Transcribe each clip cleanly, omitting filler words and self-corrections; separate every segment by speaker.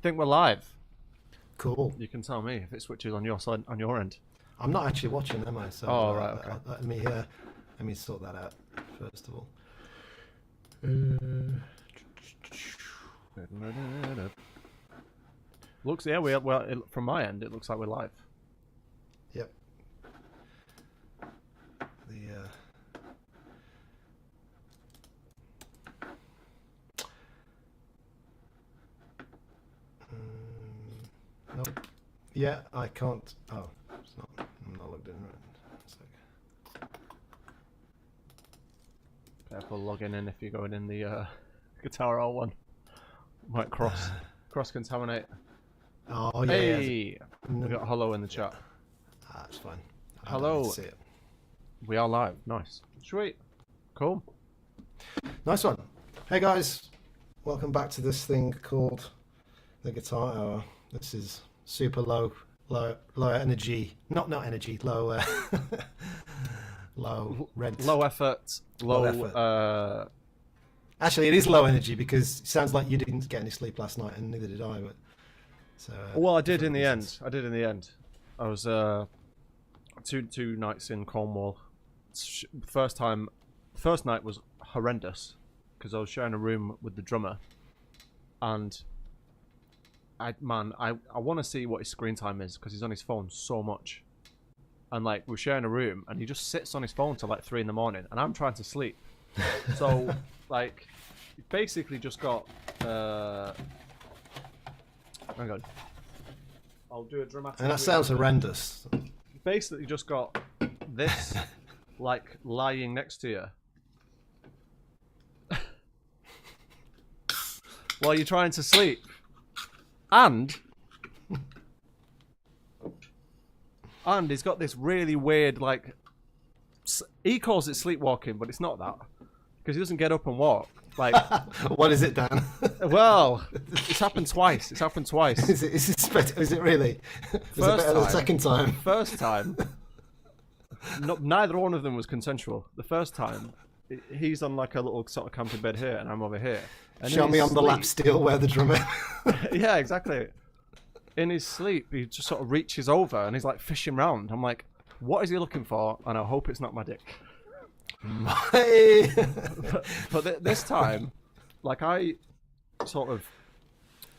Speaker 1: think we're live.
Speaker 2: Cool.
Speaker 1: You can tell me if it switches on your side, on your end.
Speaker 2: I'm not actually watching, am I? So,
Speaker 1: Right, okay.
Speaker 2: let me sort that out first of all.
Speaker 1: Looks, yeah, from my end, it looks like we're live.
Speaker 2: Yep. Nope. Yeah, I can't. Oh, it's not. I'm not logged in right.
Speaker 1: Careful logging in if you're going in the Guitar R1. Might cross contaminate.
Speaker 2: Oh yeah.
Speaker 1: Hey, we got hello in the chat.
Speaker 2: That's fine.
Speaker 1: Hello.
Speaker 2: I don't see it.
Speaker 1: We are live. Nice. Sweet. Cool.
Speaker 2: Nice one. Hey guys, welcome back to this thing called the Guitar Hour. This is super low energy. Not energy. Low. Low rent.
Speaker 1: Low effort. Low effort.
Speaker 2: Actually, it is low energy because it sounds like you didn't get any sleep last night, and neither did I. But so.
Speaker 1: Well, I did in the end. I was two nights in Cornwall. First night was horrendous because I was sharing a room with the drummer, and I want to see what his screen time is because he's on his phone so much, and like we're sharing a room and he just sits on his phone till like 3 in the morning, and I'm trying to sleep. So like, basically just got. Hang on. I'll do a dramatic.
Speaker 2: And that sounds horrendous.
Speaker 1: Basically just got this like lying next to you while you're trying to sleep, and he's got this really weird, like, he calls it sleepwalking, but it's not that because he doesn't get up and walk. Like,
Speaker 2: what is it, Dan?
Speaker 1: Well, it's happened twice. Is
Speaker 2: it really? Is it better the second time?
Speaker 1: First time, neither one of them was consensual. The first time, he's on like a little sort of camping bed here, and I'm over here. And
Speaker 2: show me on the lap steel where the drummer.
Speaker 1: Yeah, exactly. In his sleep, he just sort of reaches over and he's like fishing round. I'm like, what is he looking for? And I hope it's not my dick. But this time, like, I sort of,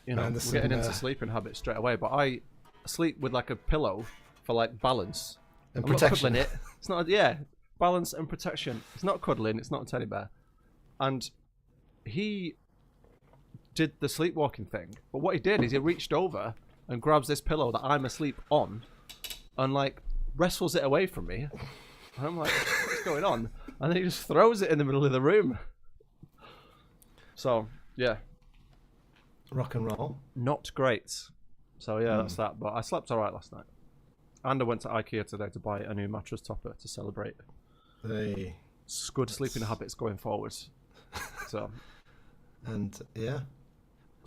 Speaker 1: we're getting into sleeping habits straight away, but I sleep with like a pillow for like balance
Speaker 2: and
Speaker 1: I'm
Speaker 2: protection.
Speaker 1: Not cuddling it. It's not, balance and protection. It's not cuddling. It's not a teddy bear. And he did the sleepwalking thing, but what he did is he reached over and grabs this pillow that I'm asleep on, and like wrestles it away from me. And I'm like, what's going on? And then he just throws it in the middle of the room. So, yeah.
Speaker 2: Rock and roll.
Speaker 1: Not great. So, yeah, that's that. But I slept alright last night. And I went to IKEA today to buy a new mattress topper to celebrate.
Speaker 2: Hey.
Speaker 1: Good sleeping habits going forward. So.
Speaker 2: And, yeah.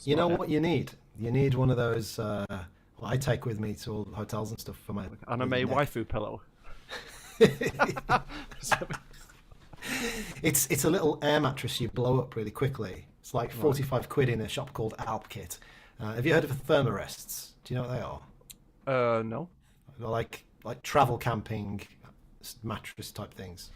Speaker 2: You know what you need? You need one of those, I take with me to all hotels and stuff for my...
Speaker 1: Anime waifu pillow.
Speaker 2: It's a little air mattress you blow up really quickly. It's like 45 quid in a shop called Alp Kit. Have you heard of thermarests? Do you know what they are?
Speaker 1: No.
Speaker 2: They're like travel camping mattress type things.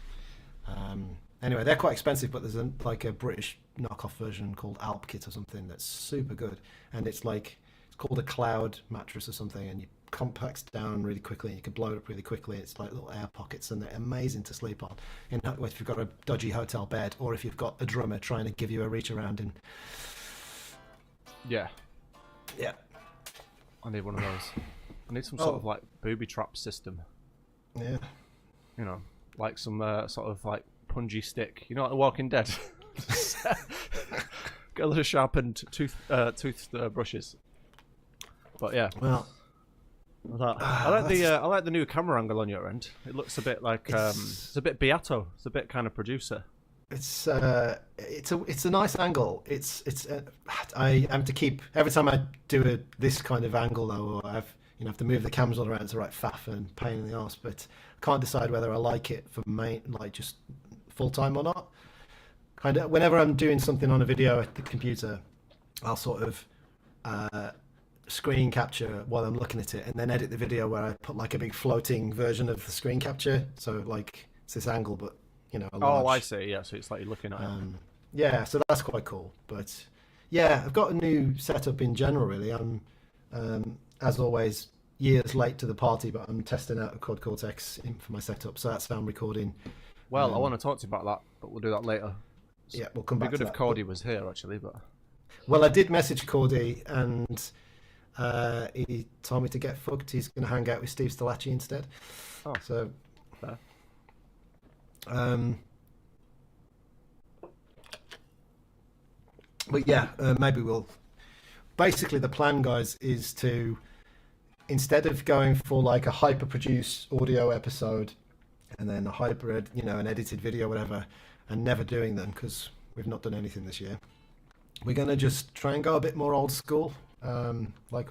Speaker 2: Anyway, they're quite expensive, but there's a British knockoff version called Alp Kit or something that's super good, and it's called a cloud mattress or something, and you compacts down really quickly and you can blow it up really quickly. It's like little air pockets, and they're amazing to sleep on if you've got a dodgy hotel bed, or if you've got a drummer trying to give you a reach around. And
Speaker 1: yeah I need one of those. I need some sort of like booby trap system, like some sort of like pungy stick, like The Walking Dead. Get a little sharpened tooth brushes. But yeah,
Speaker 2: well,
Speaker 1: I like the new camera angle on your end. It looks a bit like it's a bit Beato. It's a bit kind of producer.
Speaker 2: It's a nice angle. I have to keep every time I do this kind of angle though. I have to move the cameras all around. It's a right faff and pain in the arse. But I can't decide whether I like it for just full time or not. Kind of whenever I'm doing something on a video at the computer, I'll sort of screen capture while I'm looking at it, and then edit the video where I put like a big floating version of the screen capture. So like it's this angle, but you know, a large.
Speaker 1: Oh, I see. Yeah, so it's like you're looking at it.
Speaker 2: Yeah, so that's quite cool. But yeah, I've got a new setup in general. Really, I'm as always years late to the party, but I'm testing out a Quad Cortex for my setup. So that's how I'm recording.
Speaker 1: Well, I want to talk to you about that, but we'll do that later.
Speaker 2: Yeah, we'll come back
Speaker 1: It'd be
Speaker 2: to
Speaker 1: good if
Speaker 2: that.
Speaker 1: Cody was here, actually, but...
Speaker 2: Well, I did message Cordy, and he told me to get fucked. He's going to hang out with Steve Stalacci instead.
Speaker 1: Oh,
Speaker 2: so,
Speaker 1: fair.
Speaker 2: But yeah, maybe we'll... Basically, the plan, guys, is to, instead of going for like a hyper-produced audio episode and then a an edited video, whatever, and never doing them because we've not done anything this year, we're going to just try and go a bit more old school, like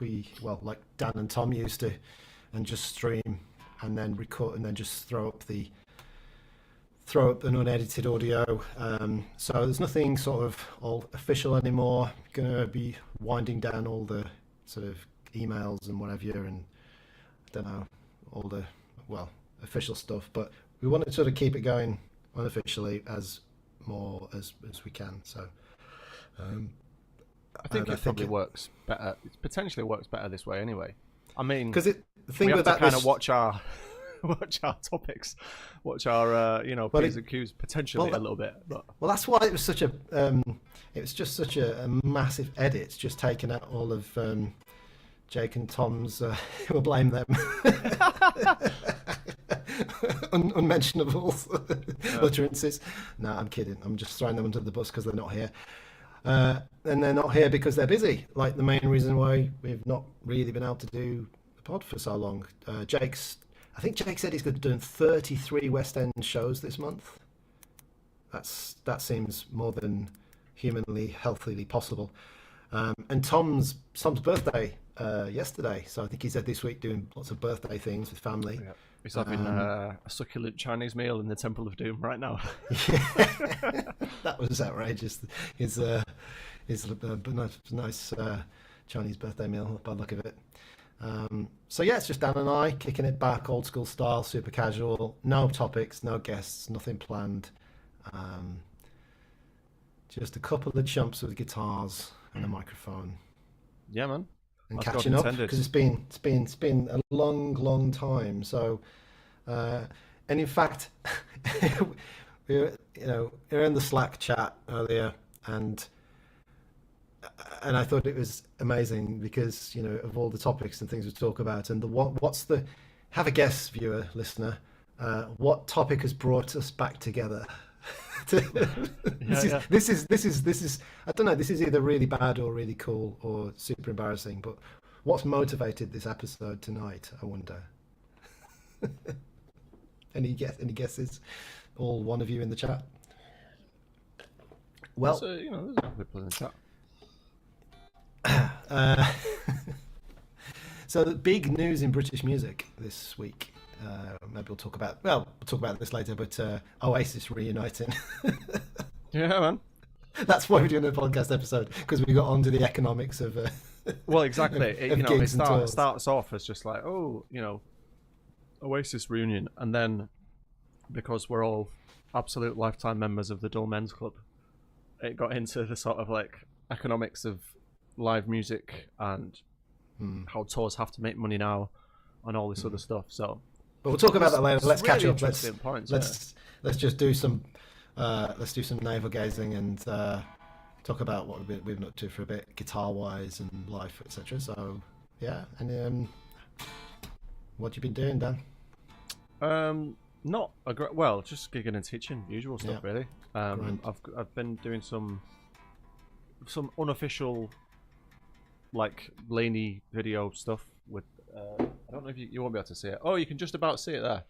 Speaker 2: Dan and Tom used to, and just stream and then record and then just throw up an unedited audio. So there's nothing sort of all official anymore. Going to be winding down all the sort of emails and whatever, and I don't know, all the official stuff. But we want to sort of keep it going unofficially as more as we can. So
Speaker 1: I think it probably works better. It potentially works better this way anyway. I mean,
Speaker 2: because the thing
Speaker 1: we have
Speaker 2: with
Speaker 1: to
Speaker 2: that
Speaker 1: kind of watch our topics, watch our P's and Q's potentially a little bit. But
Speaker 2: well, that's why it was such a it was just such a massive edit, just taking out all of Jake and Tom's we'll blame them unmentionables utterances. No, I'm kidding. I'm just throwing them under the bus because they're not here. And they're not here because they're busy. Like the main reason why we've not really been able to do the pod for so long. I think Jake said he's going to be doing 33 West End shows this month. That seems more than humanly, healthily possible. And Tom's birthday yesterday, so I think he's this week doing lots of birthday things with family.
Speaker 1: Yeah. He's having a succulent Chinese meal in the Temple of Doom right now.
Speaker 2: That was outrageous. His nice Chinese birthday meal by the look of it. So yeah, it's just Dan and I kicking it back, old school style, super casual, no topics, no guests, nothing planned. Just a couple of chumps with guitars and a microphone.
Speaker 1: Yeah, man.
Speaker 2: And catching up because it's been a long time. So, and in fact, we were in the Slack chat earlier, and I thought it was amazing because of all the topics and things we talk about, and have a guess, viewer, listener, what topic has brought us back together. This is I don't know, this is either really bad or really cool or super embarrassing, but what's motivated this episode tonight, I wonder? Any guesses? All one of you in the chat? Well,
Speaker 1: so, there's a people in the chat.
Speaker 2: So the big news in British music this week. Maybe we'll talk about this later, but Oasis reuniting.
Speaker 1: Yeah, man.
Speaker 2: That's why we're doing a podcast episode, because we got onto the economics of
Speaker 1: well, exactly. It starts off as just like, Oasis reunion, and then because we're all absolute lifetime members of the Dull Men's Club, it got into the sort of like economics of live music and how tours have to make money now and all this other stuff. So,
Speaker 2: but we'll talk about that later. Let's catch up. Let's just do some navel gazing and talk about what we've been up to for a bit, guitar wise and life, etc. So yeah, and what you been doing, Dan?
Speaker 1: Not a great. Well, just gigging and teaching, usual stuff, really. I've been doing some unofficial, like Laney video stuff with. I don't know if you won't be able to see it. Oh, you can just about see it there.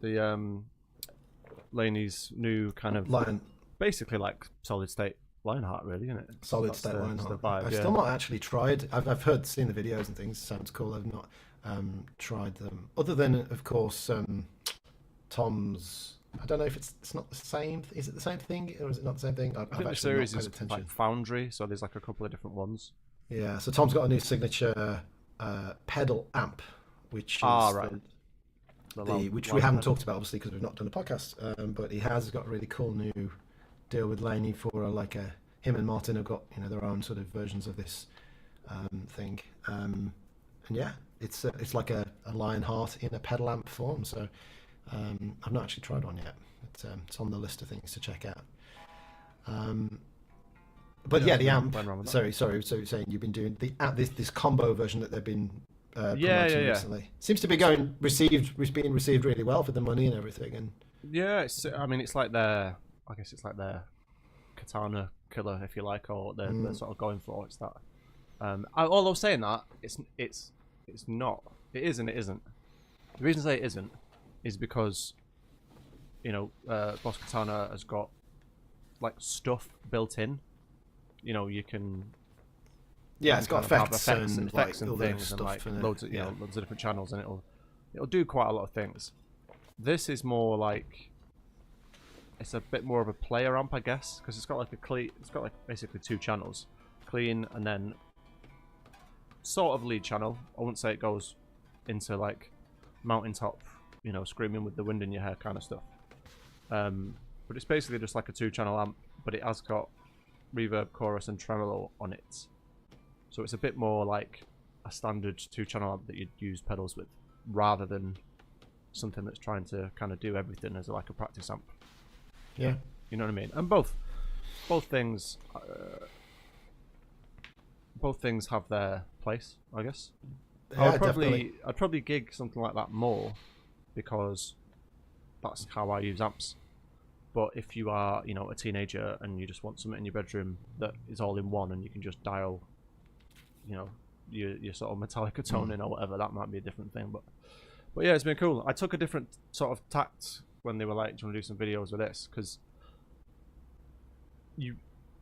Speaker 1: The Laney's new kind of
Speaker 2: Lion,
Speaker 1: basically like solid state Lionheart, really, isn't it?
Speaker 2: Solid state Lionheart.
Speaker 1: I've
Speaker 2: still not actually tried. I've seen the videos and things. Sounds cool. I've not tried them. Other than, of course, Tom's. I don't know if it's not the same. Is it the same thing or is it not the same thing?
Speaker 1: I think the series is like Foundry, so there's like a couple of different ones.
Speaker 2: Yeah, so Tom's got a new signature pedal amp, which
Speaker 1: Ah,
Speaker 2: is
Speaker 1: right.
Speaker 2: which we
Speaker 1: Loud
Speaker 2: haven't
Speaker 1: pedal.
Speaker 2: talked about obviously because we've not done a podcast. But he has got a really cool new deal with Laney for him and Martin have got their own sort of versions of this thing. And yeah, it's like a lion heart in a pedal amp form. So I've not actually tried one yet. It's on the list of things to check out. But yeah, the amp.
Speaker 1: Went wrong with that.
Speaker 2: Sorry. So you're saying you've been doing the this combo version that they've been promoting
Speaker 1: Yeah.
Speaker 2: recently. Seems to be being received really well for the money and everything. And
Speaker 1: Yeah, I mean, it's like their, I guess it's like their katana killer, if you like, or what they're sort of going for. It's that. Although saying that, it's not. It is and it isn't. The reason I say it isn't is because, Boss Katana has got like stuff built in. You can.
Speaker 2: yeah, it's got
Speaker 1: kind of have
Speaker 2: effects and
Speaker 1: effects
Speaker 2: like
Speaker 1: and
Speaker 2: all the
Speaker 1: things, and
Speaker 2: stuff
Speaker 1: like
Speaker 2: in it.
Speaker 1: loads of loads of different channels, and it'll do quite a lot of things. This is more like, it's a bit more of a player amp, I guess, because it's got like basically two channels, clean and then sort of lead channel. I wouldn't say it goes into like mountaintop, screaming with the wind in your hair kind of stuff. But it's basically just like a two-channel amp, but it has got reverb, chorus, and tremolo on it. So it's a bit more like a standard two-channel amp that you'd use pedals with, rather than something that's trying to kind of do everything as like a practice amp.
Speaker 2: Yeah.
Speaker 1: You know what I mean? And both things have their place, I guess.
Speaker 2: Yeah,
Speaker 1: I'd probably gig something like that more, because that's how I use amps. But if you are, a teenager and you just want something in your bedroom that is all in one and you can just dial, your sort of Metallica tone in or whatever, that might be a different thing. But yeah, it's been cool. I took a different sort of tact when they were like, "Do you want to do some videos with this?" Because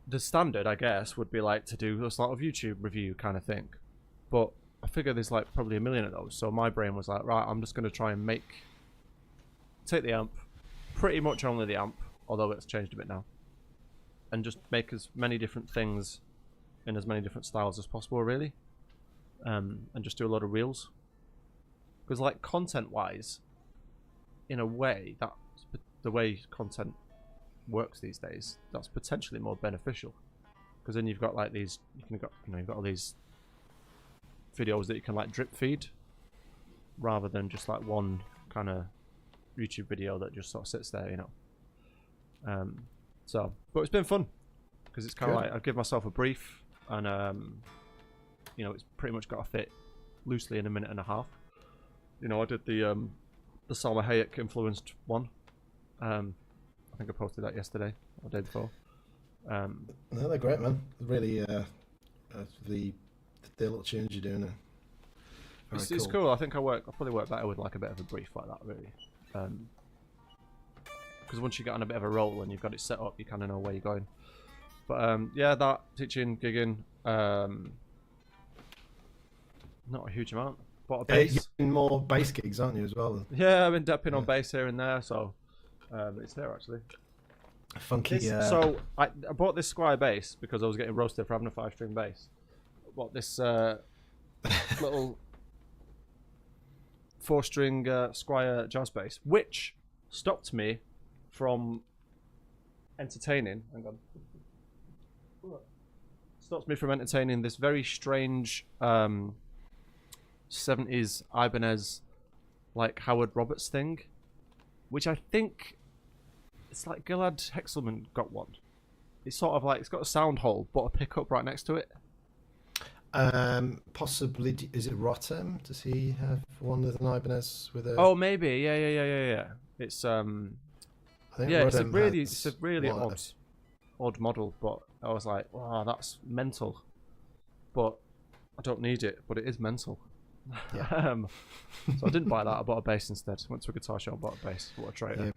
Speaker 1: the standard, I guess, would be like to do a sort of YouTube review kind of thing. But I figure there's like probably a million of those. So my brain was like, right, I'm just going to try and take the amp, pretty much only the amp, although it's changed a bit now, and just make as many different things in as many different styles as possible, really. And just do a lot of reels. Because like content-wise, in a way, that's the way content works these days. That's potentially more beneficial, because then you've got like these, you've got all these videos that you can like drip feed, rather than just like one kind of YouTube video that just sort of sits there, but it's been fun, because it's kind of like I give myself a brief, and it's pretty much got to fit loosely in a minute and a half. I did the Salma Hayek influenced one. I think I posted that yesterday or the day before.
Speaker 2: No, they're great, man. Really, the little tunes you're doing are
Speaker 1: It's cool. I think I'll probably work better with like a bit of a brief like that, really. Because once you get on a bit of a roll and you've got it set up, you kind of know where you're going. But yeah, that teaching, gigging, not a huge amount. Bought a bass.
Speaker 2: You're doing more bass gigs, aren't you, as well?
Speaker 1: Yeah, I've been dipping on bass here and there, so it's there actually.
Speaker 2: Funky.
Speaker 1: So I bought this Squire bass because I was getting roasted for having a 5-string bass. I bought this little 4-string Squire jazz bass, which stopped me from entertaining. Hang on. Stops me from entertaining this very strange 70s Ibanez, like Howard Roberts thing, which I think it's like Gilad Hexelman got one. It's sort of like, it's got a sound hole but a pickup right next to it.
Speaker 2: Possibly, is it Rotem? Does he have one with an Ibanez with a?
Speaker 1: Oh, maybe. Yeah. It's it's a really odd model, but I was like, wow, that's mental. But I don't need it, but it is mental.
Speaker 2: Yeah.
Speaker 1: So I didn't buy that. I bought a bass instead. Went to a guitar shop and bought a bass. What a traitor.
Speaker 2: Yeah,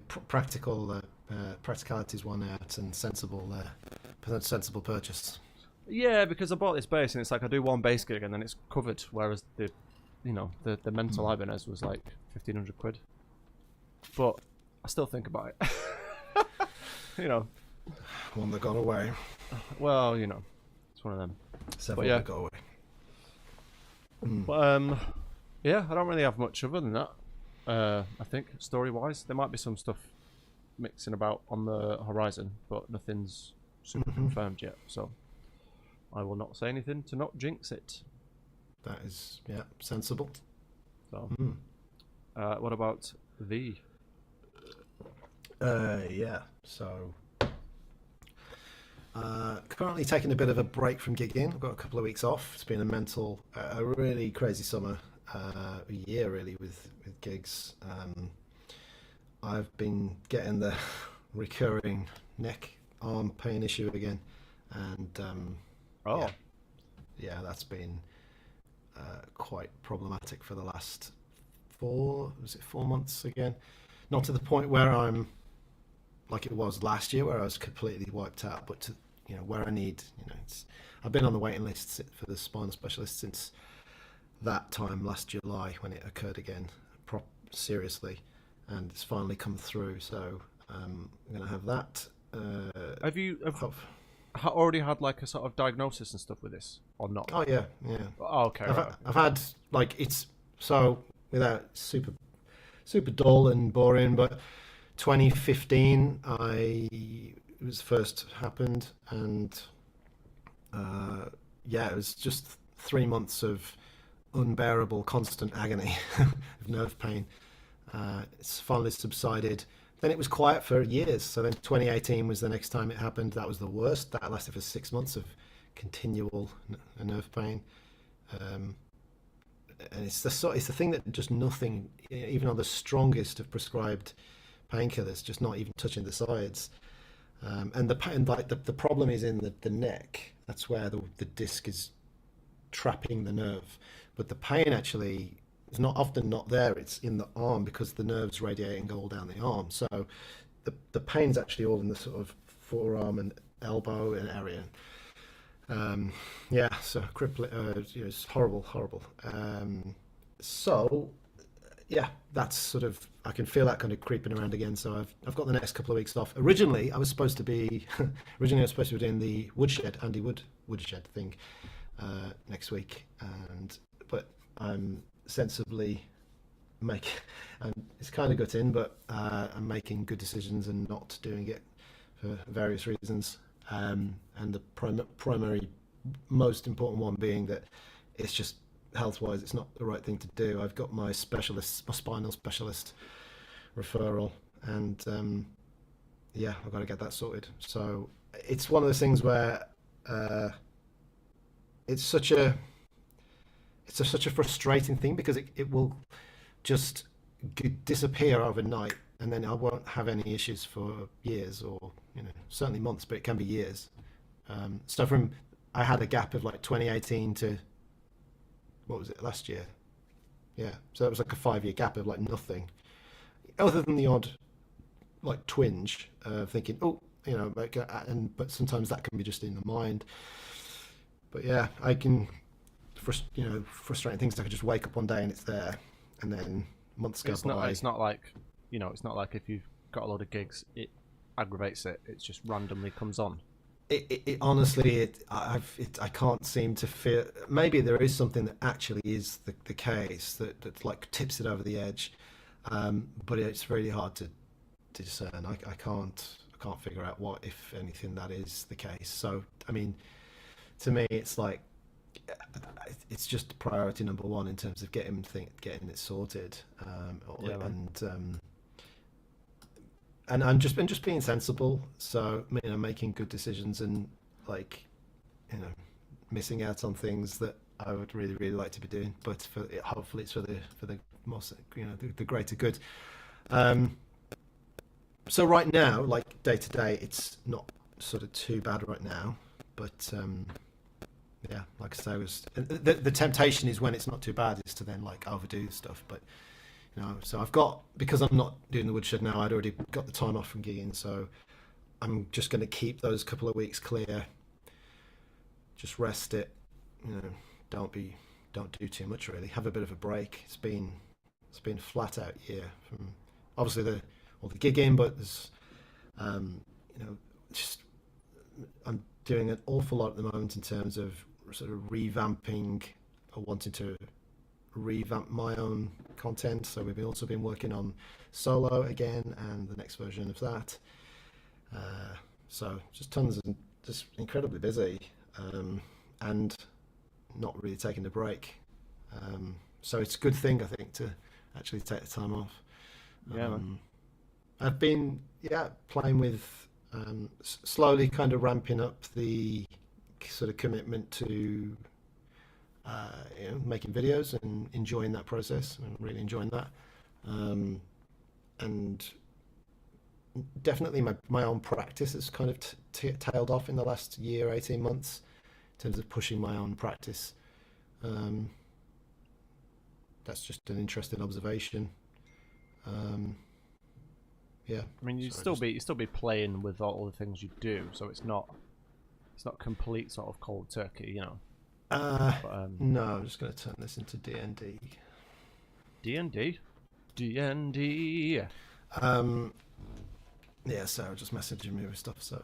Speaker 2: practicality's won out, and sensible purchase.
Speaker 1: Yeah, because I bought this bass and it's like I do one bass gig and then it's covered, whereas the mental Ibanez was like 1,500 quid. But I still think about it.
Speaker 2: One that got away.
Speaker 1: Well, it's one of them.
Speaker 2: Several
Speaker 1: yeah.
Speaker 2: that go away.
Speaker 1: But yeah, I don't really have much other than that. I think story-wise, there might be some stuff mixing about on the horizon, but nothing's super confirmed yet. So I will not say anything to not jinx it.
Speaker 2: That is, yeah, sensible.
Speaker 1: So, what about thee?
Speaker 2: Yeah, so currently taking a bit of a break from gigging. I've got a couple of weeks off. It's been a really crazy summer, a year really with gigs. I've been getting the recurring neck arm pain issue again, and yeah, that's been quite problematic for the last 4 months again. Not to the point where I'm like it was last year, where I was completely wiped out, but to where I need, I've been on the waiting list for the spinal specialist since that time last July when it occurred again, seriously, and it's finally come through. So I'm going to have that.
Speaker 1: Have you already had like a sort of diagnosis and stuff with this, or not?
Speaker 2: Oh yeah.
Speaker 1: Oh, okay.
Speaker 2: I've had like, it's so, without super dull and boring, but 2015 it was first happened, and yeah, it was just 3 months of unbearable constant agony of nerve pain. It's finally subsided. Then it was quiet for years. So then 2018 was the next time it happened. That was the worst. That lasted for 6 months of continual nerve pain. And it's the thing that just nothing, even on the strongest of prescribed painkillers, just not even touching the sides. And the pain, like the problem is in the neck. That's where the disc is trapping the nerve. But the pain actually is often not there. It's in the arm, because the nerves radiate and go all down the arm. So the pain's actually all in the sort of forearm and elbow and area. Yeah, so crippling. It's horrible. So yeah, that's sort of, I can feel that kind of creeping around again. So I've got the next couple of weeks off. Originally I was supposed to be doing the Andy Wood woodshed thing next week, but I'm sensibly and it's kind of gutting, but I'm making good decisions and not doing it for various reasons. And the primary, most important one being that it's just health-wise, it's not the right thing to do. I've got my spinal specialist referral, and yeah, I've got to get that sorted. So it's one of those things where it's such a frustrating thing, because it will just disappear overnight, and then I won't have any issues for years, or certainly months, but it can be years. So I had a gap of like 2018 to, what was it, last year? Yeah, so it was like a 5-year gap of like nothing, other than the odd like twinge of thinking, oh, but sometimes that can be just in the mind. But yeah, I can, frustrating things. I could just wake up one day and it's there, and then months go by.
Speaker 1: It's not like, it's not like if you've got a lot of gigs, it aggravates it. It just randomly comes on.
Speaker 2: It honestly, I can't seem to feel. Maybe there is something that actually is the case that like tips it over the edge, but it's really hard to discern. I can't figure out what, if anything, that is the case. So I mean, to me, it's like, it's just priority number one in terms of getting it sorted, and I'm just being sensible. So making good decisions, and like missing out on things that I would really, really like to be doing, but hopefully it's for the most, the greater good. So right now, like day to day, it's not sort of too bad right now, but yeah, like I say, the temptation is, when it's not too bad, is to then like overdo stuff. But so I've got, because I'm not doing the woodshed now, I'd already got the time off from gigging, so I'm just going to keep those couple of weeks clear, just rest it, don't do too much really, have a bit of a break. It's been flat out year, from obviously all the gigging, but there's just, I'm doing an awful lot at the moment in terms of sort of revamping or wanting to revamp my own content. So we've also been working on Solo again and the next version of that. So just tons and just incredibly busy, and not really taking a break. So it's a good thing, I think, to actually take the time off.
Speaker 1: Yeah,
Speaker 2: I've been playing with slowly kind of ramping up the sort of commitment to making videos and enjoying that process and really enjoying that, and definitely my own practice has kind of tailed off in the last year, 18 months, in terms of pushing my own practice. That's just an interesting observation. Yeah.
Speaker 1: I mean, you'd still be playing with all the things you do, so it's not complete sort of cold turkey, you know.
Speaker 2: No, I'm just going to turn this into D&D.
Speaker 1: D&D. D&D.
Speaker 2: Yeah, Sarah just messaging me with stuff. So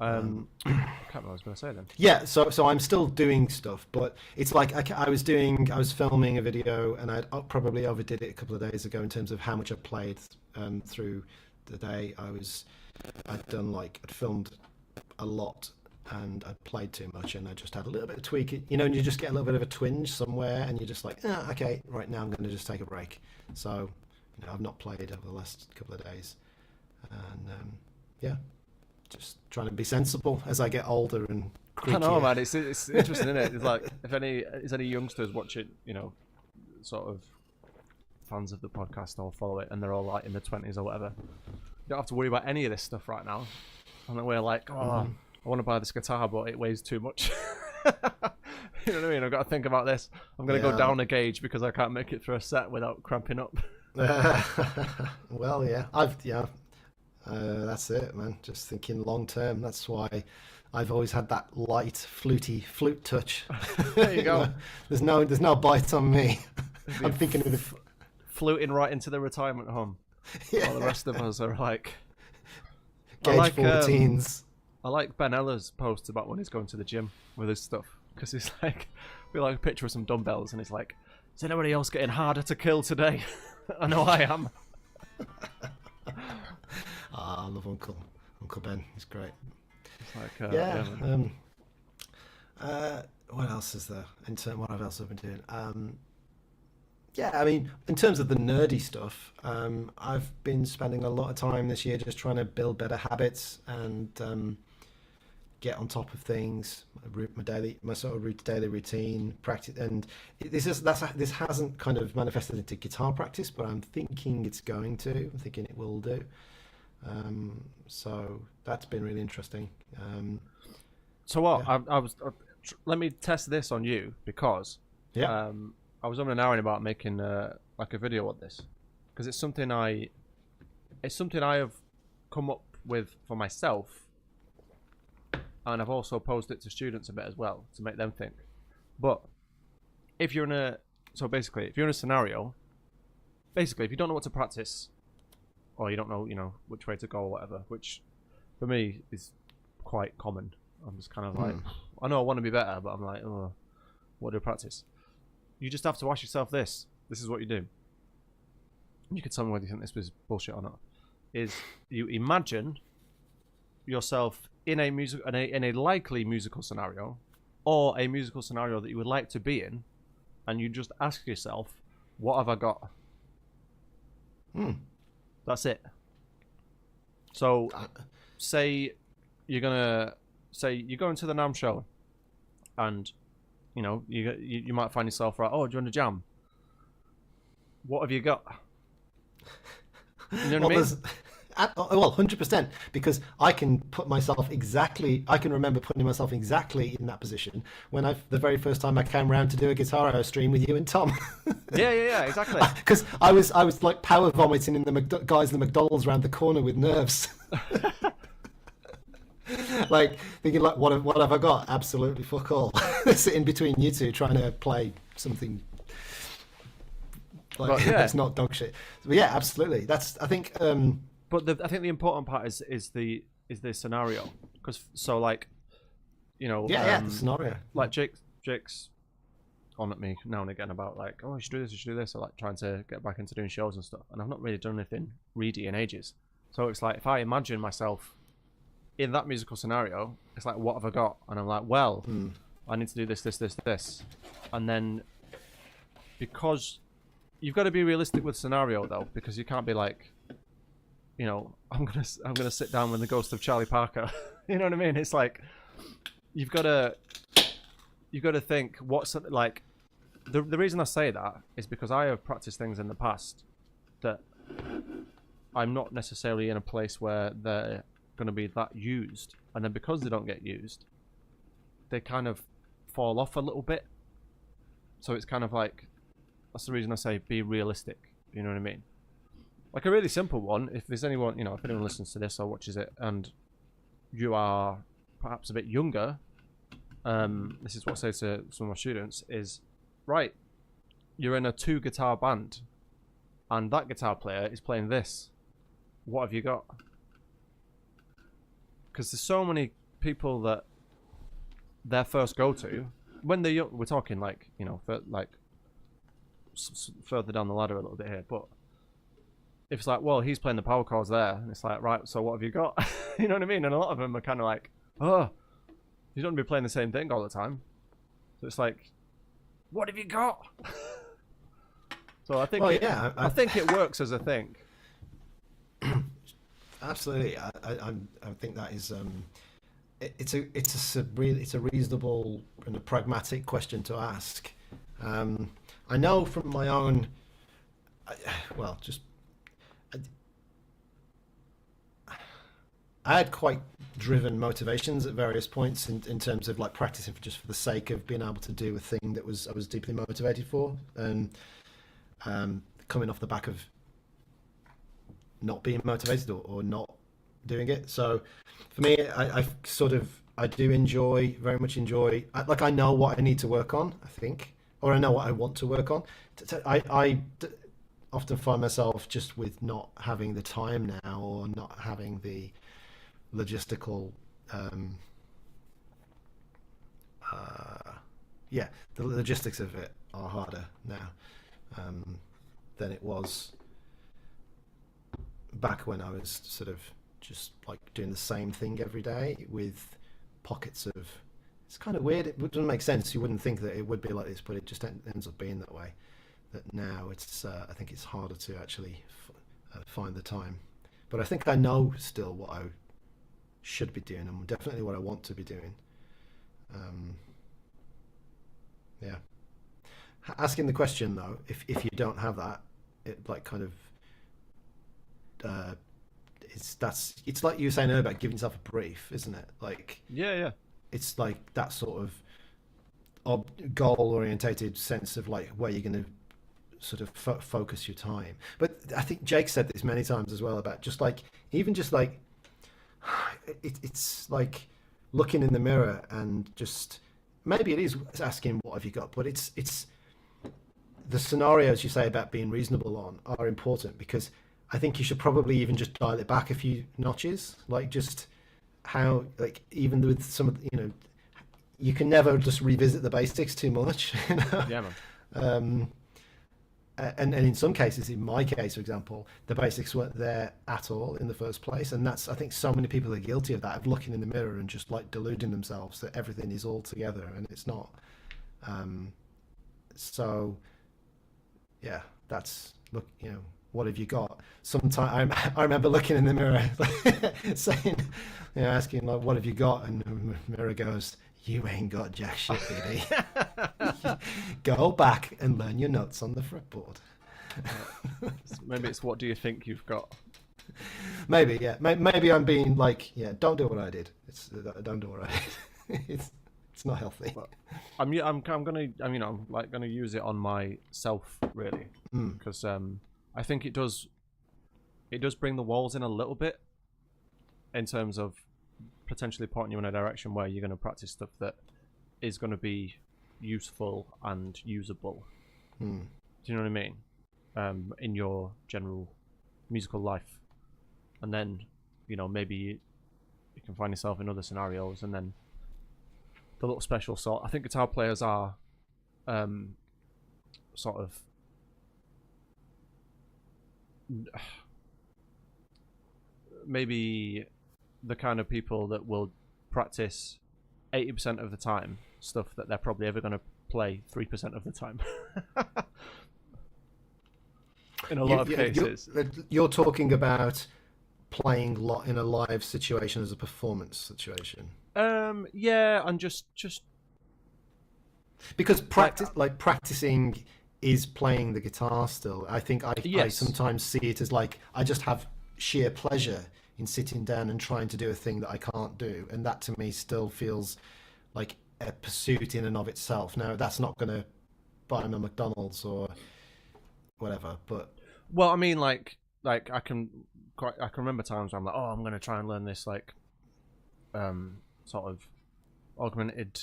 Speaker 1: I can't remember what I was going to say then.
Speaker 2: yeah, so I'm still doing stuff, but it's like I was filming a video, and I probably overdid it a couple of days ago in terms of how much I played through the day. I'd filmed a lot, and I'd played too much, and I just had a little bit of tweak. You know, and you just get a little bit of a twinge somewhere, and you're just like, okay, right now I'm going to just take a break. So, I've not played over the last couple of days, and just trying to be sensible as I get older and creakier.
Speaker 1: I know, man. It's interesting, isn't it? It's like if any youngsters watch it, sort of fans of the podcast all follow it, and they're all like in their 20s or whatever. You don't have to worry about any of this stuff right now. And then we're like, I want to buy this guitar, but it weighs too much. You know what I mean? I've got to think about this. I'm going to go down a gauge because I can't make it through a set without cramping up.
Speaker 2: Well, yeah, that's it, man. Just thinking long term. That's why I've always had that light, flute touch.
Speaker 1: There you go.
Speaker 2: There's no bite on me. I'm thinking of the
Speaker 1: fluting right into the retirement home.
Speaker 2: Yeah.
Speaker 1: While the rest of us are like
Speaker 2: gauge 14s.
Speaker 1: I like Ben Eller's posts about when he's going to the gym with his stuff, because he's like, we like a picture of some dumbbells, and he's like, is anybody else getting harder to kill today? I know I am.
Speaker 2: I love Uncle Ben. He's great.
Speaker 1: It's like,
Speaker 2: what else is there? What else have I been doing? I mean, in terms of the nerdy stuff, I've been spending a lot of time this year just trying to build better habits and get on top of things. My sort of daily routine practice, and this hasn't kind of manifested into guitar practice, but I'm thinking it's going to. I'm thinking it will do. So that's been really interesting.
Speaker 1: So what? Yeah. Let me test this on you, because I was on an hour about making like a video on this, because it's something I have come up with for myself, and I've also posed it to students a bit as well to make them think. But if you're in a scenario, if you don't know what to practice, or you don't know, which way to go or whatever, which for me is quite common. I'm just kind of like, I know I want to be better, but I'm like, oh, what do I practice? You just have to ask yourself this. This is what you do. You can tell me whether you think this was bullshit or not. Is you imagine yourself in a likely musical scenario, or a musical scenario that you would like to be in, and you just ask yourself, what have I got? That's it. So, say you're going to the NAMM show, and you might find yourself right. Oh, do you want to jam? What have you got? You know what I mean?
Speaker 2: Well, 100%, because I can remember putting myself exactly in that position when the very first time I came around to do a Guitar stream with you and Tom.
Speaker 1: Yeah, exactly.
Speaker 2: Because I was like power vomiting in the guys in the McDonald's around the corner with nerves. Like thinking, like, what have I got? Absolutely fuck all. Sitting between you two trying to play something like that's not dog shit. But yeah, absolutely. That's, I think.
Speaker 1: But I think the important part is the scenario, because You know,
Speaker 2: Yeah, the scenario.
Speaker 1: like Jake's on at me now and again about like, oh, you should do this, you should do this. Or like trying to get back into doing shows and stuff. And I've not really done anything reedy in ages. So it's like if I imagine myself in that musical scenario, it's like, what have I got? And I'm like, well, I need to do this, this, this, this. And then because you've got to be realistic with scenario though, because you can't be like, you know, I'm gonna sit down with the ghost of Charlie Parker. You know what I mean? It's like you've got to think what's like the reason I say that is because I have practiced things in the past that I'm not necessarily in a place where they're going to be that used, and then because they don't get used, they kind of fall off a little bit. So it's kind of like, that's the reason I say be realistic. You know what I mean? Like a really simple one, if there's anyone, you know, if anyone listens to this or watches it and you are perhaps a bit younger, this is what I say to some of my students is, right, you're in a 2-guitar band and that guitar player is playing this. What have you got? Because there's so many people that their first go-to, when they're young, we're talking like, you know, further down the ladder a little bit here, but if it's like, well, he's playing the power chords there, and it's like, right, so what have you got? You know what I mean? And a lot of them are kind of like, oh, you don't want to be playing the same thing all the time. So it's like, what have you got? So I think,
Speaker 2: Well,
Speaker 1: I think it works as a thing.
Speaker 2: Absolutely, I think that is it's a reasonable and a pragmatic question to ask. I know from my own, I had quite driven motivations at various points in terms of like practicing just for the sake of being able to do a thing that I was deeply motivated for, and coming off the back of not being motivated or not doing it. So for me, I do very much enjoy, like I know what I need to work on, I think, or I know what I want to work on. I often find myself just with not having the time now, or not having the logistical the logistics of it are harder now than it was back when I was sort of just like doing the same thing every day with pockets of, it's kind of weird, it doesn't make sense, you wouldn't think that it would be like this, but it just ends up being that way, that now it's I think it's harder to actually find the time. But I think I know still what I should be doing, and definitely what I want to be doing. Yeah. Asking the question though, if you don't have that, it like kind of it's like you were saying earlier about giving yourself a brief, isn't it? Like
Speaker 1: Yeah.
Speaker 2: it's like that sort of goal orientated sense of like where you're going to sort of focus your time. But I think Jake said this many times as well about just like, even just like it's like looking in the mirror and just, maybe it is asking what have you got, but it's the scenarios you say about being reasonable on are important, because I think you should probably even just dial it back a few notches, like just how, like even with some of the, you know, you can never just revisit the basics too much, you know?
Speaker 1: Yeah, man.
Speaker 2: And in some cases, in my case, for example, the basics weren't there at all in the first place, and that's, I think so many people are guilty of that, of looking in the mirror and just like deluding themselves that everything is all together, and it's not. So yeah, that's, look, you know, what have you got? Sometimes I remember looking in the mirror, saying, you know, asking like, what have you got? And the mirror goes, you ain't got jack shit, baby. Go back and learn your notes on the fretboard.
Speaker 1: Maybe it's what do you think you've got?
Speaker 2: Maybe, yeah. Maybe I'm being like, yeah, don't do what I did. Don't do what I did. It's not healthy.
Speaker 1: But I'm gonna use it on myself really, because I think it does bring the walls in a little bit, in terms of potentially pointing you in a direction where you're going to practice stuff that is going to be useful and usable. Do you know what I mean? In your general musical life, and then, you know, maybe you can find yourself in other scenarios, and then the little special sort. I think guitar players are sort of maybe the kind of people that will practice 80% of the time stuff that they're probably ever going to play 3% of the time. In a lot of cases.
Speaker 2: You're talking about playing in a live situation as a performance situation.
Speaker 1: Yeah, and just
Speaker 2: because practicing is playing the guitar still. I think I sometimes see it as like I just have sheer pleasure in sitting down and trying to do a thing that I can't do, and that to me still feels like a pursuit in and of itself. Now that's not going to buy me a McDonald's or whatever, but
Speaker 1: well, I mean, like I can remember times where I'm like, oh, I'm going to try and learn this like sort of augmented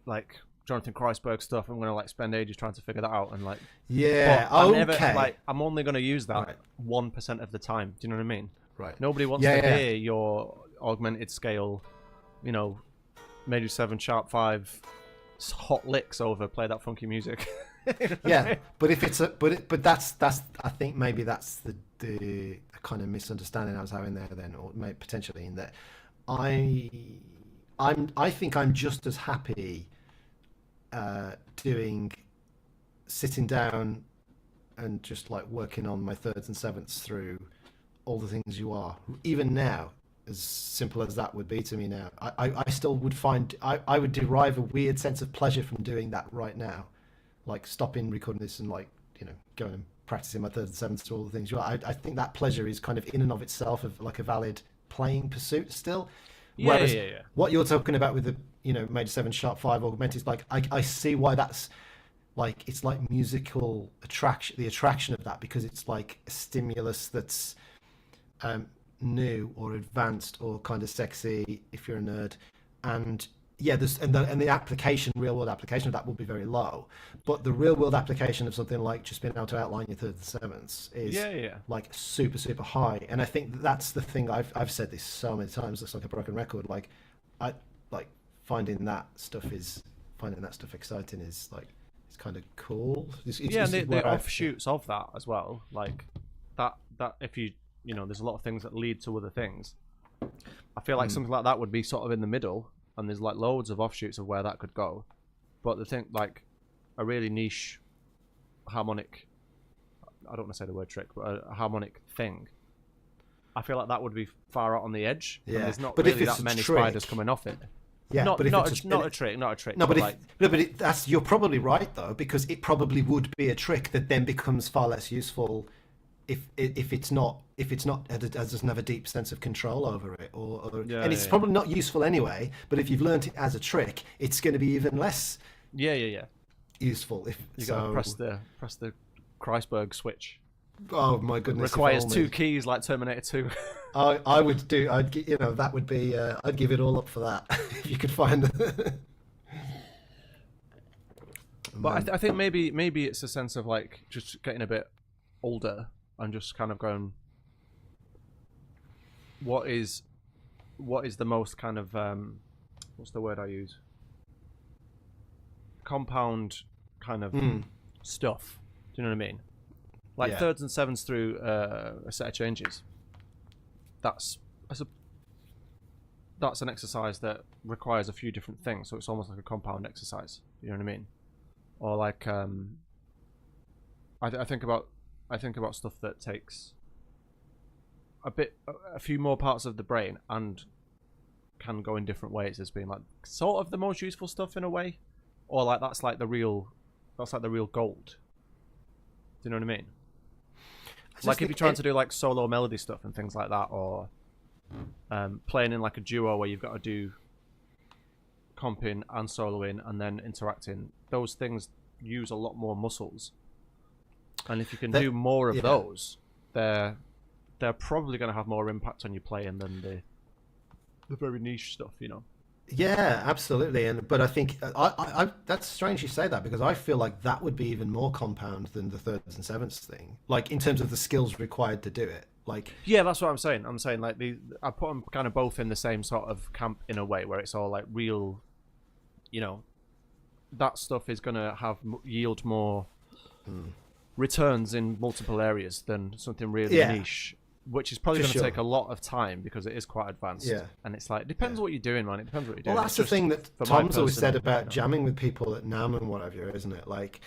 Speaker 1: like Jonathan Kreisberg stuff. I'm going to like spend ages trying to figure that out, and like I'm only going to use that 1% of the time. Do you know what I mean?
Speaker 2: Right.
Speaker 1: Nobody wants to hear your augmented scale, you know, major 7 sharp 5 hot licks over play that funky music.
Speaker 2: Yeah, but if it's but that's I think maybe that's the kind of misunderstanding I was having there then, or maybe potentially in that I think I'm just as happy sitting down and just like working on my thirds and sevenths through all the things you are, even now, as simple as that would be to me now. I still would find I would derive a weird sense of pleasure from doing that right now, like stopping recording this and like, you know, going and practicing my thirds and sevenths through all the things you are. I think that pleasure is kind of in and of itself of like a valid playing pursuit still. Whereas what you're talking about with the, you know, major 7 sharp 5 augmented, like I see why that's like, it's like musical attraction, the attraction of that, because it's like a stimulus that's new or advanced or kind of sexy if you're a nerd, and the application, real world application of that will be very low, but the real world application of something like just being able to outline your thirds and sevenths is like super high. And I think that's the thing, I've said this so many times, looks like a broken record, like I like finding that stuff exciting is like, it's kind of cool.
Speaker 1: And the offshoots of that as well, like that if you know, there's a lot of things that lead to other things. I feel like something like that would be sort of in the middle, and there's like loads of offshoots of where that could go. But the thing, like a really niche harmonic, I don't want to say the word trick, but a harmonic thing, I feel like that would be far out on the edge.
Speaker 2: Yeah,
Speaker 1: and there's not
Speaker 2: but
Speaker 1: really that many spiders coming off it.
Speaker 2: Yeah,
Speaker 1: not
Speaker 2: but if
Speaker 1: not
Speaker 2: it's
Speaker 1: a trick.
Speaker 2: No, but that's, you're probably right though, because it probably would be a trick that then becomes far less useful if it's not doesn't have a deep sense of control over it, and it's probably not useful anyway. But if you've learnt it as a trick, it's going to be even less useful. If
Speaker 1: you got to press the Kreisberg switch.
Speaker 2: Oh my goodness!
Speaker 1: Requires 2 keys like Terminator 2.
Speaker 2: I would do. That would be. I'd give it all up for that if you could find.
Speaker 1: But I think maybe it's a sense of like just getting a bit older and just kind of going, what is the most kind of what's the word I use? Compound kind of stuff. Do you know what I mean? Like thirds and sevenths through a set of changes. That's an exercise that requires a few different things, so it's almost like a compound exercise. You know what I mean? Or like I think about stuff that takes a few more parts of the brain and can go in different ways as being like sort of the most useful stuff in a way, or like that's like the real gold. Do you know what I mean? Like if you're trying to do like solo melody stuff and things like that, or playing in like a duo where you've got to do comping and soloing and then interacting, those things use a lot more muscles. And if you can do more of those, they're probably going to have more impact on your playing than the very niche stuff, you know.
Speaker 2: Yeah, absolutely. But I think I that's strange you say that, because I feel like that would be even more compound than the thirds and sevenths thing. Like in terms of the skills required to do it. Like
Speaker 1: that's what I'm saying. I'm saying like I put them kind of both in the same sort of camp in a way, where it's all like real you know, that stuff is going to yield more returns in multiple areas than something really niche, which is probably going to take a lot of time because it is quite advanced.
Speaker 2: Yeah.
Speaker 1: And it's like, it depends what you're doing, man. It depends what you're doing.
Speaker 2: Well, that's the thing that Tom's always said about jamming with people at NAMM and whatever, isn't it? Like,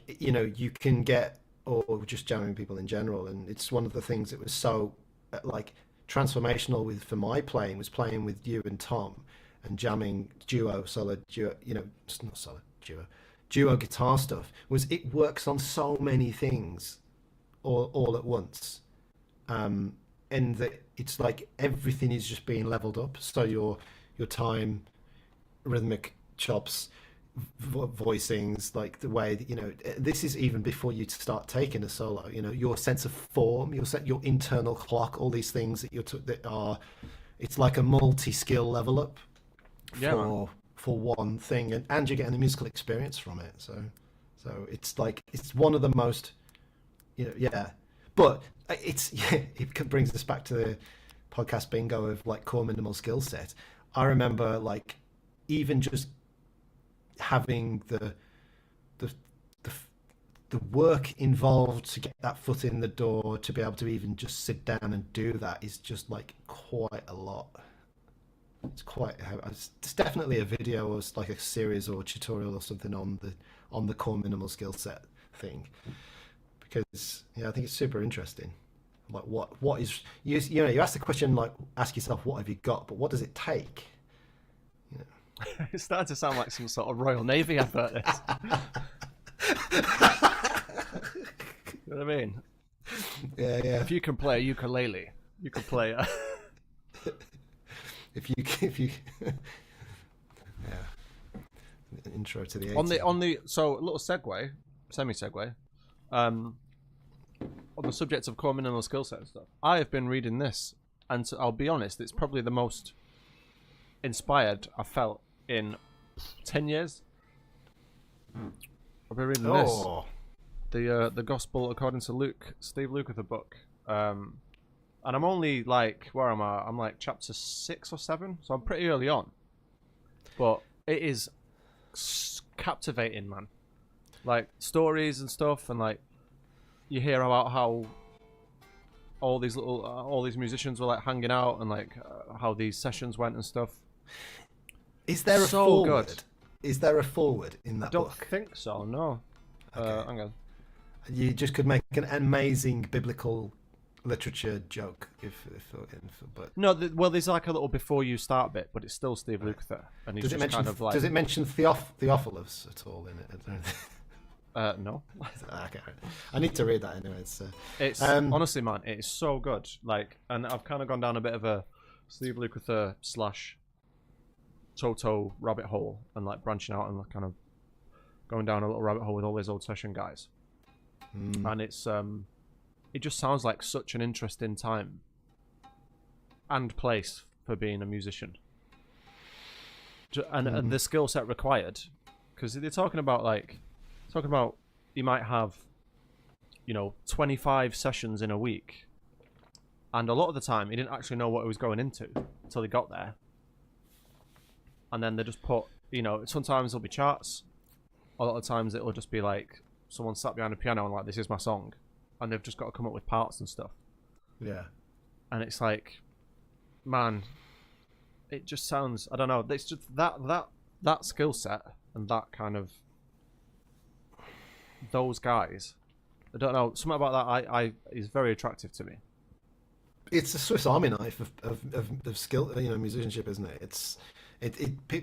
Speaker 2: you know, you can get, or just jamming with people in general. And it's one of the things that was so, like, transformational for my playing was playing with you and Tom and jamming solo duo, you know, not solo, duo guitar stuff. Was it works on so many things all at once. And that it's like everything is just being leveled up. So your time, rhythmic chops, voicings, like the way that, you know, this is even before you start taking a solo. You know, your sense of form, your internal clock, all these things that it's like a multi-skill level up for one thing, and you're getting a musical experience from it. So it's like it's one of the most, you know, yeah. But it brings us back to the podcast bingo of like core minimal skill set. I remember like even just having the work involved to get that foot in the door, to be able to even just sit down and do that is just like quite a lot. It's definitely a video or like a series or a tutorial or something on the core minimal skill set thing. Because I think it's super interesting. Like what is you know, you ask the question, like ask yourself what have you got, but what does it take? You know.
Speaker 1: It's starting to sound like some sort of Royal Navy advert. This. You know what I mean?
Speaker 2: Yeah.
Speaker 1: If you can play a ukulele, you can play a...
Speaker 2: if you intro to the 80s.
Speaker 1: on the so a little segue, semi-segue. On the subject of core minimal skill set and stuff, I have been reading this, and I'll be honest, it's probably the most inspired I've felt in 10 years. I've been reading this, the Gospel According to Luke, Steve Lukather book, and I'm only like, where am I? I'm like chapter 6 or 7, so I'm pretty early on, but it is captivating, man. Like stories and stuff, and like you hear about how all these musicians were like hanging out, and like how these sessions went and stuff.
Speaker 2: Is there a forward? Good. Is there a forward in that book?
Speaker 1: I don't think so. No.
Speaker 2: Okay.
Speaker 1: Hang on.
Speaker 2: You just could make an amazing biblical literature joke but
Speaker 1: no. Well, there's like a little before you start bit, but it's still Steve Lukather, and he's just kind of like.
Speaker 2: Does it mention Theophilus at all in it?
Speaker 1: No.
Speaker 2: Okay. I need to read that anyway.
Speaker 1: It's honestly, man, it is so good. Like, and I've kind of gone down a bit of a Steve Lukather / Toto rabbit hole, and like branching out and kind of going down a little rabbit hole with all these old session guys. And it's it just sounds like such an interesting time and place for being a musician, and the skill set required, because they're talking about you might have, you know, 25 sessions in a week, and a lot of the time he didn't actually know what he was going into until he got there, and then they just put, you know, sometimes there'll be charts, a lot of times it'll just be like someone sat behind a piano and like, this is my song, and they've just got to come up with parts and stuff.
Speaker 2: Yeah.
Speaker 1: And it's like, man, it just sounds, I don't know, it's just that skill set and that kind of, those guys, I don't know, something about that is very attractive to me.
Speaker 2: It's a Swiss Army knife of skill, you know, musicianship, isn't it?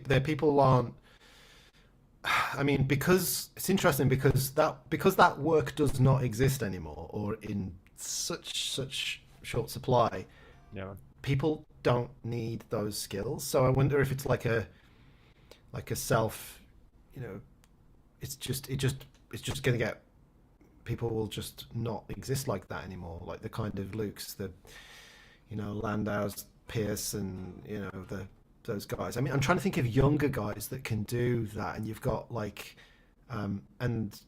Speaker 2: Their people aren't. I mean, because it's interesting because that work does not exist anymore, or in such short supply.
Speaker 1: Yeah.
Speaker 2: People don't need those skills, so I wonder if it's like a self, you know, it's just going to get, people will just not exist like that anymore, like the kind of Lukes, the, you know, Landau's, Pierce, and, you know, those guys. I mean, I'm trying to think of younger guys that can do that, and you've got like and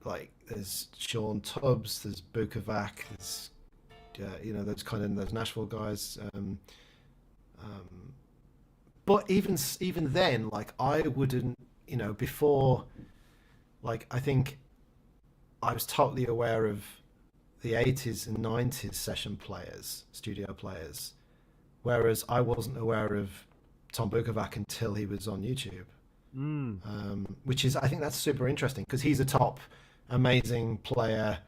Speaker 2: like there's Sean Tubbs, there's Bukovac, there's you know, those Nashville guys, but even then, like I wouldn't before, like, I think I was totally aware of the 80s and 90s session players, studio players, whereas I wasn't aware of Tom Bukovac until he was on YouTube. Which is, I think that's super interesting because he's a top, amazing player,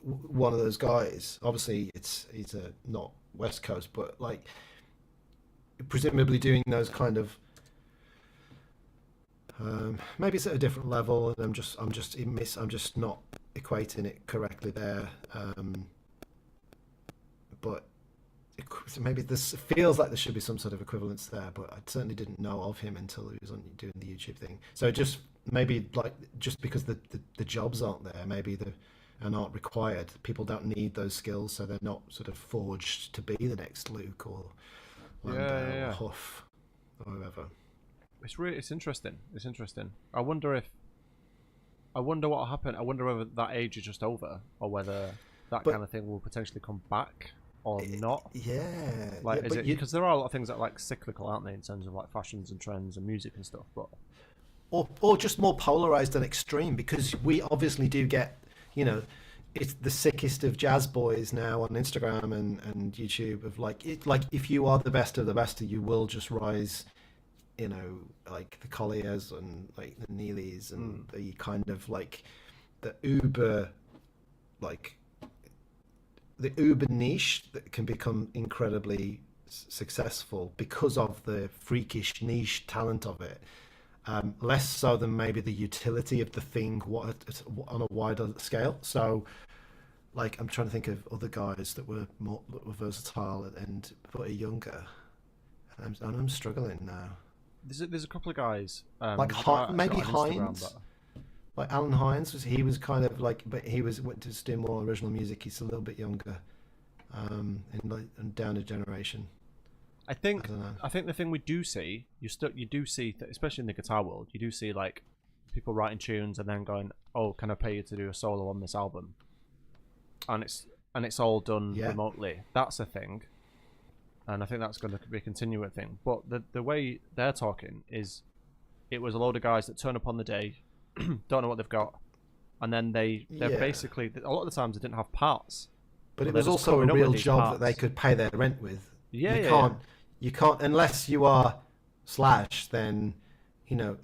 Speaker 2: one of those guys. Obviously, he's a not West Coast, but like presumably doing those kind of maybe it's at a different level, and I'm just not equating it correctly there. But maybe this feels like there should be some sort of equivalence there, but I certainly didn't know of him until he was on doing the YouTube thing. So just maybe like just because the jobs aren't there, maybe and aren't required. People don't need those skills, so they're not sort of forged to be the next Luke or Landau or Huff or whoever.
Speaker 1: It's interesting. It's interesting. I wonder what will happen. I wonder whether that age is just over, or whether that kind of thing will potentially come back or not.
Speaker 2: Yeah.
Speaker 1: Like, is it because there are a lot of things that are like cyclical, aren't they, in terms of like fashions and trends and music and stuff, but
Speaker 2: or just more polarized and extreme, because we obviously do get, it's the sickest of jazz boys now on Instagram and YouTube of like if you are the best of the best, you will just rise, like the Colliers and like the Neelys and the kind of like the uber niche that can become incredibly successful because of the freakish niche talent of it. Less so than maybe the utility of the thing on a wider scale. So, like, I'm trying to think of other guys that were versatile but are younger. I'm struggling now.
Speaker 1: There's a couple of guys
Speaker 2: like maybe Hines. Like Alan Hines was kind of like, but he went to do more original music. He's a little bit younger, and down a generation.
Speaker 1: I think the thing we do see, you do see, especially in the guitar world, you do see like people writing tunes and then going, "Oh, can I pay you to do a solo on this album?" And it's all done remotely. That's a thing, and I think that's going to be a continuing thing. But the way they're talking is, it was a load of guys that turn up on the day, don't know what they've got, and then they're basically, a lot of the times they didn't have parts.
Speaker 2: But it was also a real job that they could pay their rent with. You can't unless you are Slash. Then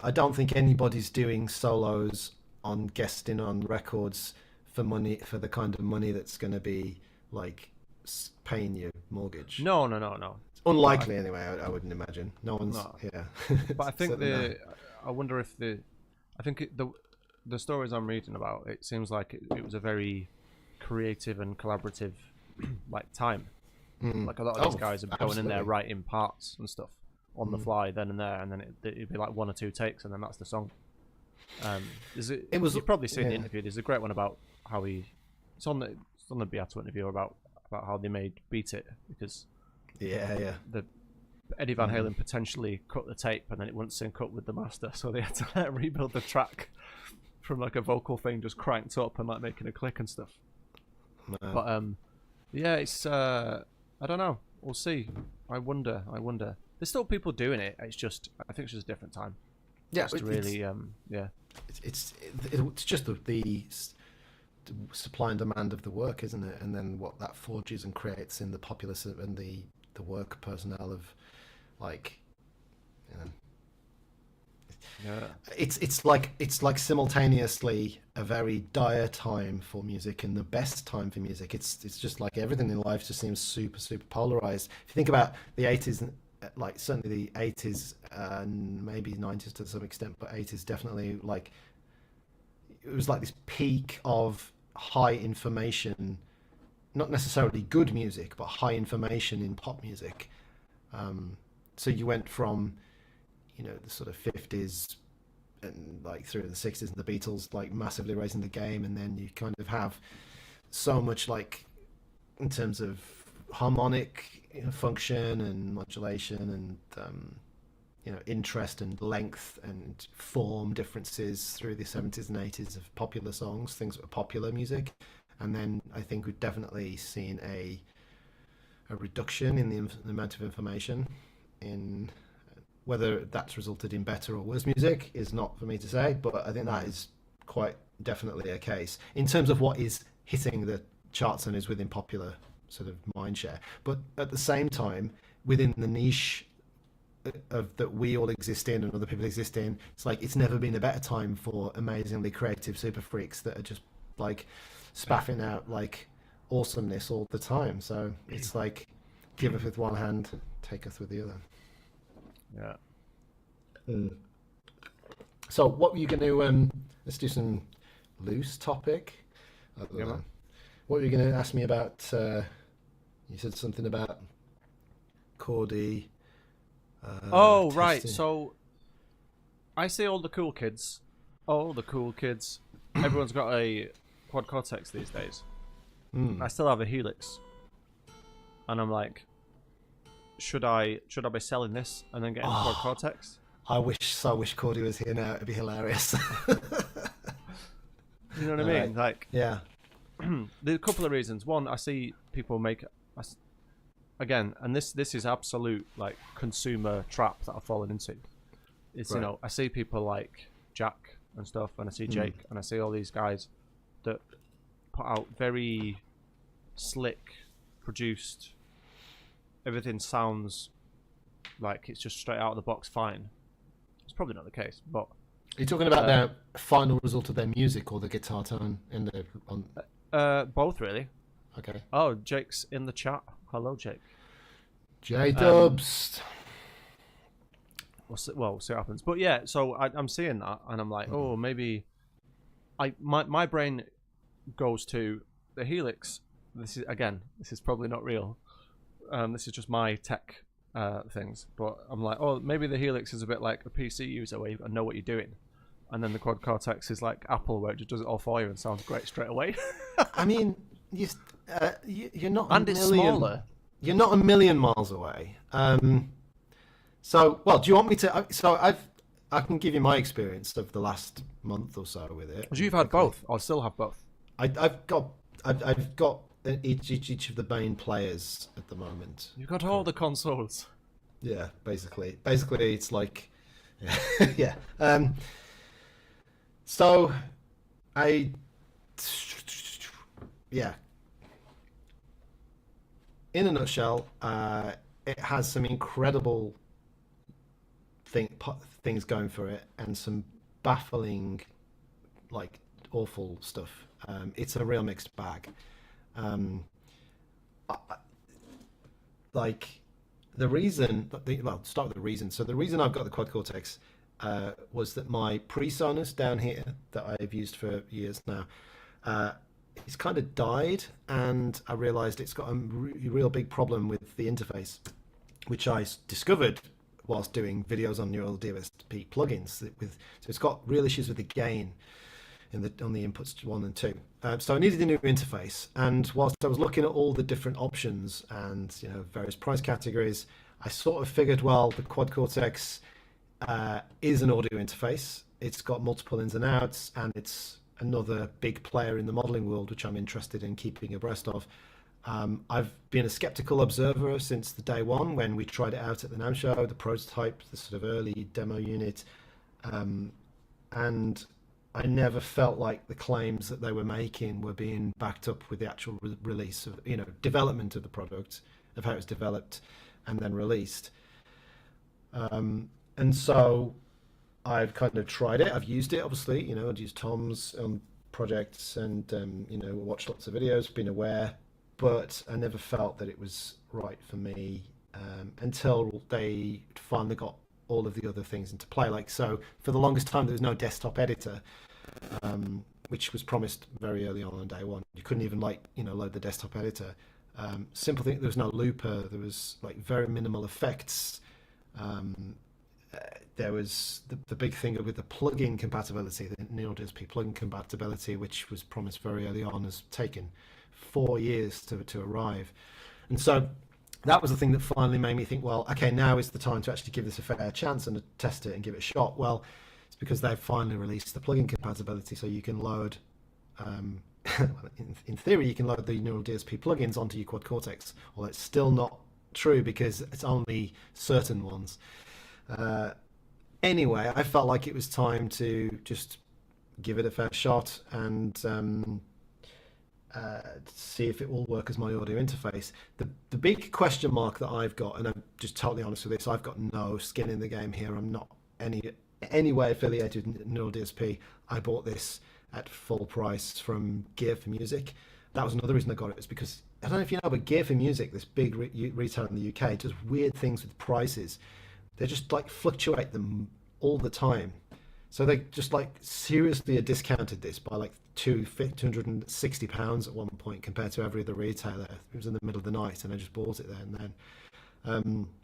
Speaker 2: I don't think anybody's doing solos on guesting on records for the kind of money that's going to be like paying your mortgage.
Speaker 1: No.
Speaker 2: It's unlikely anyway. I wouldn't imagine. No one's.
Speaker 1: No.
Speaker 2: Yeah.
Speaker 1: But I think I wonder if the stories I'm reading about, it seems like it was a very creative and collaborative like time. Like a lot of these guys are going in there writing parts and stuff on the fly then and there, and then it'd be like one or two takes, and then that's the song. You've probably seen the interview. There's a great one about how it's on the Beato interview about how they made Beat It, because the Eddie Van Halen potentially cut the tape and then it wouldn't sync up with the master, so they had to rebuild the track from like a vocal thing just cranked up and like making a click and stuff. But it's I don't know. We'll see. I wonder. There's still people doing it. It's just, I think it's just a different time.
Speaker 2: Yeah,
Speaker 1: it's really
Speaker 2: It's just the supply and demand of the work, isn't it? And then what that forges and creates in the populace and the work personnel of, like, it's like simultaneously a very dire time for music and the best time for music. It's just like everything in life just seems super polarized. If you think about the 80s, like certainly the 80s and maybe 90s to some extent, but 80s definitely, like it was like this peak of high information, not necessarily good music, but high information in pop music. So you went from the sort of 50s and like through the 60s and the Beatles like massively raising the game, and then you kind of have so much like in terms of harmonic function and modulation and interest and length and form differences through the 70s and 80s of popular songs, things that were popular music. And then I think we've definitely seen a reduction in the amount of information in Whether that's resulted in better or worse music is not for me to say, but I think that is quite definitely a case in terms of what is hitting the charts and is within popular sort of mindshare. But at the same time, within the niche of that we all exist in and other people exist in, it's like it's never been a better time for amazingly creative super freaks that are just like spaffing out like awesomeness all the time. So it's like giveth with one hand, taketh with the other.
Speaker 1: Yeah.
Speaker 2: So what were you going to let's do some loose topic.
Speaker 1: Yeah,
Speaker 2: What were you going to ask me about? You said something about Cordy.
Speaker 1: Oh, right.
Speaker 2: testing.
Speaker 1: So I see all the cool kids. Everyone's got a quad cortex these days. I still have a Helix, and I'm like, should I be selling this and then getting a quad cortex?
Speaker 2: I wish Cordy was here now. It'd be hilarious.
Speaker 1: You know what I mean? Like,
Speaker 2: Yeah.
Speaker 1: there's a couple of reasons. One, I see people make again, and this is absolute like consumer trap that I've fallen into. It's
Speaker 2: Right.
Speaker 1: I see people like Jack and stuff, and I see Jake, and I see all these guys that put out very slick, produced. Everything sounds like it's just straight out of the box fine. It's probably not the case, but
Speaker 2: Are you talking about the final result of their music or the guitar tone in the on?
Speaker 1: both really.
Speaker 2: Okay.
Speaker 1: Oh, Jake's in the chat. Hello, Jake.
Speaker 2: J Dubs.
Speaker 1: We'll see what happens. But yeah, so I'm seeing that, and I'm like, oh, maybe my brain goes to the Helix. This is probably not real. This is just my tech things. But I'm like, oh, maybe the Helix is a bit like a PC user where you know what you're doing. And then the Quad Cortex is like Apple, where it just does it all for you and sounds great straight away.
Speaker 2: I mean, you're not.
Speaker 1: And it's smaller.
Speaker 2: You're not a million miles away. So, well, do you want me to? So I can give you my experience of the last month or so with it.
Speaker 1: You've had both. I'll still have both.
Speaker 2: I've got each of the main players at the moment.
Speaker 1: You've got all the consoles.
Speaker 2: Yeah, basically it's like, yeah. So, yeah. In a nutshell, it has some incredible things going for it, and some baffling, like awful stuff. It's a real mixed bag. Like the reason, start with the reason. So the reason I've got the Quad Cortex was that my PreSonus down here that I've used for years now, it's kind of died, and I realized it's got a real big problem with the interface, which I discovered whilst doing videos on neural DSP plugins. So it's got real issues with the gain on the inputs 1 and 2. So I needed a new interface, and whilst I was looking at all the different options and various price categories, I sort of figured, well, the Quad Cortex is an audio interface. It's got multiple ins and outs, and it's another big player in the modeling world, which I'm interested in keeping abreast of. I've been a skeptical observer since the day one when we tried it out at the NAMM show, the prototype, the sort of early demo unit, and I never felt like the claims that they were making were being backed up with the actual release of, development of the product, of how it was developed and then released. And so I've kind of tried it. I've used it, obviously. I'd used Tom's projects and, watched lots of videos, been aware, but I never felt that it was right for me until they finally got all of the other things into play. Like, so for the longest time, there was no desktop editor, which was promised very early on day one. You couldn't even load the desktop editor. Simple thing, there was no looper. There was like very minimal effects. There was the big thing with the plugin compatibility, the neural DSP plugin compatibility, which was promised very early on, has taken 4 years to arrive. And so that was the thing that finally made me think, well, okay, now is the time to actually give this a fair chance and test it and give it a shot. Well, it's because they've finally released the plugin compatibility, so you can load, in theory, you can load the neural DSP plugins onto your Quad Cortex. Well, it's still not true because it's only certain ones. Uh, anyway, I felt like it was time to just give it a fair shot and see if it will work as my audio interface. The big question mark that I've got, and I'm just totally honest with this, I've got no skin in the game here. I'm not any way affiliated with Neural DSP. I bought this at full price from Gear for Music. That was another reason I got it. It's because I don't know if you know, but Gear for Music, this big retailer in the UK, does weird things with prices. They just like fluctuate them all the time. So they just like seriously had discounted this by like £260 at one point compared to every other retailer. It was in the middle of the night, and I just bought it there and then.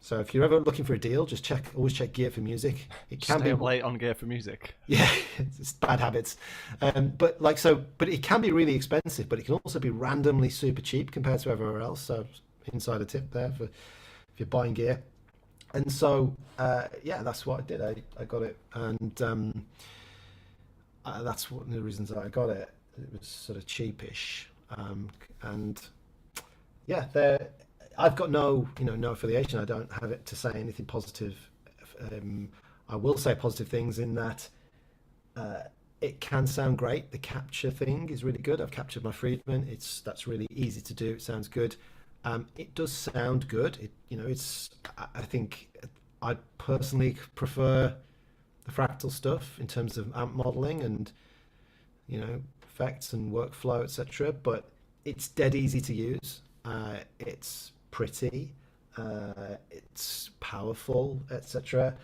Speaker 2: So if you're ever looking for a deal, just always check Gear for Music. It can
Speaker 1: Stay
Speaker 2: be
Speaker 1: up late on Gear for Music.
Speaker 2: Yeah, it's bad habits. But it can be really expensive, but it can also be randomly super cheap compared to everywhere else. So insider tip there for if you're buying gear. And so yeah, that's what I did. I got it, and that's one of the reasons that I got it. It was sort of cheapish, and yeah, I've got no affiliation. I don't have it to say anything positive. I will say positive things in that it can sound great. The capture thing is really good. I've captured my Friedman. That's really easy to do. It sounds good. It does sound good. I think I personally prefer the Fractal stuff in terms of amp modeling and effects and workflow, etc. But it's dead easy to use. It's pretty. It's powerful, etc.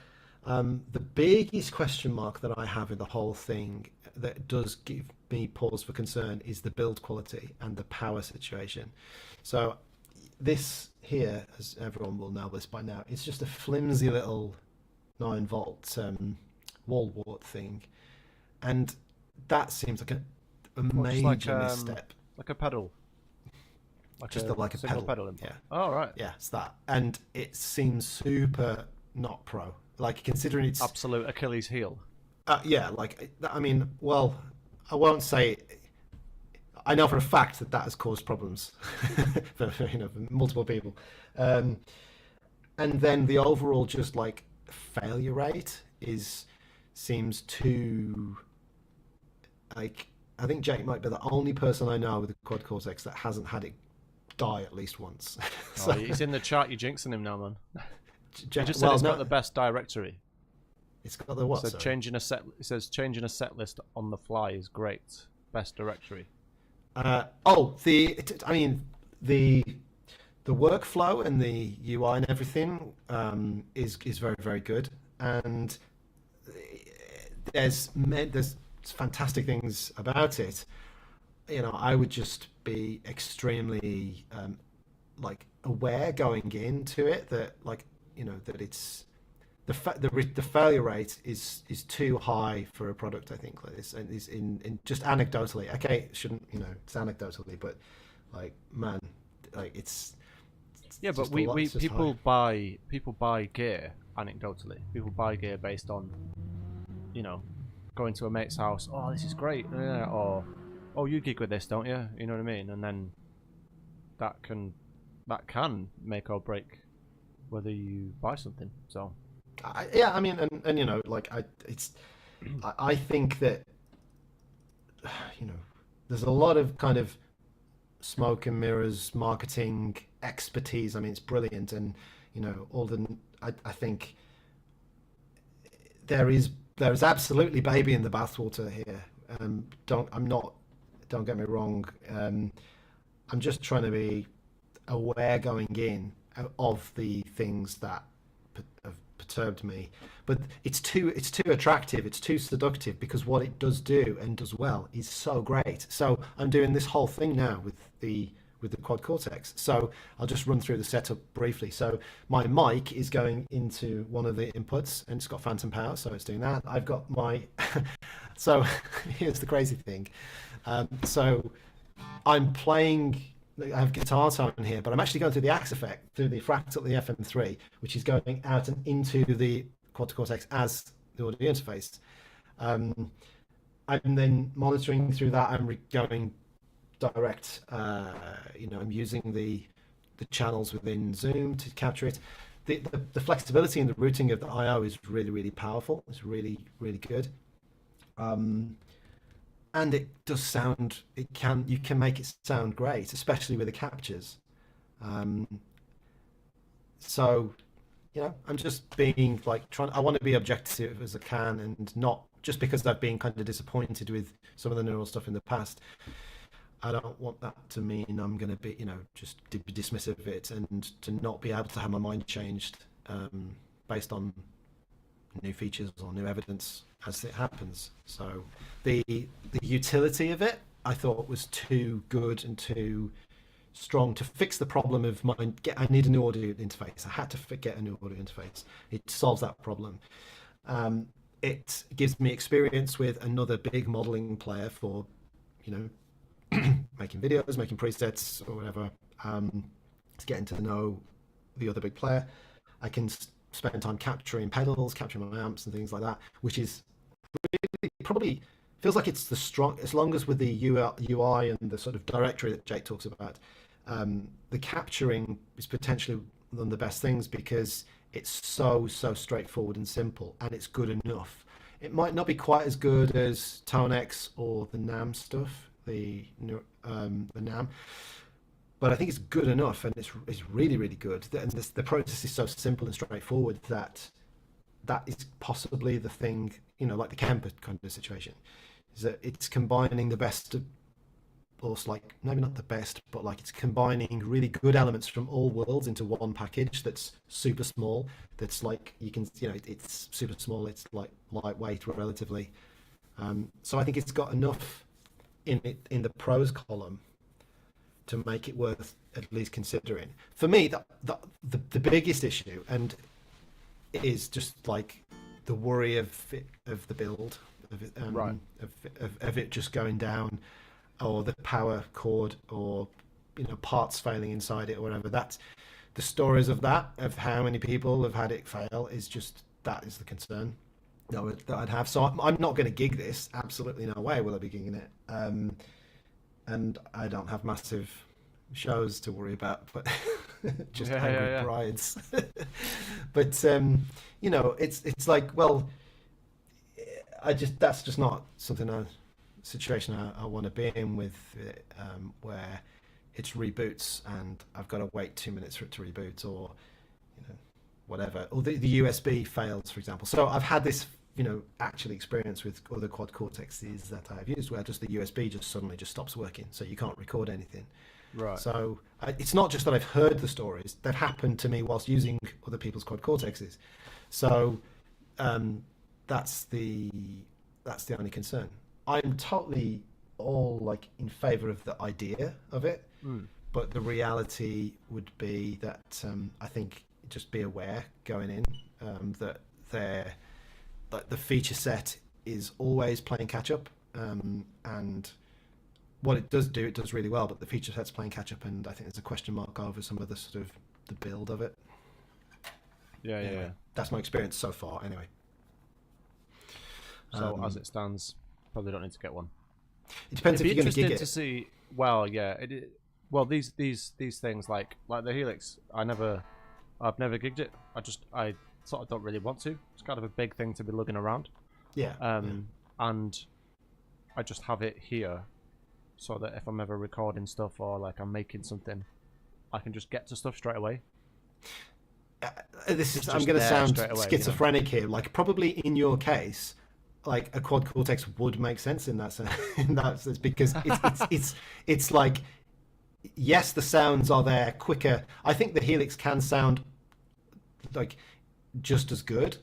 Speaker 2: The biggest question mark that I have in the whole thing that does give me pause for concern is the build quality and the power situation. So this here, as everyone will know this by now, it's just a flimsy little 9-volt wall wart thing, and that seems like a major misstep.
Speaker 1: Like a pedal.
Speaker 2: Like a
Speaker 1: single
Speaker 2: pedal
Speaker 1: input.
Speaker 2: Yeah.
Speaker 1: Oh, right.
Speaker 2: Yeah, it's that, and it seems super not pro. Like considering it's
Speaker 1: absolute Achilles heel.
Speaker 2: Yeah, like I mean, well, I won't say. I know for a fact that has caused problems for multiple people, and then the overall just like failure rate seems too like. I think Jake might be the only person I know with a quad Cortex that hasn't had it die at least once.
Speaker 1: So, he's in the chat. You're jinxing him now, man.
Speaker 2: Jack,
Speaker 1: You just said it's got the best directory.
Speaker 2: It's got the what?
Speaker 1: So changing a set. It says changing a set list on the fly is great. Best directory.
Speaker 2: The workflow and the UI and everything is very, very good, and there's fantastic things about it. I would just be extremely like aware going into it that that it's the failure rate is too high for a product, I think, like this, and is in just anecdotally. Okay, it shouldn't, it's anecdotally, but man, it's
Speaker 1: yeah, but people buy gear anecdotally. People buy gear based on going to a mate's house. Oh, this is great. Or oh, you gig with this, don't you? You know what I mean? And then that can make or break whether you buy something. So.
Speaker 2: I mean, I think that there's a lot of kind of smoke and mirrors marketing expertise. I mean, it's brilliant, and I think there is absolutely baby in the bathwater here. Don't get me wrong. I'm just trying to be aware going in of the things that have perturbed me, but it's too attractive, it's too seductive, because what it does do and does well is so great. So I'm doing this whole thing now with the quad Cortex. So I'll just run through the setup briefly. So my mic is going into one of the inputs, and it's got phantom power, so it's doing that. I've got my so here's the crazy thing. So I'm playing. I have guitar tone here, but I'm actually going through the Axe effect, through the Fractal, the FM3, which is going out and into the quad Cortex as the audio interface. I'm then monitoring through that. I'm going direct. I'm using the channels within Zoom to capture it. the flexibility in the routing of the I/O is really, really powerful. It's really, really good. And it does sound. You can make it sound great, especially with the captures. Um, so, I'm just being like trying. I want to be objective as I can, and not just because I've been kind of disappointed with some of the neural stuff in the past. I don't want that to mean I'm going to be, just be dismissive of it and to not be able to have my mind changed based on new features or new evidence as it happens. So the utility of it, I thought, was too good and too strong to fix the problem of I need a new audio interface. I had to get a new audio interface. It solves that problem. It gives me experience with another big modeling player for, making videos, making presets or whatever. It's getting to know the other big player. I can spend time capturing pedals, capturing my amps and things like that, which is really probably feels like it's the strong, as long as with the UI and the sort of directory that Jake talks about, the capturing is potentially one of the best things because it's so straightforward and simple, and it's good enough. It might not be quite as good as ToneX or the NAM stuff, the NAM, but I think it's good enough, and it's really, really good. And the process is so simple and straightforward that is possibly the thing, like the Kemper kind of situation, is that it's combining the best of, or like maybe not the best, but like it's combining really good elements from all worlds into one package that's super small. That's like it's super small. It's like lightweight relatively. So I think it's got enough in the pros column to make it worth at least considering. For me, the biggest issue and is just like the worry of the build of it,
Speaker 1: right.
Speaker 2: of it just going down, or the power cord, or parts failing inside it or whatever. That's the stories of how many people have had it fail that is the concern that I'd have. So I'm not going to gig this. Absolutely no way will I be gigging it. And I don't have massive shows to worry about, but just angry brides. But it's like, well, that's just not situation I want to be in with it, where it's reboots and I've got to wait 2 minutes for it to reboot, or whatever, or the USB fails, for example. So I've had this actually experience with other quad cortexes that I've used where just the USB just suddenly just stops working, so you can't record anything.
Speaker 1: Right.
Speaker 2: So it's not just that I've heard the stories that happened to me whilst using other people's quad cortexes. So that's the only concern. I'm totally all like in favor of the idea of it, but the reality would be that I think just be aware going in that the feature set is always playing catch up, and what it does really well, but the feature set's playing catch up, and I think there's a question mark over some of the sort of the build of it.
Speaker 1: Yeah.
Speaker 2: That's my experience so far, anyway.
Speaker 1: So as it stands, probably don't need to get one.
Speaker 2: It depends if you're going to gig it.
Speaker 1: To see. Well, yeah. Well, these things like the Helix, I've never gigged it. I sort of don't really want to. It's kind of a big thing to be lugging around.
Speaker 2: Yeah.
Speaker 1: And I just have it here, so that if I'm ever recording stuff or like I'm making something, I can just get to stuff straight away.
Speaker 2: I'm going to sound schizophrenic here. Like probably in your case, like a quad cortex would make sense in that sense, because it's like, yes, the sounds are there quicker. I think the Helix can sound like just as good,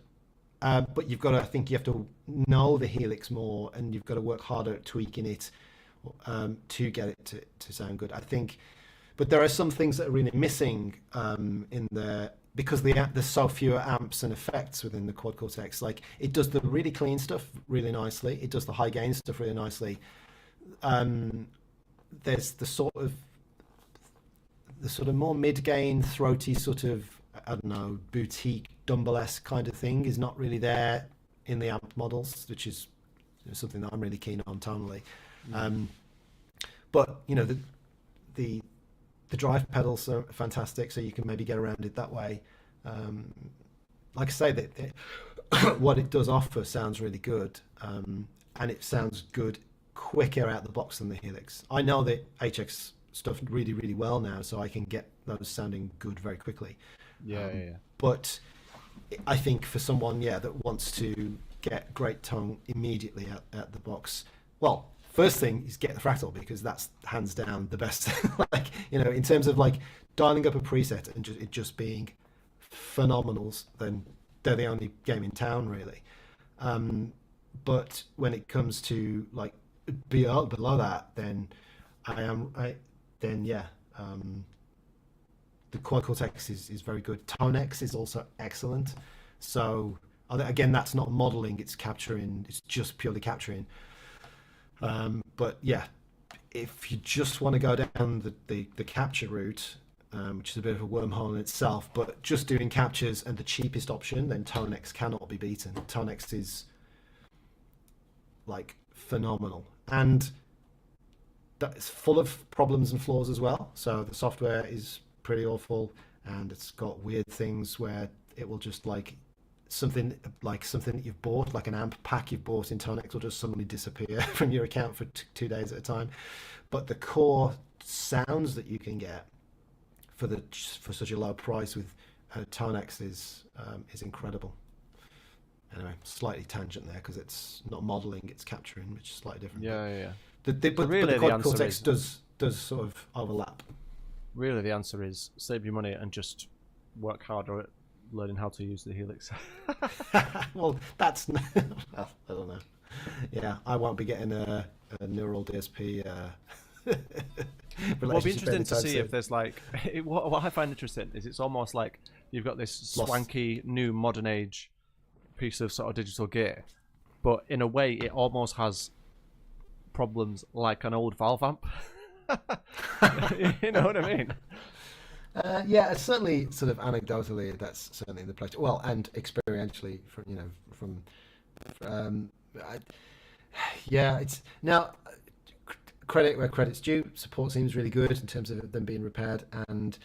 Speaker 2: but you have to know the Helix more, and you've got to work harder at tweaking it to get it to sound good, I think. But there are some things that are really missing in there, because there's so fewer amps and effects within the quad cortex. Like it does the really clean stuff really nicely, it does the high gain stuff really nicely. There's the sort of more mid-gain, throaty sort of, I don't know, boutique Dumble-esque kind of thing is not really there in the amp models, which is something that I'm really keen on tonally. But the drive pedals are fantastic, so you can maybe get around it that way. like I say, what it does offer sounds really good, and it sounds good quicker out the box than the Helix. I know the HX stuff really, really well now, so I can get those sounding good very quickly.
Speaker 1: Yeah.
Speaker 2: But I think for someone, that wants to get great tone immediately at the box, well, first thing is get the Fractal, because that's hands down the best. Like, in terms of like dialing up a preset and it just being phenomenals, then they're the only game in town, really. But when it comes to like below that, then the Quad Cortex is very good. Tonex is also excellent. So again, that's not modeling; it's capturing. It's just purely capturing. But yeah, if you just want to go down the capture route, which is a bit of a wormhole in itself, but just doing captures and the cheapest option, then Tonex cannot be beaten. Tonex is like phenomenal, and that's full of problems and flaws as well. So the software is pretty awful, and it's got weird things where it will just like something that you've bought, like an amp pack you've bought in Tonex, will just suddenly disappear from your account for 2 days at a time. But the core sounds that you can get for such a low price with Tonex is incredible. Anyway, slightly tangent there because it's not modeling, it's capturing, which is slightly different.
Speaker 1: Yeah.
Speaker 2: But the Quad Cortex does sort of overlap.
Speaker 1: Really, the answer is save your money and just work harder at learning how to use the Helix.
Speaker 2: Well, that's well, I don't know. Yeah, I won't be getting a neural DSP.
Speaker 1: Well, it'll be interesting to see if there's like what I find interesting is it's almost like you've got this swanky new modern age piece of sort of digital gear, but in a way it almost has problems like an old Valve amp. You know what I mean?
Speaker 2: Yeah, certainly, sort of anecdotally, that's certainly the place. Well, and experientially, it's now credit where credit's due. Support seems really good in terms of them being repaired, and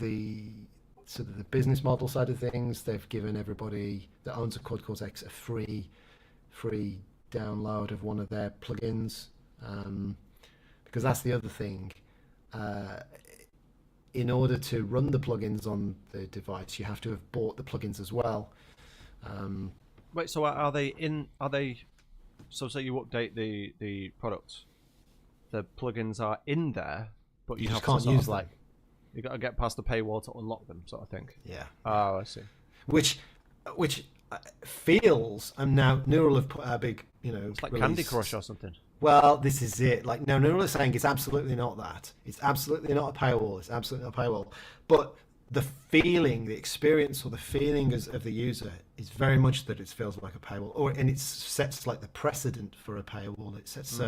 Speaker 2: the sort of the business model side of things. They've given everybody that owns a Quad Cortex a free download of one of their plugins, because that's the other thing. In order to run the plugins on the device, you have to have bought the plugins as well.
Speaker 1: Wait, so are they? So say you update the product, the plugins are in there, but you have
Speaker 2: just can't
Speaker 1: to sort
Speaker 2: use
Speaker 1: of
Speaker 2: them.
Speaker 1: like you got to get past the paywall to unlock them, sort of thing.
Speaker 2: Yeah.
Speaker 1: Oh, I see.
Speaker 2: Which feels, and now Neural have put a big,
Speaker 1: It's like
Speaker 2: release.
Speaker 1: Candy Crush or something.
Speaker 2: Well, this is it. Like, no, Neural is saying it's absolutely not that. It's absolutely not a paywall. It's absolutely not a paywall. But the feeling, the experience, or the feeling of the user is very much that it feels like a paywall, and it sets like the precedent for a paywall. It sets.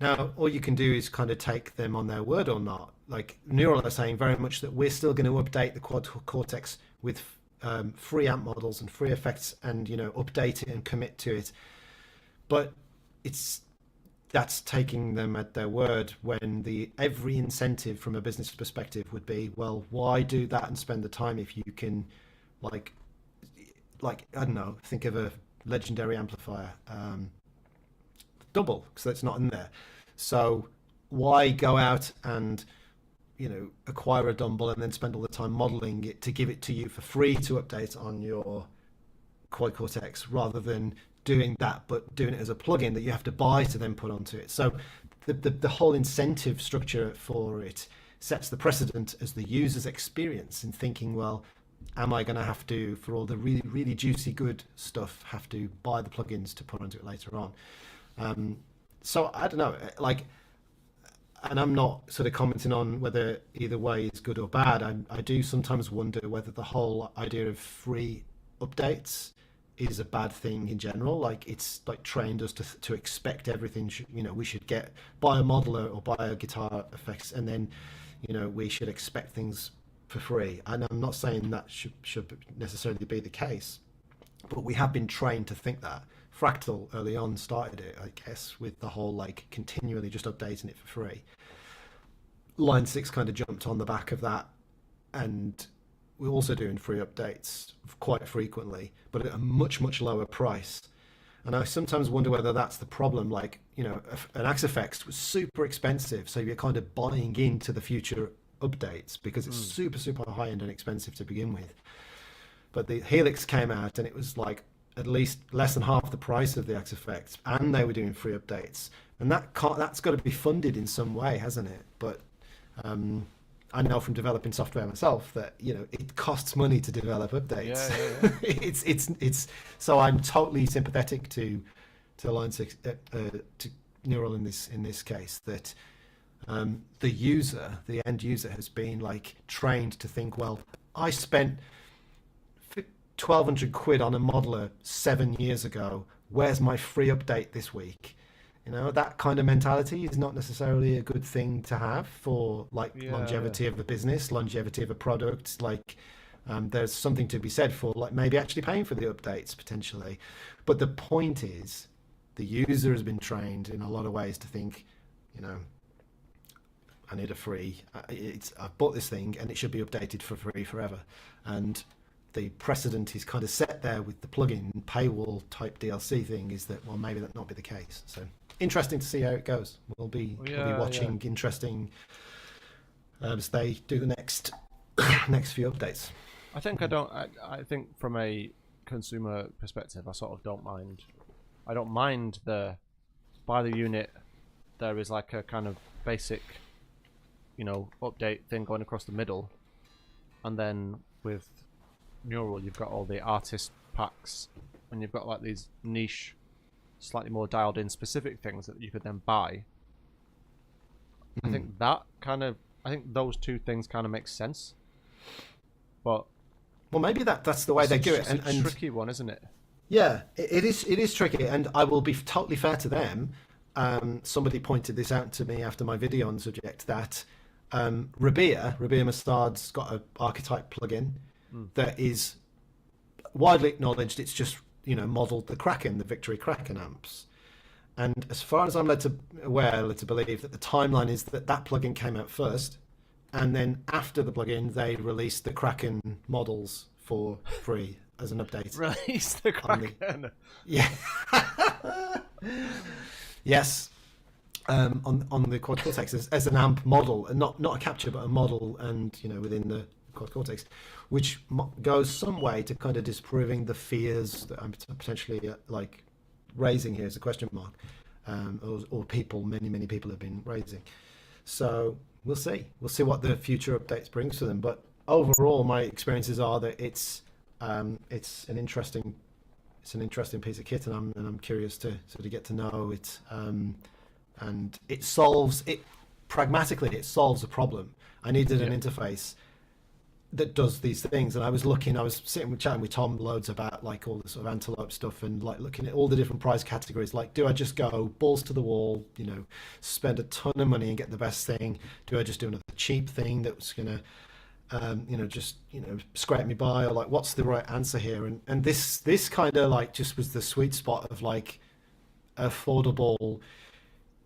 Speaker 2: Now, all you can do is kind of take them on their word or not. Like Neural are saying very much that we're still going to update the Quad Cortex with free amp models and free effects, and update it and commit to it. But that's taking them at their word, when every incentive from a business perspective would be, well, why do that and spend the time if you can, like I don't know, think of a legendary amplifier, double, because that's not in there. So why go out and acquire a Dumble and then spend all the time modeling it to give it to you for free to update on your Quad Cortex, rather than doing that, but doing it as a plugin that you have to buy to then put onto it. So the whole incentive structure for it sets the precedent as the user's experience in thinking, well, am I going to have to, for all the really, really juicy good stuff, have to buy the plugins to put onto it later on? So I don't know, like, and I'm not sort of commenting on whether either way is good or bad. I do sometimes wonder whether the whole idea of free updates is a bad thing in general. Like, it's like trained us to expect everything. We should buy a modeler or buy a guitar effects, and then we should expect things for free. And I'm not saying that should necessarily be the case, but we have been trained to think that. Fractal early on started it, I guess, with the whole like continually just updating it for free. Line 6 kind of jumped on the back of that and we're also doing free updates quite frequently, but at a much lower price. And I sometimes wonder whether that's the problem. Like, you know, an Axe Effects was super expensive, so you're kind of buying into the future updates because it's super high end and expensive to begin with. But the Helix came out and it was like at least less than half the price of the Axe Effects, and they were doing free updates. And that's got to be funded in some way, hasn't it? But I know from developing software myself that, you know, it costs money to develop updates.
Speaker 1: Yeah.
Speaker 2: it's so I'm totally sympathetic to Line 6 to Neural in this case, that the end user has been like trained to think, well, I spent 1,200 quid on a modeler 7 years ago. Where's my free update this week? You know, that kind of mentality is not necessarily a good thing to have for like longevity of the business, longevity of a product. Like, there's something to be said for like maybe actually paying for the updates potentially. But the point is, the user has been trained in a lot of ways to think, you know, I need a free. I've bought this thing and it should be updated for free forever. And the precedent is kind of set there with the plugin paywall type DLC thing, is that, well, maybe that not be the case. So interesting to see how it goes. We'll be watching interesting as they do the next few updates.
Speaker 1: I think from a consumer perspective, I sort of don't mind. I don't mind the by the unit. There is like a kind of basic, you know, update thing going across the middle, and then with Neural, you've got all the artist packs, and you've got like these niche, slightly more dialed in specific things that you could then buy. I think those two things kind of make sense. But
Speaker 2: well, maybe that's the way they do it.
Speaker 1: And a tricky one, isn't it?
Speaker 2: Yeah, it is tricky, and I will be totally fair to them. Somebody pointed this out to me after my video on the subject, that Rabia Mustard's got an archetype plugin that is widely acknowledged. It's just, you know, modelled the Kraken, the Victory Kraken amps. And as far as I'm led to believe, that the timeline is that plugin came out first, and then after the plugin, they released the Kraken models for free as an update.
Speaker 1: Release the Kraken.
Speaker 2: Yeah. Yes. On the Quad Cortex as an amp model, and not a capture, but a model, and, you know, within the Quad Cortex, which goes some way to kind of disproving the fears that I'm potentially like raising here as a question mark, or many people have been raising. So we'll see what the future updates brings to them. But overall, my experiences are that it's an interesting piece of kit, and I'm curious to sort of get to know it. And it solves a problem. I needed an interface that does these things, and I was chatting with Tom loads about like all the sort of Antelope stuff, and like looking at all the different price categories. Like, do I just go balls to the wall, you know, spend a ton of money and get the best thing? Do I just do another cheap thing that's gonna just scrape me by? Or like, what's the right answer here? And this kind of like just was the sweet spot of like affordable.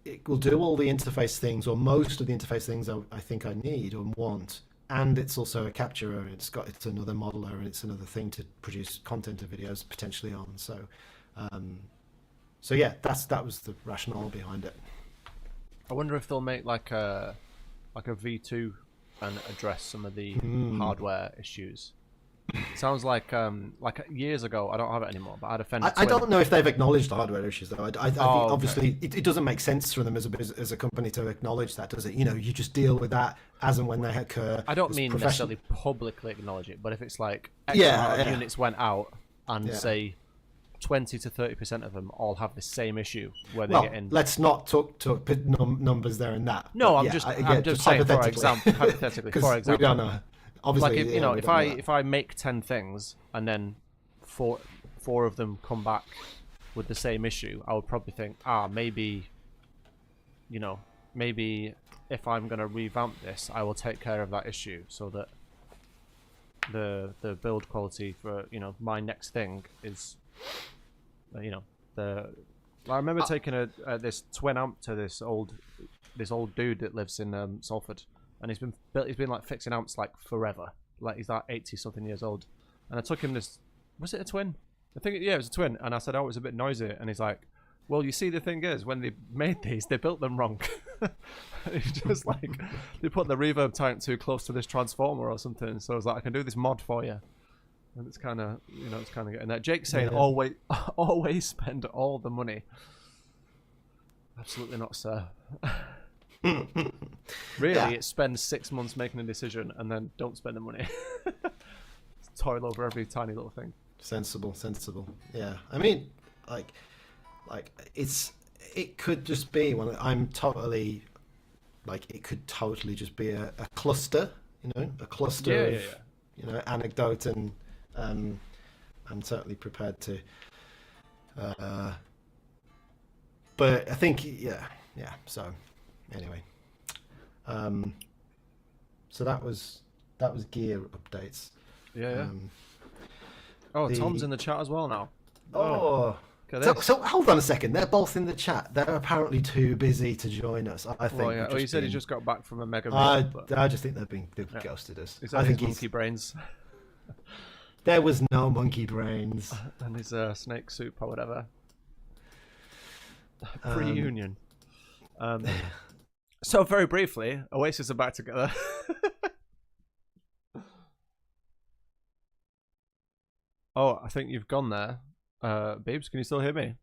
Speaker 2: It will do all the interface things, or most of the interface things I think I need or want, and it's also a capturer, and it's another modeler, and it's another thing to produce content or videos potentially on. So yeah, that was the rationale behind it.
Speaker 1: I wonder if they'll make like a V2 and address some of the hardware issues. Sounds like years ago. I don't have it anymore, but I had a Fender
Speaker 2: I don't know if they've acknowledged the hardware issues though. I think obviously
Speaker 1: okay.
Speaker 2: it doesn't make sense for them as a company to acknowledge that, does it? You know, you just deal with that as and when they occur.
Speaker 1: I don't mean necessarily publicly acknowledge it, but if it's like X amount of units went out, and say 20 to 30% of them all have the same issue where they get in.
Speaker 2: Let's not talk numbers there and that.
Speaker 1: No, I'm just saying, hypothetically, for example,
Speaker 2: we don't know. Obviously,
Speaker 1: like if I make 10 things and then four of them come back with the same issue, I would probably think, maybe if I'm going to revamp this, I will take care of that issue so that the build quality for my next thing is I remember taking this twin amp to this old dude that lives in Salford, and he's been like fixing amps like forever. Like he's like 80 something years old, and I took him this. Was it a twin? I think it was a twin, and I said, "Oh, it was a bit noisy," and he's like, "Well, you see, the thing is, when they made these, they built them wrong. It's just like they put the reverb tank too close to this transformer or something." So I was like, "I can do this mod for you," and it's kind of getting that. Jake's saying, "Always spend all the money." Absolutely not, sir. Really, it spends 6 months making a decision and then don't spend the money. Toil over every tiny little thing.
Speaker 2: Sensible. Yeah, I mean, like it could just be when I'm totally like it could totally just be a cluster, a cluster of anecdote, and I'm certainly prepared to. But I think yeah. So anyway, so that was gear updates.
Speaker 1: Yeah. Tom's in the chat as well now.
Speaker 2: So hold on a second. They're both in the chat. They're apparently too busy to join us. I think.
Speaker 1: He said he just got back from a mega.
Speaker 2: I just think they've ghosted us.
Speaker 1: I think monkey brains.
Speaker 2: There was no monkey brains.
Speaker 1: And his snake soup or whatever. Pre-union. So very briefly, Oasis are back together. Oh, I think you've gone there. Babes, can you still hear me?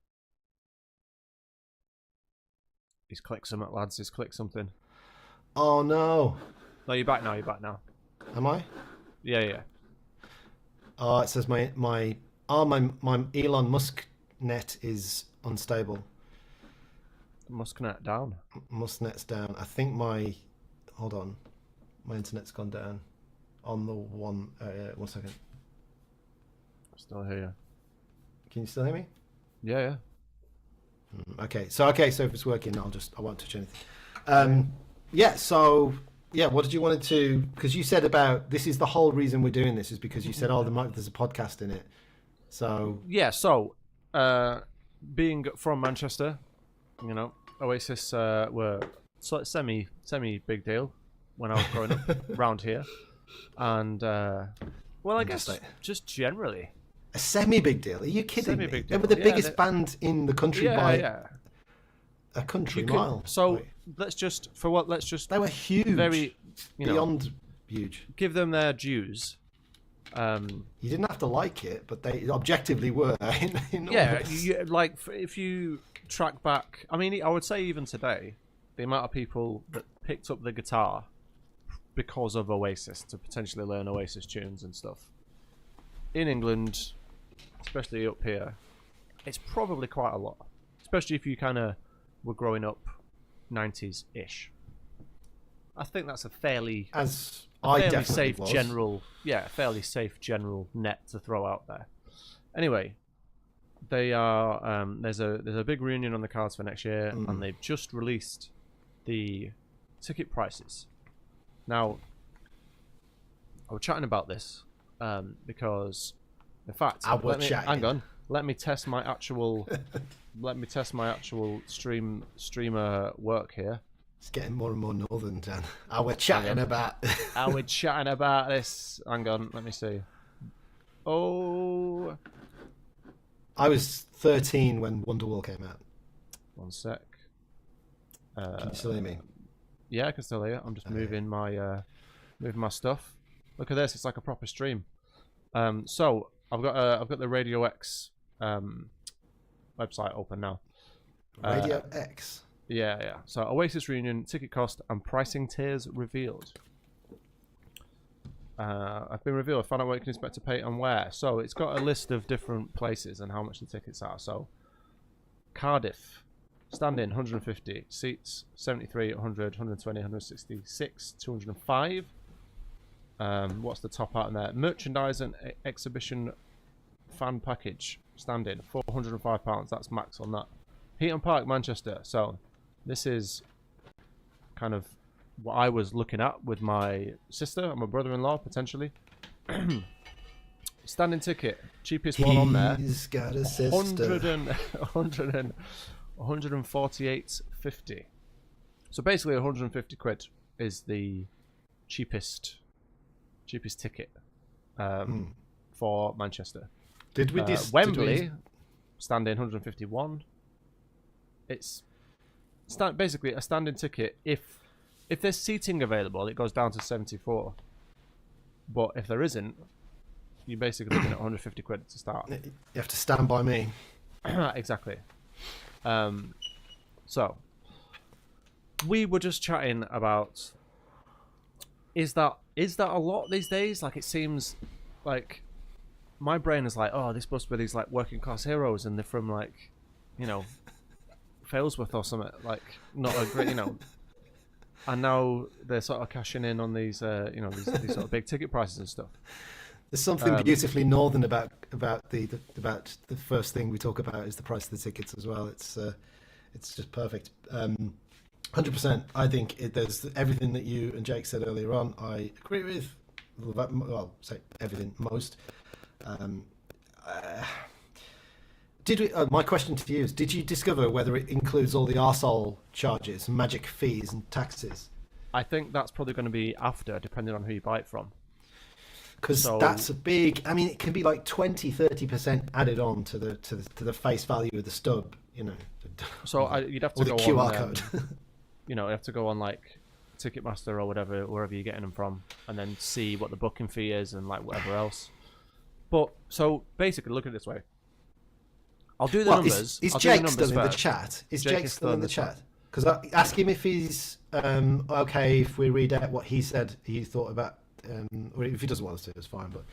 Speaker 1: He's clicked something, lads. He's clicked something.
Speaker 2: Oh no.
Speaker 1: No, you're back now.
Speaker 2: Am I?
Speaker 1: Yeah.
Speaker 2: Oh, it says my Elon Musk net is unstable.
Speaker 1: Musknet down.
Speaker 2: Musknet's down. I think hold on. My internet's gone down. On the one 1 second.
Speaker 1: Still hear you.
Speaker 2: Can you still hear me?
Speaker 1: Yeah.
Speaker 2: Okay. So if it's working, I won't touch anything. What did you want to? Because you said about this is the whole reason we're doing this is because you said, there's a podcast in it. So
Speaker 1: yeah. So being from Manchester, Oasis were sort of semi big deal when I was growing up around here, and I guess just generally.
Speaker 2: A semi-big deal? Are you kidding me?
Speaker 1: Deal.
Speaker 2: They were the biggest band in the country by a country mile.
Speaker 1: So let's just
Speaker 2: they were huge,
Speaker 1: very
Speaker 2: beyond huge.
Speaker 1: Give them their dues.
Speaker 2: You didn't have to like it, but they objectively were.
Speaker 1: If you track back, I mean, I would say even today, the amount of people that picked up the guitar because of Oasis to potentially learn Oasis tunes and stuff in England, especially up here, it's probably quite a lot. Especially if you kind of were growing up 90s-ish. I think that's a fairly safe general net to throw out there. Anyway, they are there's a big reunion on the cards for next year, and they've just released the ticket prices. Now, I was chatting about this because, in fact, let me test my actual streamer work here.
Speaker 2: It's getting more and more northern, Dan. We're chatting about
Speaker 1: this. Hang on, let me see. Oh,
Speaker 2: I was 13 when Wonderwall came out.
Speaker 1: One sec.
Speaker 2: Can you still hear me?
Speaker 1: Yeah, I can still hear you. I'm just moving my stuff. Look at this; it's like a proper stream. So I've got the Radio X website open now.
Speaker 2: Radio X.
Speaker 1: Yeah. So Oasis reunion ticket cost and pricing tiers revealed. I've been revealed. Find out what you can expect to pay and where. So it's got a list of different places and how much the tickets are. So Cardiff, stand-in 150, seats 73, 100, 120, 166, 205. What's the top out in there? Merchandise and exhibition fan package, stand-in £405. That's max on that. Heaton Park, Manchester. So this is kind of what I was looking at with my sister and my brother-in-law potentially. Standing ticket, cheapest one on there.
Speaker 2: He's got a sister.
Speaker 1: 148.50. So basically 150 quid is the cheapest ticket for Manchester.
Speaker 2: Did we
Speaker 1: Wembley standing 151. It's basically a standing ticket. If there's seating available, it goes down to 74. But if there isn't, you're basically looking at 150 quid to start.
Speaker 2: You have to stand by me.
Speaker 1: Exactly. So we were just chatting about, is that a lot these days? Like, it seems like my brain is like, oh, they're supposed to be these like working class heroes, and they're from like, you know, Failsworth or something, like not a great, you know. And now they're sort of cashing in on these, you know, these sort of big ticket prices and stuff.
Speaker 2: There's something beautifully northern about the first thing we talk about is the price of the tickets as well. It's just perfect. 100%. I think there's everything that you and Jake said earlier on. I agree with. Well, say everything, most. My question to you is: did you discover whether it includes all the arsehole charges, magic fees, and taxes?
Speaker 1: I think that's probably going to be after, depending on who you buy it from.
Speaker 2: Because that's a big. I mean, it can be like 20-30% added on to the face value of the stub. You know.
Speaker 1: So you'd have to go
Speaker 2: the QR
Speaker 1: on,
Speaker 2: code.
Speaker 1: You know, you have to go on like Ticketmaster or whatever, wherever you're getting them from, and then see what the booking fee is and like whatever else. But so basically, look at it this way. I'll do the numbers.
Speaker 2: Is Jake still in the chat? Is Jake still in the chat? Because ask him if he's okay if we read out what he said he thought about. Or if he doesn't want us to, it's fine. But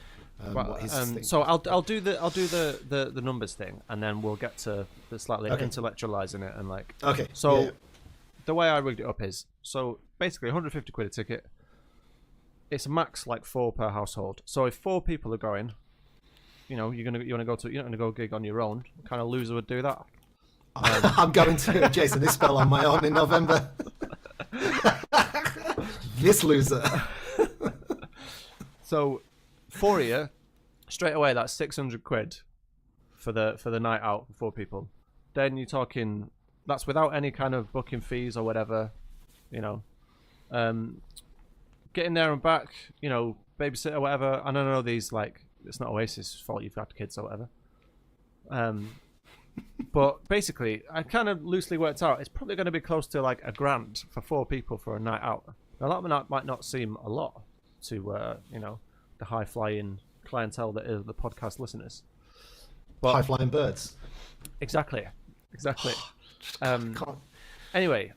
Speaker 2: what his
Speaker 1: so I'll do the numbers thing, and then we'll get to the slightly intellectualizing it and like.
Speaker 2: Okay.
Speaker 1: So
Speaker 2: yeah.
Speaker 1: The way I rigged it up is basically 150 quid a ticket. It's max like 4 per household. So if 4 people are going, you know, you're gonna go gig on your own. What kind of loser would do that?
Speaker 2: I'm going to Jason Isbell on my own in November. This loser.
Speaker 1: So, for you, straight away, that's 600 quid for the night out for 4 people. Then you're talking, that's without any kind of booking fees or whatever, you know. Getting there and back, you know, babysitter or whatever. I don't know these, like, it's not Oasis' fault you've got kids or whatever. But basically, I kind of loosely worked out, it's probably going to be close to like $1,000 for 4 people for a night out. Now, that might not seem a lot to you know, the high flying clientele that is the podcast listeners, but
Speaker 2: high flying birds.
Speaker 1: Exactly. Anyway,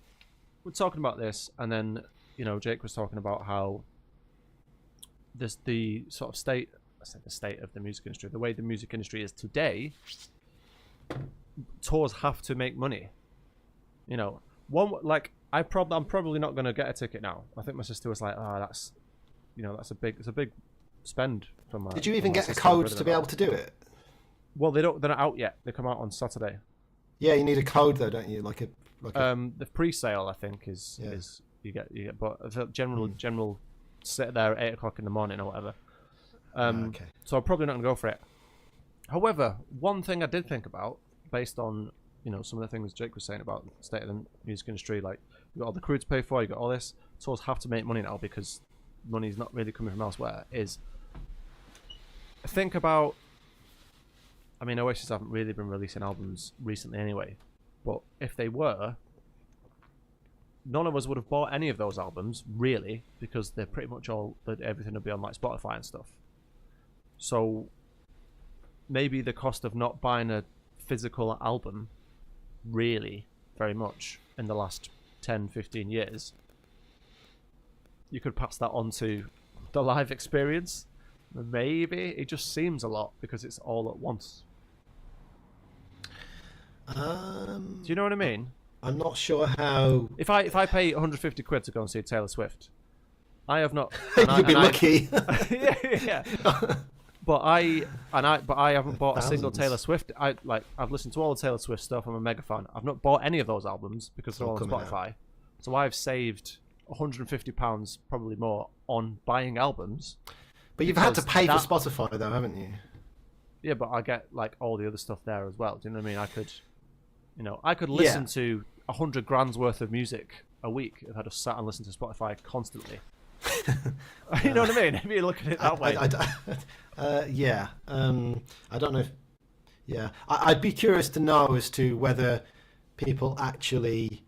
Speaker 1: we're talking about this, and then you know, Jake was talking about how the sort of state of the music industry, the way the music industry is today. Tours have to make money. You know, I'm probably not going to get a ticket now. I think my sister was like, that's a big spend for my.
Speaker 2: Did you even get a code to be able to do it?
Speaker 1: Well, they're not out yet. They come out on Saturday.
Speaker 2: Yeah, you need a code though, don't you?
Speaker 1: The pre-sale I think is you get, but the general sit there at 8 o'clock in the morning or whatever. Okay. So I'm probably not gonna go for it. However, one thing I did think about, based on, you know, some of the things Jake was saying about the state of the music industry, like you got all the crew to pay for, you got all this. Tours have to make money now because money's not really coming from elsewhere. Think about, I mean, Oasis haven't really been releasing albums recently anyway, but if they were, none of us would have bought any of those albums really, because they're pretty much everything would be on like Spotify and stuff. So maybe the cost of not buying a physical album really very much in the last 10-15 years, you could pass that on to the live experience. Maybe it just seems a lot because it's all at once. Do you know what I mean?
Speaker 2: I'm not sure how.
Speaker 1: If I pay 150 quid to go and see Taylor Swift, I have not.
Speaker 2: You'd be lucky.
Speaker 1: Yeah. But I haven't bought a single Taylor Swift. I've listened to all the Taylor Swift stuff. I'm a mega fan. I've not bought any of those albums because they're all on Spotify. Out. So I've saved £150, probably more, on buying albums.
Speaker 2: But you've had to pay for Spotify though, haven't you?
Speaker 1: Yeah, but I get like all the other stuff there as well. Do you know what I mean? I could listen to 100 grand's worth of music a week if I just sat and listened to Spotify constantly. You know what I mean? If you look at it that way.
Speaker 2: Yeah. I don't know if... Yeah. I'd be curious to know as to whether people actually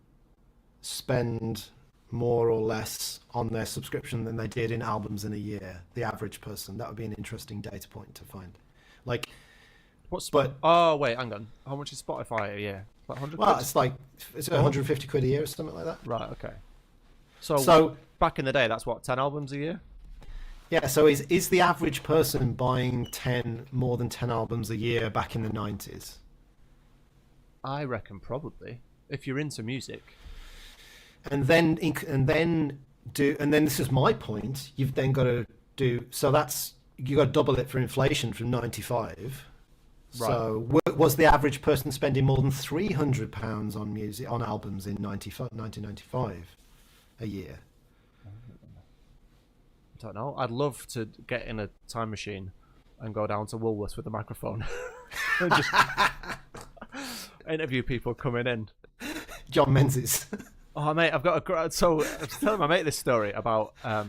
Speaker 2: spend more or less on their subscription than they did in albums in a year. The average person. That would be an interesting data point to find. Like...
Speaker 1: Oh, wait, hang on. How much is Spotify a year? Like 100
Speaker 2: Well,
Speaker 1: quid?
Speaker 2: it's like... Is it 150 quid a year or something like that?
Speaker 1: Right, okay. So back in the day, that's what, 10 albums a year?
Speaker 2: Yeah, so is the average person buying more than 10 albums a year back in the 90s?
Speaker 1: I reckon probably. If you're into music.
Speaker 2: And then this is my point. You've then got to do... So you got to double it for inflation from 95. Right. So was the average person spending more than £300 on music, on albums in 1995 a year?
Speaker 1: I don't know. I'd love to get in a time machine and go down to Woolworths with a microphone and just interview people coming in.
Speaker 2: John Menzies.
Speaker 1: Oh, mate, I've got a... So I was telling my mate this story about... I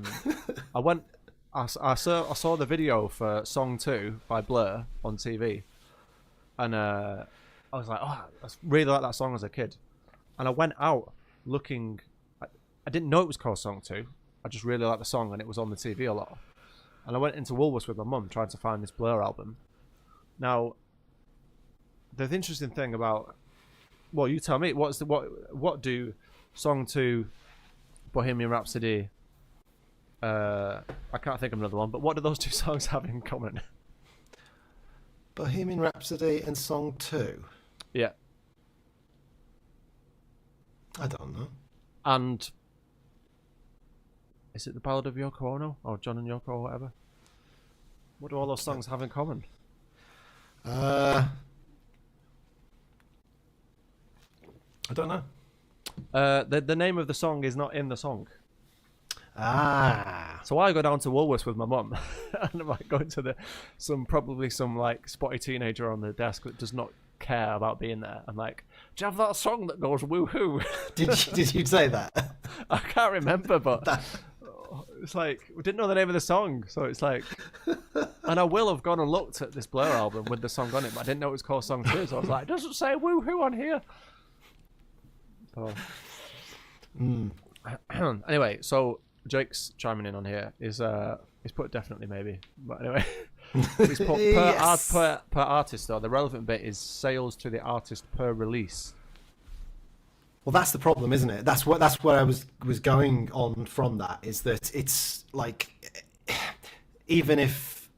Speaker 1: saw the video for Song 2 by Blur on TV. And I was like, oh, I really like that song as a kid. And I went out looking... I didn't know it was called Song 2. I just really liked the song and it was on the TV a lot. And I went into Woolworths with my mum trying to find this Blur album. Now, the interesting thing about... Well, you tell me, what do Song 2, Bohemian Rhapsody... I can't think of another one, but what do those two songs have in common?
Speaker 2: Bohemian Rhapsody and Song 2?
Speaker 1: Yeah.
Speaker 2: I don't know.
Speaker 1: And... Is it the Ballad of Yoko Ono? Or John and Yoko or whatever? What do all those songs have in common?
Speaker 2: I don't know.
Speaker 1: The name of the song is not in the song.
Speaker 2: Ah.
Speaker 1: So I go down to Woolworths with my mum and I might go into probably some like spotty teenager on the desk that does not care about being there. I'm like, do you have that song that goes woohoo?
Speaker 2: Did you say that?
Speaker 1: I can't remember, but it's like we didn't know the name of the song, so it's like, and I will have gone and looked at this Blur album with the song on it, but I didn't know it was called Song 2, so I was like, it doesn't say woohoo on here. So anyway, so Jake's chiming in on here. He's put definitely maybe, but anyway, he's put
Speaker 2: Yes.
Speaker 1: per artist though. The relevant bit is sales to the artist per release.
Speaker 2: Well, that's the problem, isn't it? That's where I was going on from. That is that it's like, even if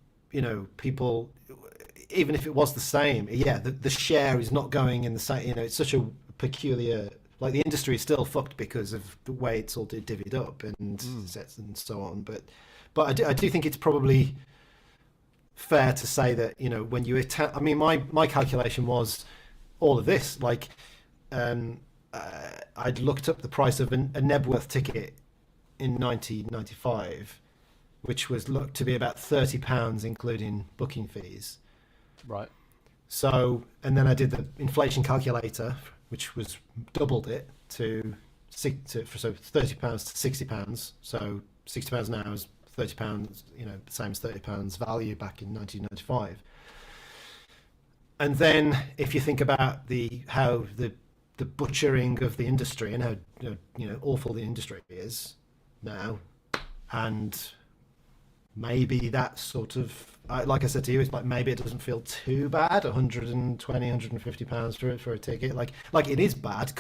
Speaker 2: people, even if it was the same, yeah, the share is not going in the same. It's such a peculiar. Like the industry is still fucked because of the way it's all divvied up and sets and so on. But I do think it's probably fair to say that when you I mean, my calculation was all of this. Like, I'd looked up the price of a Nebworth ticket in 1995, which was looked to be about £30, including booking fees.
Speaker 1: Right.
Speaker 2: So, and then I did the inflation calculator, which was doubled it so £30 to £60. So £60 now is £30, the same as £30 value back in 1995. And then if you think about how the butchering of the industry and how awful the industry is now, and maybe that sort of, like I said to you, it's like maybe it doesn't feel too bad, £150 for a ticket. Like it is bad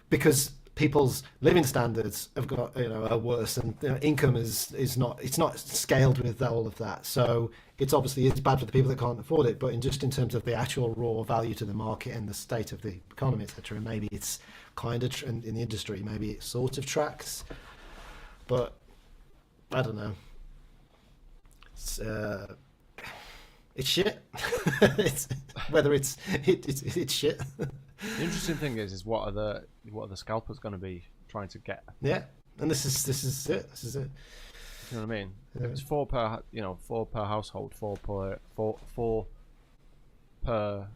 Speaker 2: because people's living standards have got are worse, and income is not scaled with all of that. So it's bad for the people that can't afford it. But in terms of the actual raw value to the market and the state of the economy, etc., maybe it's kind of in the industry, maybe it sort of tracks. But I don't know. It's shit. It's shit.
Speaker 1: The interesting thing is what are the scalpers going to be trying to get?
Speaker 2: Yeah, and this is it.
Speaker 1: You know what I mean? Yeah. If it's four per household, four per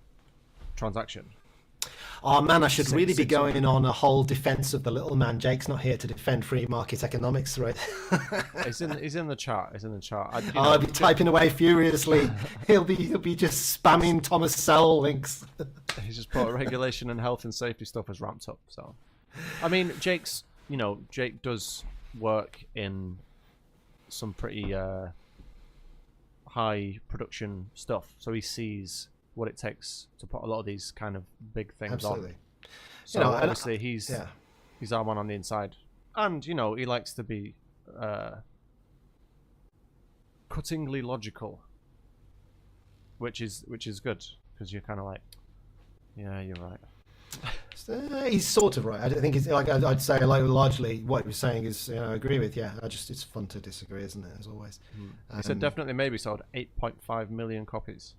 Speaker 1: transaction.
Speaker 2: Oh man, I should really be
Speaker 1: 600.
Speaker 2: going on a whole defense of the little man. Jake's not here to defend free market economics, right?
Speaker 1: He's in the chat. He's in the chat.
Speaker 2: I'll be typing away furiously. He'll be just spamming Thomas Sowell links.
Speaker 1: He's just put regulation and health and safety stuff has ramped up. So, I mean, Jake does work in some pretty high production stuff, so he sees what it takes to put a lot of these kind of big things
Speaker 2: Absolutely.
Speaker 1: on. So obviously he's our man on the inside, and he likes to be cuttingly logical, which is good, because you're kind of like, yeah, you're right.
Speaker 2: He's sort of right. I don't think he's like I'd say like largely what he was saying is I agree with. Yeah, it's fun to disagree, isn't it? As always.
Speaker 1: He said definitely maybe sold 8.5 million copies.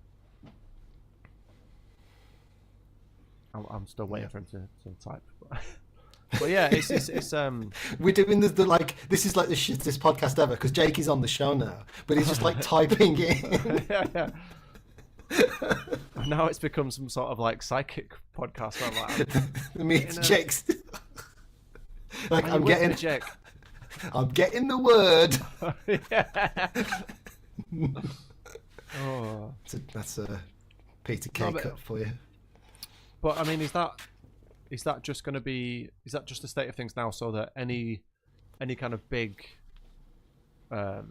Speaker 1: I'm still waiting for him to type. But yeah, it's
Speaker 2: we're doing the like this is like the shittest podcast ever because Jake is on the show now, but he's just like typing in.
Speaker 1: yeah. Now it's become some sort of like psychic podcast. Where I'm like,
Speaker 2: Me, it's Jake's. Like
Speaker 1: I'm getting Jake.
Speaker 2: I'm getting the word.
Speaker 1: Oh,
Speaker 2: that's a Peter K cut for you.
Speaker 1: But I mean, is that just going to be? Is that just the state of things now? So that any kind of big, I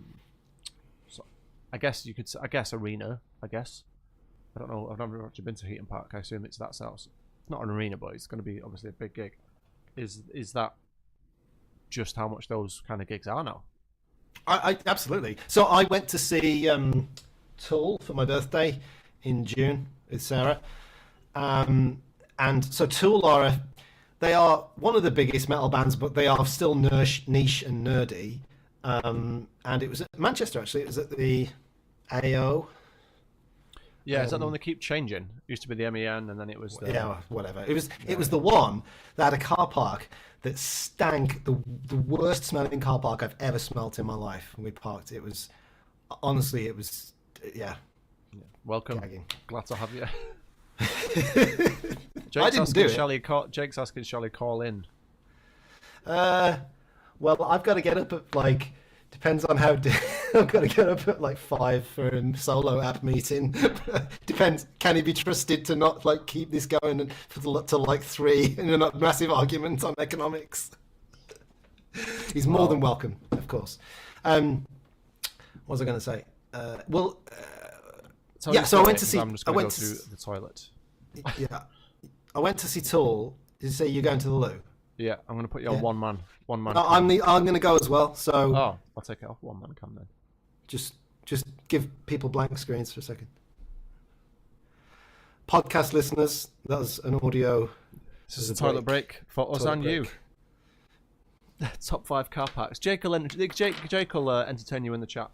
Speaker 1: guess you could. I guess arena. I guess. I don't know. I've never actually been to Heaton Park. I assume it's that size. It's not an arena, but it's going to be obviously a big gig. Is that just how much those kind of gigs are now?
Speaker 2: I absolutely. So I went to see Tool for my birthday in June with Sarah, and so Tool they are one of the biggest metal bands, but they are still niche and nerdy. And it was at Manchester actually. It was at the AO.
Speaker 1: Yeah, is that the one that keep changing? It used to be the MEN, and then it was the...
Speaker 2: whatever. It was the one that had a car park that stank, the worst smelling car park I've ever smelt in my life. When we parked, it was honestly,
Speaker 1: Welcome,
Speaker 2: gagging.
Speaker 1: Glad to have you.
Speaker 2: I didn't do it.
Speaker 1: Jake's asking, shall he call in?
Speaker 2: Well, I've got to get up at like. Depends on how. I've got to get up at like 5 for a solo app meeting. Depends. Can he be trusted to not like keep this going and to like 3 in a massive argument on economics? He's more than welcome, of course. What was I going to say? So I went to see.
Speaker 1: I'm just going to go to the toilet.
Speaker 2: Yeah, I went to see Tool. Did you say you're going to the loo?
Speaker 1: Yeah, I'm going to put you on one man.
Speaker 2: No, I'm going to go as well. So
Speaker 1: I'll take it off one man cam then.
Speaker 2: Just give people blank screens for a second. Podcast listeners, that was an audio.
Speaker 1: This is a toilet break for us and you. Top 5 car parks. Jake will entertain you in the chat.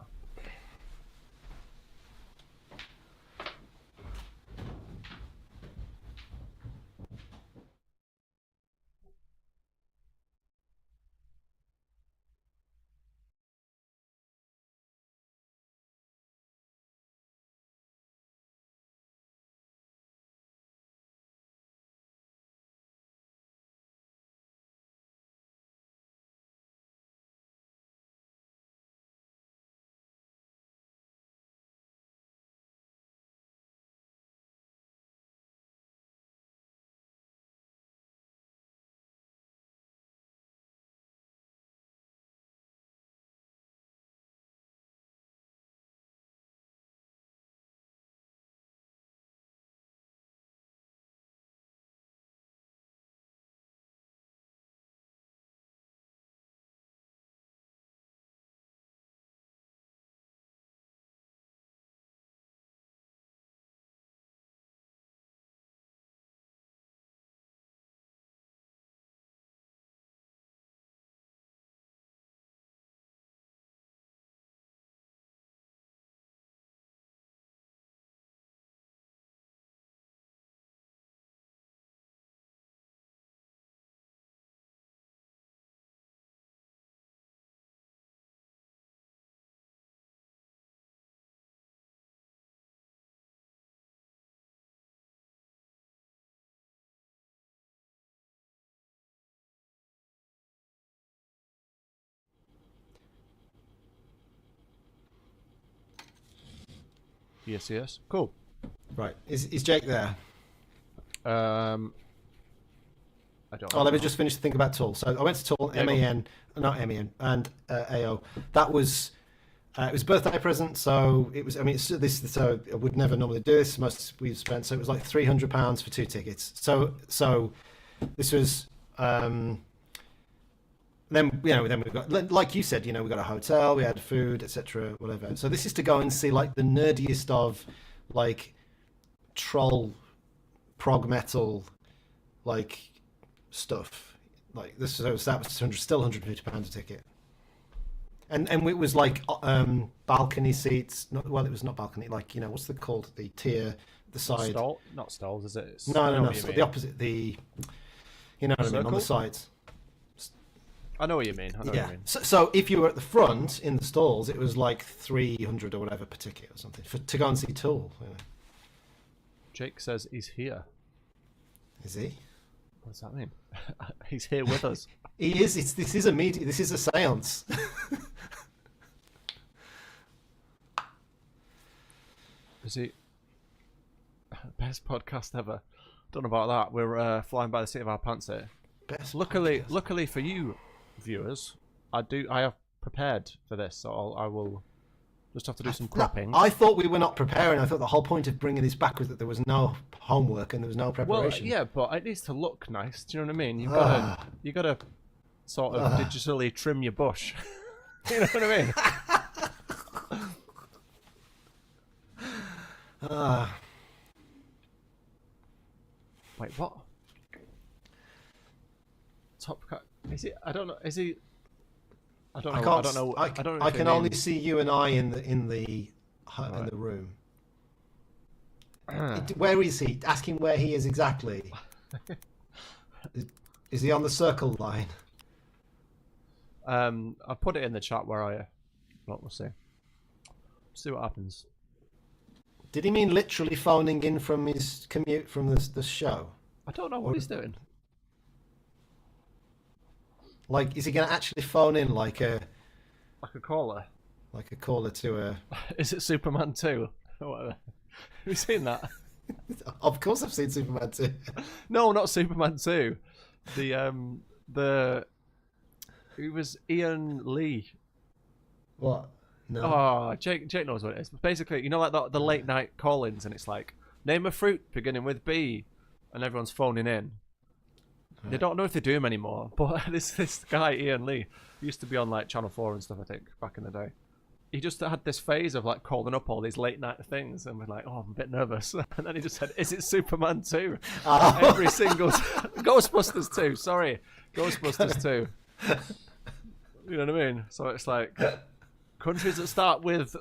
Speaker 1: Yes. Cool.
Speaker 2: Right. Is Jake there?
Speaker 1: I don't know.
Speaker 2: Oh, let me just finish the thing about Tool. So I went to Tool,
Speaker 1: Yeah,
Speaker 2: MEN, not MEN, and AO. That was it was a birthday present. So it was. I mean, so I would never normally do this. Most we've spent. So it was like £300 for 2 tickets. So this was. Then we got, like you said, we got a hotel, we had food, etc., whatever. So this is to go and see like the nerdiest of like troll prog metal like stuff. Like this, so that was still £150 a ticket, and it was like balcony seats. It was not balcony. Like what's it called? The tier, the side.
Speaker 1: Not stalls, is it?
Speaker 2: No. The opposite. The what I mean, on the sides.
Speaker 1: I know what you mean.
Speaker 2: So if you were at the front in the stalls, it was like 300 or whatever per ticket or something to go and see Tool.
Speaker 1: Jake says he's here.
Speaker 2: Is he?
Speaker 1: What does that mean? He's here with us.
Speaker 2: He is. This is a meeting. This is a séance.
Speaker 1: Is he? Best podcast ever. Don't know about that. We're flying by the seat of our pants here. Luckily for you, viewers, I have prepared for this, so I will just have to do some prepping.
Speaker 2: I thought we were not preparing. I thought the whole point of bringing this back was that there was no homework and there was no preparation.
Speaker 1: Well, yeah, but it needs to look nice. Do you know what I mean? You gotta sort of digitally trim your bush. You know what I mean? Wait, what? Top cut? Is it? I don't know. Is he? I don't know. I don't know. I don't know.
Speaker 2: I can only see you and I in the room. Where is he? Ask him where he is exactly. Is he on the circle line?
Speaker 1: I put it in the chat where I. What we'll see. See what happens.
Speaker 2: Did he mean literally phoning in from his commute from the show?
Speaker 1: I don't know what he's doing.
Speaker 2: Like, is he going to actually phone in like a
Speaker 1: caller?
Speaker 2: Like a caller to a...
Speaker 1: Is it Superman 2? Or whatever. Have you seen that?
Speaker 2: Of course I've seen Superman 2.
Speaker 1: No, not Superman 2. It was Ian Lee.
Speaker 2: What? No.
Speaker 1: Oh, Jake knows what it is. Basically, like the late night call-ins, and it's like, name a fruit beginning with B, and everyone's phoning in. They don't know if they do them anymore, but this guy, Ian Lee, used to be on like Channel 4 and stuff, I think, back in the day. He just had this phase of like calling up all these late night things, and we're like, oh, I'm a bit nervous. And then he just said, is it Superman 2? Oh. Every single... Ghostbusters 2, sorry. Ghostbusters 2. You know what I mean? So it's like, countries that start with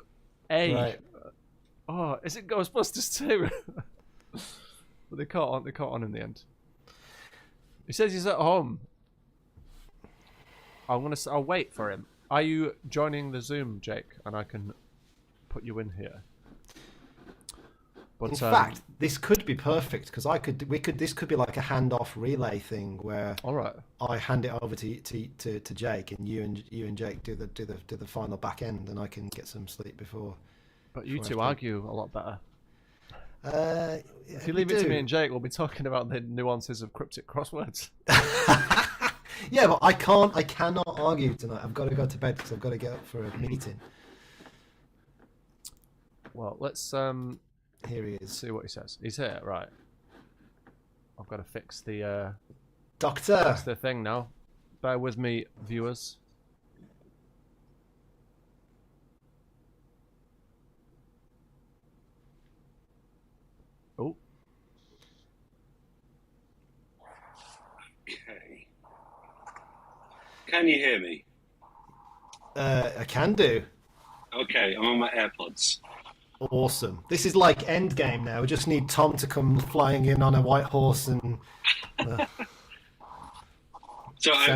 Speaker 1: A. Right. Oh, is it Ghostbusters 2? But they caught on in the end. He says he's at home. I'll wait for him. Are you joining the Zoom, Jake? And I can put you in here. But,
Speaker 2: in fact, this could be perfect because this could be like a handoff relay thing where
Speaker 1: all right.
Speaker 2: I hand it over to Jake and you and Jake do the final back end, and I can get some sleep before.
Speaker 1: But you two argue a lot better. If you
Speaker 2: leave
Speaker 1: it to me and Jake, we'll be talking about the nuances of cryptic crosswords.
Speaker 2: Yeah, but I cannot argue tonight. I've got to go to bed because I've got to get up for a meeting.
Speaker 1: Well, let's
Speaker 2: here he is.
Speaker 1: See what he says. He's here, right? I've got to fix the
Speaker 2: doctor.
Speaker 1: Fix the thing now. Bear with me, viewers. Oh.
Speaker 3: Okay. Can you hear me?
Speaker 2: I can do.
Speaker 3: Okay, I'm on my AirPods.
Speaker 2: Awesome. This is like Endgame now. We just need Tom to come flying in on a white horse and.
Speaker 3: So I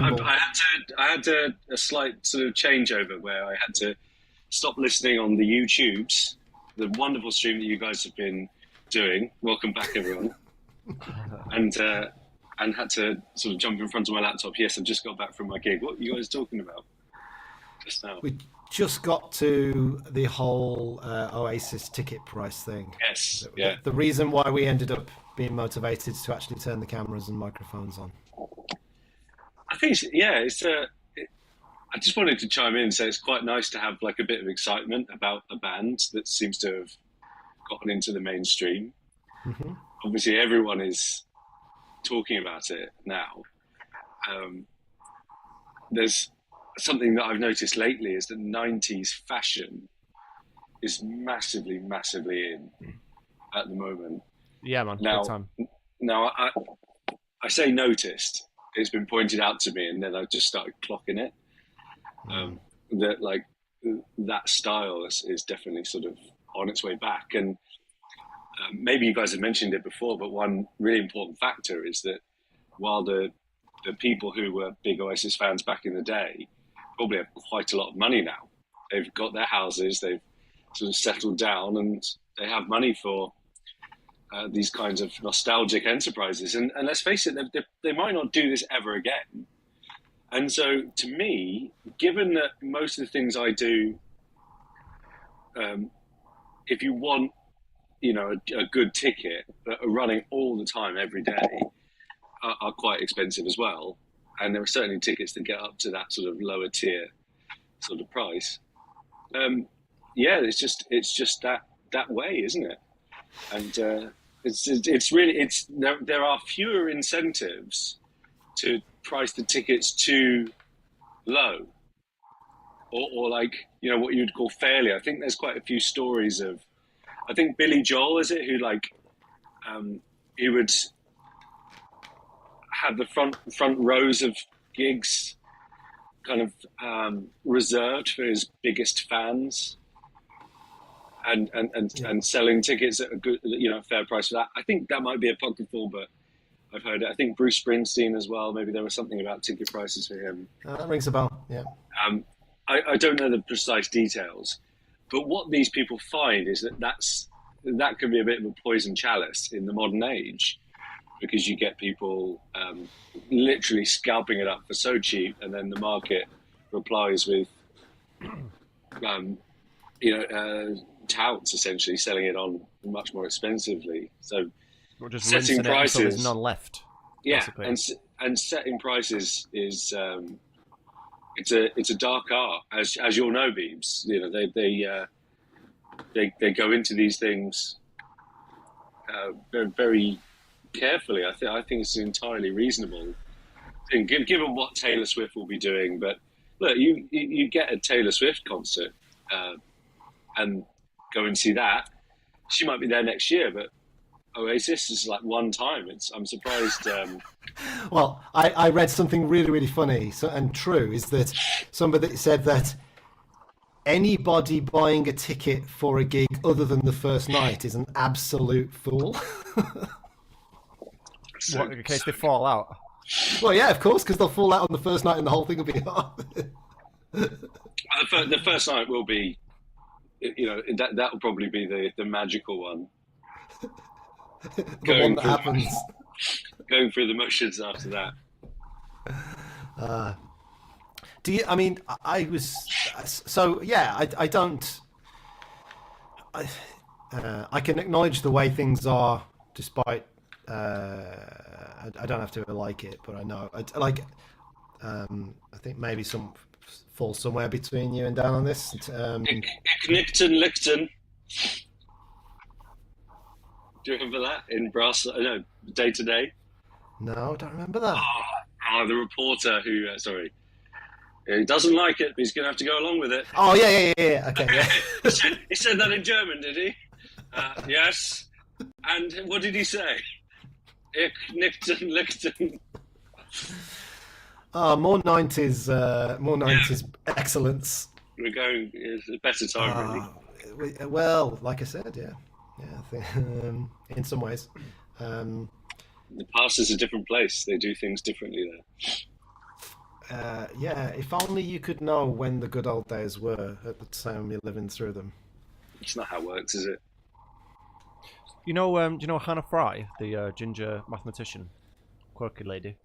Speaker 3: had a slight sort of changeover where I had to stop listening on the YouTubes, the wonderful stream that you guys have been doing. Welcome back, everyone. and had to sort of jump in front of my laptop. Yes, I've just got back from my gig. What are you guys talking about just now?
Speaker 2: just got to the whole Oasis ticket price thing.
Speaker 3: Yes. Yeah.
Speaker 2: The reason why we ended up being motivated to actually turn the cameras and microphones on.
Speaker 3: I think, I just wanted to chime in and say it's quite nice to have like a bit of excitement about a band that seems to have gotten into the mainstream.
Speaker 2: Mm-hmm.
Speaker 3: Obviously, everyone is talking about it now. There's something that I've noticed lately is that 90s fashion is massively, massively in at the moment.
Speaker 1: Yeah, man.
Speaker 3: Now,
Speaker 1: big time.
Speaker 3: now I say noticed. It's been pointed out to me, and then I just started clocking it. That like that style is definitely sort of on its way back, and maybe you guys have mentioned it before, but one really important factor is that while the people who were big Oasis fans back in the day probably have quite a lot of money now. They've got their houses, they've sort of settled down, and they have money for these kinds of nostalgic enterprises. And let's face it, they might not do this ever again. And so, to me, given that most of the things I do, if you want, a good ticket that are running all the time, every day, are quite expensive as well. And there are certainly tickets that get up to that sort of lower tier sort of price. It's just that way, isn't it? And there are fewer incentives to price the tickets too low, or like what you'd call fairly. I think there's quite a few stories of, I think Billy Joel is it who he would have the front rows of gigs kind of reserved for his biggest fans, and selling tickets at a good fair price for that. I think that might be apocryphal, but I've heard it. I think Bruce Springsteen as well. Maybe there was something about ticket prices for him.
Speaker 2: That rings a bell. Yeah.
Speaker 3: I don't know the precise details, but what these people find is that can be a bit of a poison chalice in the modern age, because you get people literally scalping it up for so cheap, and then the market replies with, touts essentially selling it on much more expensively. So
Speaker 1: We're just
Speaker 3: setting prices,
Speaker 1: so there's none left.
Speaker 3: Yeah,
Speaker 1: basically.
Speaker 3: and setting prices is it's a dark art, as you'll know, Beebs. They go into these things very, very carefully. I think it's entirely reasonable thing, given what Taylor Swift will be doing. But look, you get a Taylor Swift concert and go and see that. She might be there next year, but Oasis is like one time. I'm surprised.
Speaker 2: Well, I read something really, really funny and true, is that somebody said that anybody buying a ticket for a gig other than the first night is an absolute fool.
Speaker 1: What, in case they fall out?
Speaker 2: Well, yeah, of course, because they'll fall out on the first night and the whole thing will be hard.
Speaker 3: The first night will be, that will probably be the magical one.
Speaker 2: The one that happens.
Speaker 3: Going through the motions after that.
Speaker 2: Do you? I mean, I was. So yeah, I don't. I can acknowledge the way things are, despite. I don't have to like it, but I know. I think maybe some fall somewhere between you and Dan on this.
Speaker 3: Nickton Lichten. Do you remember that in Brass? No, Day to Day.
Speaker 2: No, I don't remember that.
Speaker 3: The reporter who, he doesn't like it, but he's going to have to go along with it.
Speaker 2: Oh, yeah. Okay, yeah.
Speaker 3: He said that in German, did he? Yes. And what did he say? Ich Nickton Lichten.
Speaker 2: More 90s excellence.
Speaker 3: We're going, it's a better time, really.
Speaker 2: Well, like I said, yeah. I think, in some ways.
Speaker 3: The past is a different place. They do things differently
Speaker 2: there. If only you could know when the good old days were at the time you're living through them.
Speaker 3: It's not how it works, is it?
Speaker 1: Do you know Hannah Fry, the ginger mathematician, quirky lady?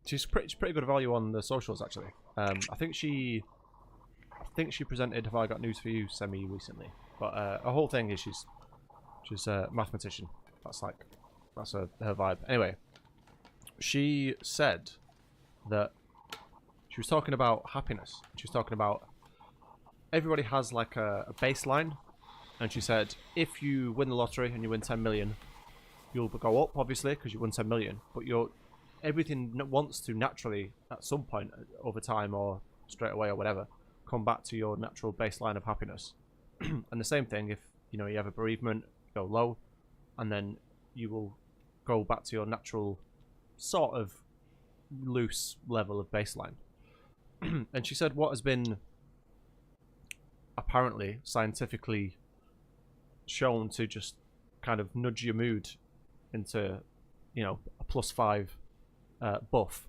Speaker 1: She's pretty good value on the socials, actually. I think she think she presented Have I Got News for You semi recently, but her whole thing is she's a mathematician. That's her vibe. Anyway, she said that she was talking about happiness. She was talking about everybody has like a baseline, and she said if you win the lottery and you win 10 million, you'll go up obviously because you won 10 million, but everything wants to naturally at some point over time or straight away or whatever come back to your natural baseline of happiness. And the same thing if you have a bereavement, go low, and then you will go back to your natural sort of loose level of baseline. And she said what has been apparently scientifically shown to just kind of nudge your mood into a +5 buff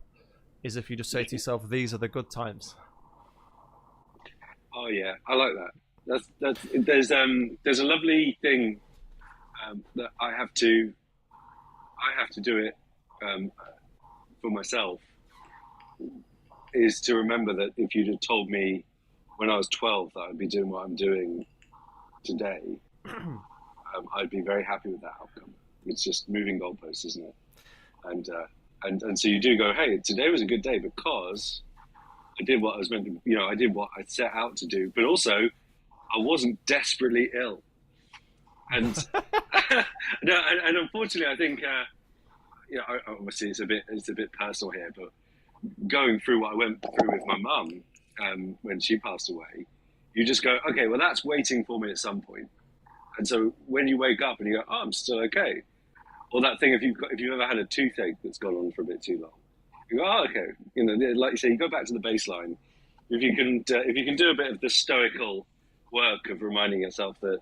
Speaker 1: is if you just say to yourself, these are the good times.
Speaker 3: Oh yeah, I like that. There's a lovely thing that I have to do it for myself, is to remember that if you'd have told me when I was 12 that I'd be doing what I'm doing today, I'd be very happy with that outcome. It's just moving goalposts, isn't it? And so you do go, hey, today was a good day because I did what I was meant to, I did what I set out to do, but also I wasn't desperately ill. And no, and unfortunately, I think, obviously it's a bit personal here, but going through what I went through with my mum when she passed away, you just go, okay, well that's waiting for me at some point. And so when you wake up and you go, oh, I'm still okay. Or that thing, if you've ever had a toothache that's gone on for a bit too long, you go, oh, okay. Like you say, you go back to the baseline. If you can do a bit of the stoical work of reminding yourself that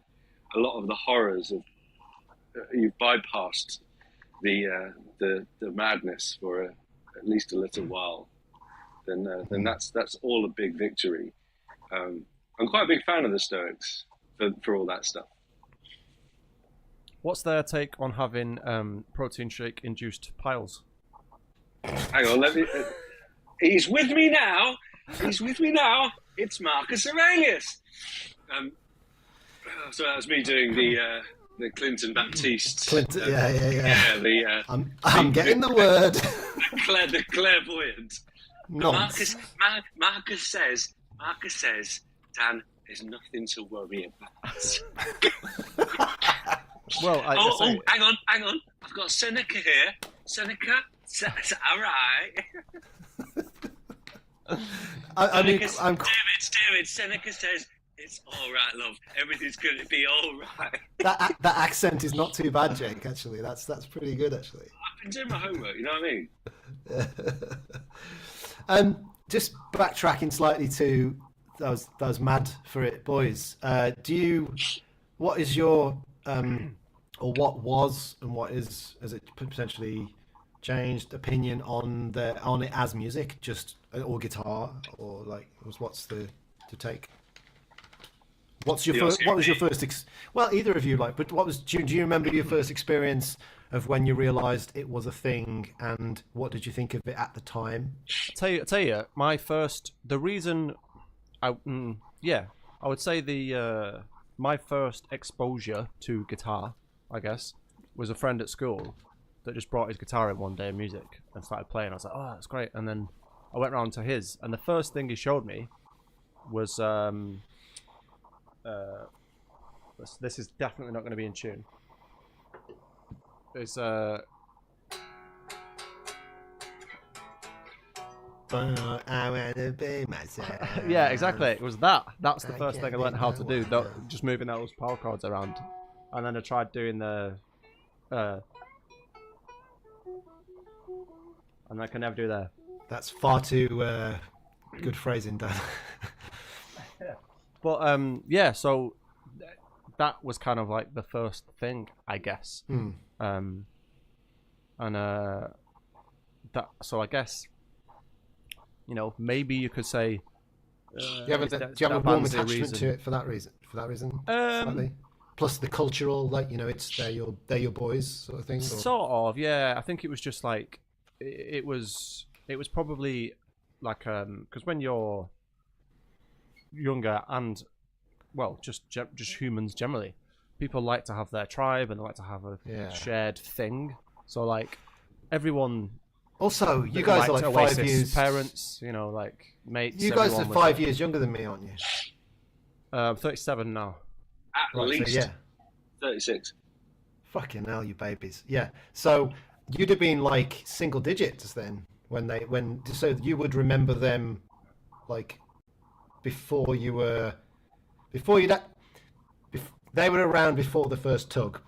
Speaker 3: a lot of the horrors of you've bypassed the madness for at least a little while, then that's all a big victory. I'm quite a big fan of the Stoics for all that stuff.
Speaker 1: What's their take on having protein shake induced piles?
Speaker 3: Hang on, let me. He's with me now. It's Marcus Aurelius. So that was me doing the Clinton Baptiste.
Speaker 2: Clinton, yeah. I'm getting the word.
Speaker 3: The clairvoyant.
Speaker 2: Nonsense.
Speaker 3: Marcus says, Dan, there's nothing to worry about.
Speaker 1: Well,
Speaker 3: hang on. I've got Seneca here. Seneca, all right. David, Seneca says, it's all right, love. Everything's going to be all right.
Speaker 2: That accent is not too bad, Jake, actually. That's pretty good, actually.
Speaker 3: I've been doing my homework, you know what I mean?
Speaker 2: Just backtracking slightly to that was Mad for It Boys. What is your or what was and what is, as it potentially changed, opinion on it as music, just or guitar, or like what's the take? What was your first? Well, either of you, but do you remember your first experience of when you realised it was a thing, and what did you think of it at the time?
Speaker 1: I tell you, my first, the reason, I would say my first exposure to guitar, I guess, was a friend at school that just brought his guitar in one day of music and started playing. I was like, oh, that's great. And then I went round to his, and the first thing he showed me was this is definitely not going to be in tune. It's
Speaker 2: I want to be myself.
Speaker 1: Yeah, exactly. It was that. That's the first thing I learned how to do. Just moving those power chords around, and then I tried doing the, and I can never do that.
Speaker 2: That's far too good phrasing, Dan.
Speaker 1: But so that was kind of like the first thing, I guess. And that. So I guess, maybe you could say.
Speaker 2: Do you have a warm attachment to it for that reason? Slightly? Plus the cultural, it's they're your boys sort of thing. Or?
Speaker 1: Sort of, yeah. I think it was just like it was probably like because when you're younger and, well, just humans generally, people like to have their tribe and they like to have a shared thing. So like everyone.
Speaker 2: Also, you guys are like
Speaker 1: Oasis,
Speaker 2: 5 years.
Speaker 1: Parents, like mates.
Speaker 2: You guys are 5 years younger than me, aren't you?
Speaker 1: 37 now.
Speaker 3: At least.
Speaker 2: So, yeah.
Speaker 3: 36.
Speaker 2: Fucking hell, you babies. Yeah. So you'd have been like single digits then so you would remember them like before you were they were around before the first tug.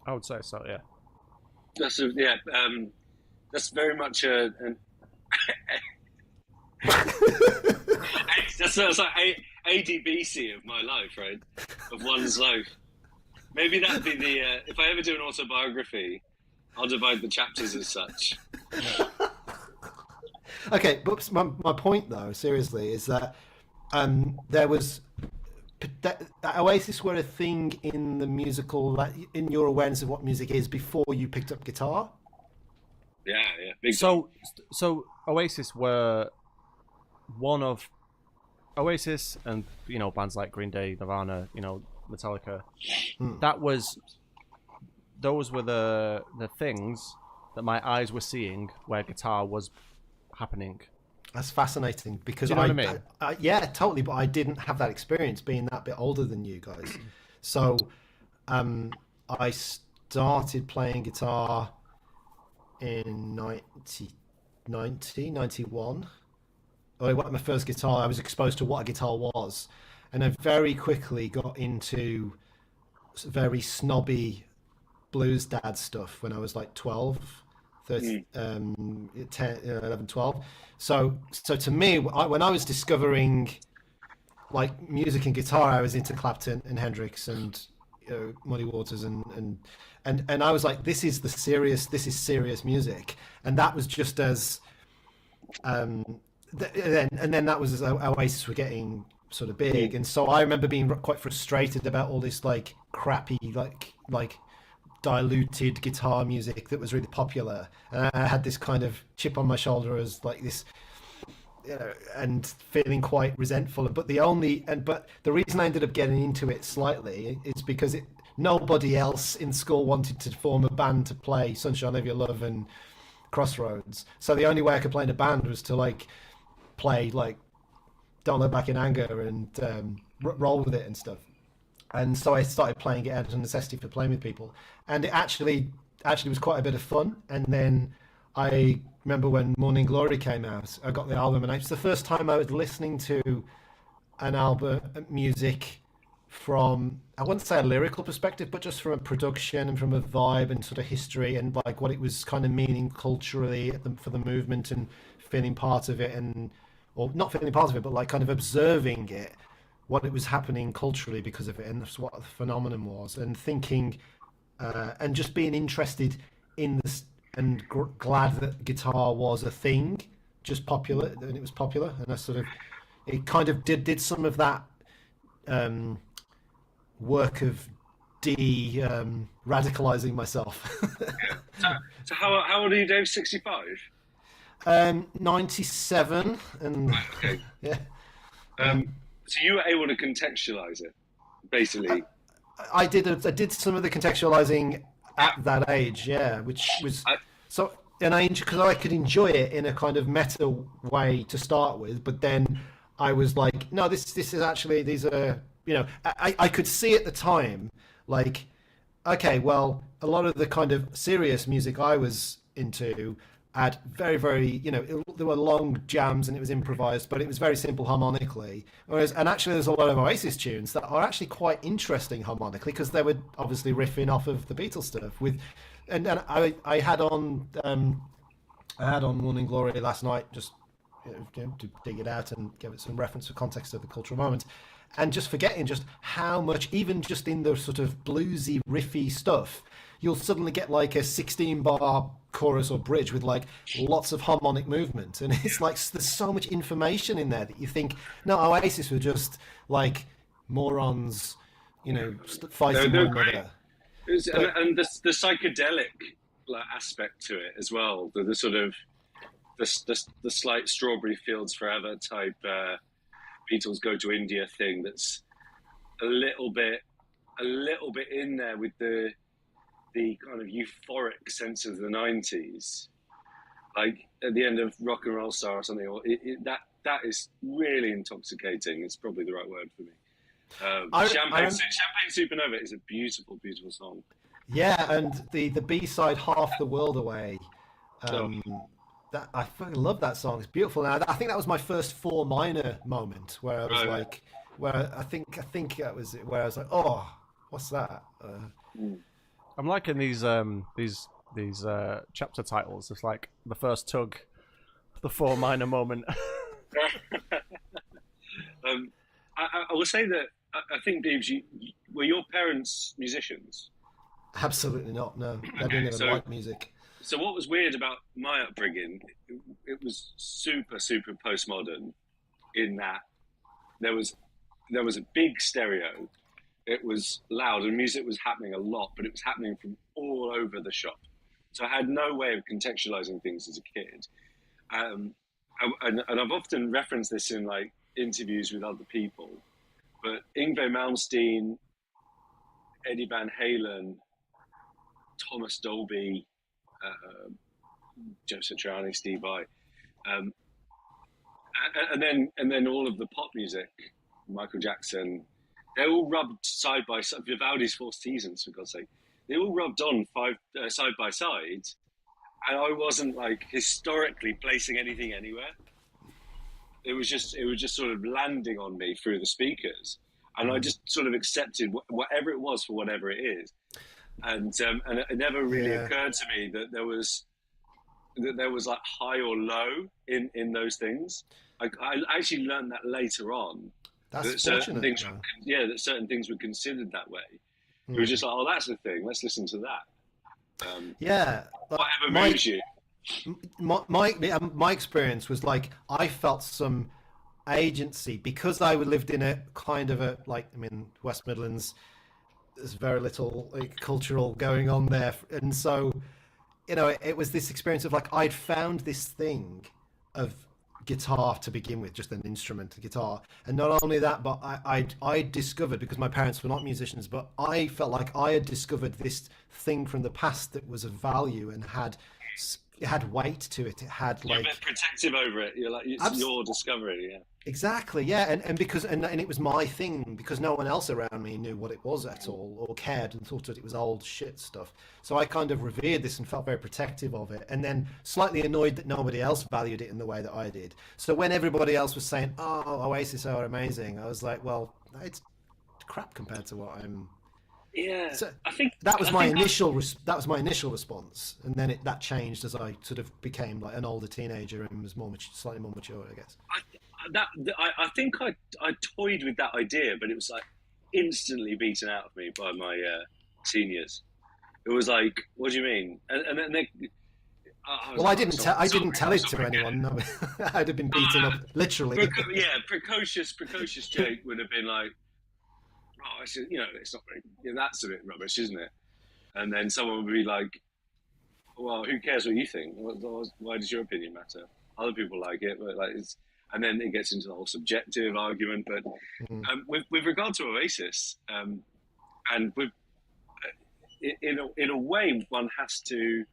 Speaker 1: I would say so, yeah.
Speaker 3: That's very much an that's like ADBC of my life, right? Of one's life. Maybe that'd be the if I ever do an autobiography, I'll divide the chapters as such.
Speaker 2: Okay, but my point though, seriously, is that there was that Oasis were a thing in the musical, like, in your awareness of what music is before you picked up guitar.
Speaker 3: Yeah. Big
Speaker 1: so Oasis were one of Oasis and bands like Green Day, Nirvana, Metallica. Those were the things that my eyes were seeing where guitar was happening.
Speaker 2: That's fascinating because
Speaker 1: Do you know what I mean?
Speaker 2: Yeah, totally. But I didn't have that experience being that bit older than you guys. So I started playing guitar in 91. I got my first guitar. I was exposed to what a guitar was, and I very quickly got into very snobby blues dad stuff when I was like 12, 13, 10, 11, 12. So to me, when I was discovering like music and guitar, I was into Clapton and Hendrix and Muddy Waters and I was like, this is serious music, and that was just as then that was as Oasis were getting sort of big, and so I remember being quite frustrated about all this like crappy like diluted guitar music that was really popular, and I had this kind of chip on my shoulder as like this, and feeling quite resentful. But the reason I ended up getting into it slightly is because nobody else in school wanted to form a band to play Sunshine of Your Love and Crossroads, so the only way I could play in a band was to like play like Don't Look Back in Anger and Roll With It and stuff. And so I started playing it out of necessity for playing with people, and it actually was quite a bit of fun. And then I remember when Morning Glory came out, I got the album, and it's the first time I was listening to an album music from, I wouldn't say a lyrical perspective, but just from a production and from a vibe and sort of history and like what it was kind of meaning culturally for the movement, and feeling part of it, or not feeling part of it, but like kind of observing it, what it was happening culturally because of it, and that's what the phenomenon was, and thinking and just being interested in this, and glad that guitar was a thing, just popular, and it was popular, and I sort of, it kind of did some of that work of radicalizing myself.
Speaker 3: So how old are you, Dave? 65?
Speaker 2: 97, and
Speaker 3: right, okay.
Speaker 2: Yeah.
Speaker 3: So you were able to contextualize it, basically.
Speaker 2: I did some of the contextualizing at that age, yeah, which was because I could enjoy it in a kind of meta way to start with, but then I was like, no, this is actually, these are, I could see at the time, like, okay, well, a lot of the kind of serious music I was into had very, very, there were long jams and it was improvised, but it was very simple harmonically. And actually there's a lot of Oasis tunes that are actually quite interesting harmonically, because they were obviously riffing off of the Beatles stuff. And I had on Morning Glory last night, just to dig it out and give it some reference for context of the cultural moment, and just forgetting just how much, even just in the sort of bluesy, riffy stuff, you'll suddenly get like a 16-bar chorus or bridge with like lots of harmonic movement, and it's like there's so much information in there that you think, no, Oasis were just like morons, fighting one another.
Speaker 3: And the psychedelic aspect to it as well, the sort of the slight Strawberry Fields Forever type Beatles Go to India thing that's a little bit in there with the kind of euphoric sense of the 90s, like at the end of Rock and Roll Star or something. Or that is really intoxicating. It's probably the right word for me. Champagne Supernova is a beautiful, beautiful song.
Speaker 2: Yeah, and the B-side Half the World Away. That I fucking love that song. It's beautiful. Now I think that was my first 4 minor moment where I was like, where I think that was it, where I was like, oh, what's that?
Speaker 1: I'm liking these chapter titles. It's like the first tug, the 4 minor moment.
Speaker 3: I will say that I think, Beebs, were your parents musicians?
Speaker 2: Absolutely not. No, they didn't even like music.
Speaker 3: So what was weird about my upbringing, it was super, super postmodern in that there was a big stereo. It was loud and music was happening a lot, but it was happening from all over the shop. So I had no way of contextualizing things as a kid. And I've often referenced this in like interviews with other people, but Yngwie Malmsteen, Eddie Van Halen, Thomas Dolby, Joe Satriani, Steve Vai, and then all of the pop music, Michael Jackson, they all rubbed side by side. Vivaldi's Four Seasons, for God's sake, they all rubbed on side by side, and I wasn't like historically placing anything anywhere. It was just sort of landing on me through the speakers, and I just sort of accepted whatever it was for whatever it is. And it never really occurred to me that there was like high or low in those things. I actually learned that later on.
Speaker 2: That's
Speaker 3: that
Speaker 2: fortunate.
Speaker 3: that certain things were considered that way. It was just like, oh, that's the thing. Let's listen to that. Whatever moves you.
Speaker 2: My experience was like I felt some agency because I lived in a kind of West Midlands. There's very little cultural going on there, and so it was this experience of like I'd found this thing of guitar to begin with, just an instrument, a guitar, and not only that, but I discovered, because my parents were not musicians, but I felt like I had discovered this thing from the past that was of value and it had weight to it. It had
Speaker 3: You're a bit protective over it. You're like, it's your discovery. Yeah.
Speaker 2: Exactly. Yeah. And it was my thing because no one else around me knew what it was at all or cared and thought that it was old shit stuff. So I kind of revered this and felt very protective of it, and then slightly annoyed that nobody else valued it in the way that I did. So when everybody else was saying, "Oh, Oasis are amazing," I was like, "Well, it's crap compared to what I'm."
Speaker 3: Yeah,
Speaker 2: so
Speaker 3: I think
Speaker 2: that was my initial response, and then that changed as I sort of became like an older teenager and was slightly more mature, I guess.
Speaker 3: I think I toyed with that idea, but it was like instantly beaten out of me by my seniors. It was like, "What do you mean?" And then they.
Speaker 2: I didn't tell it to anyone. No, I'd have been beaten up literally.
Speaker 3: Precocious Jake would have been like, "Oh, it's not very. That's a bit rubbish, isn't it?" And then someone would be like, "Well, who cares what you think? Why does your opinion matter? Other people like it, but like it's." And then it gets into the whole subjective argument. But with regard to Oasis, and with in a way, one has to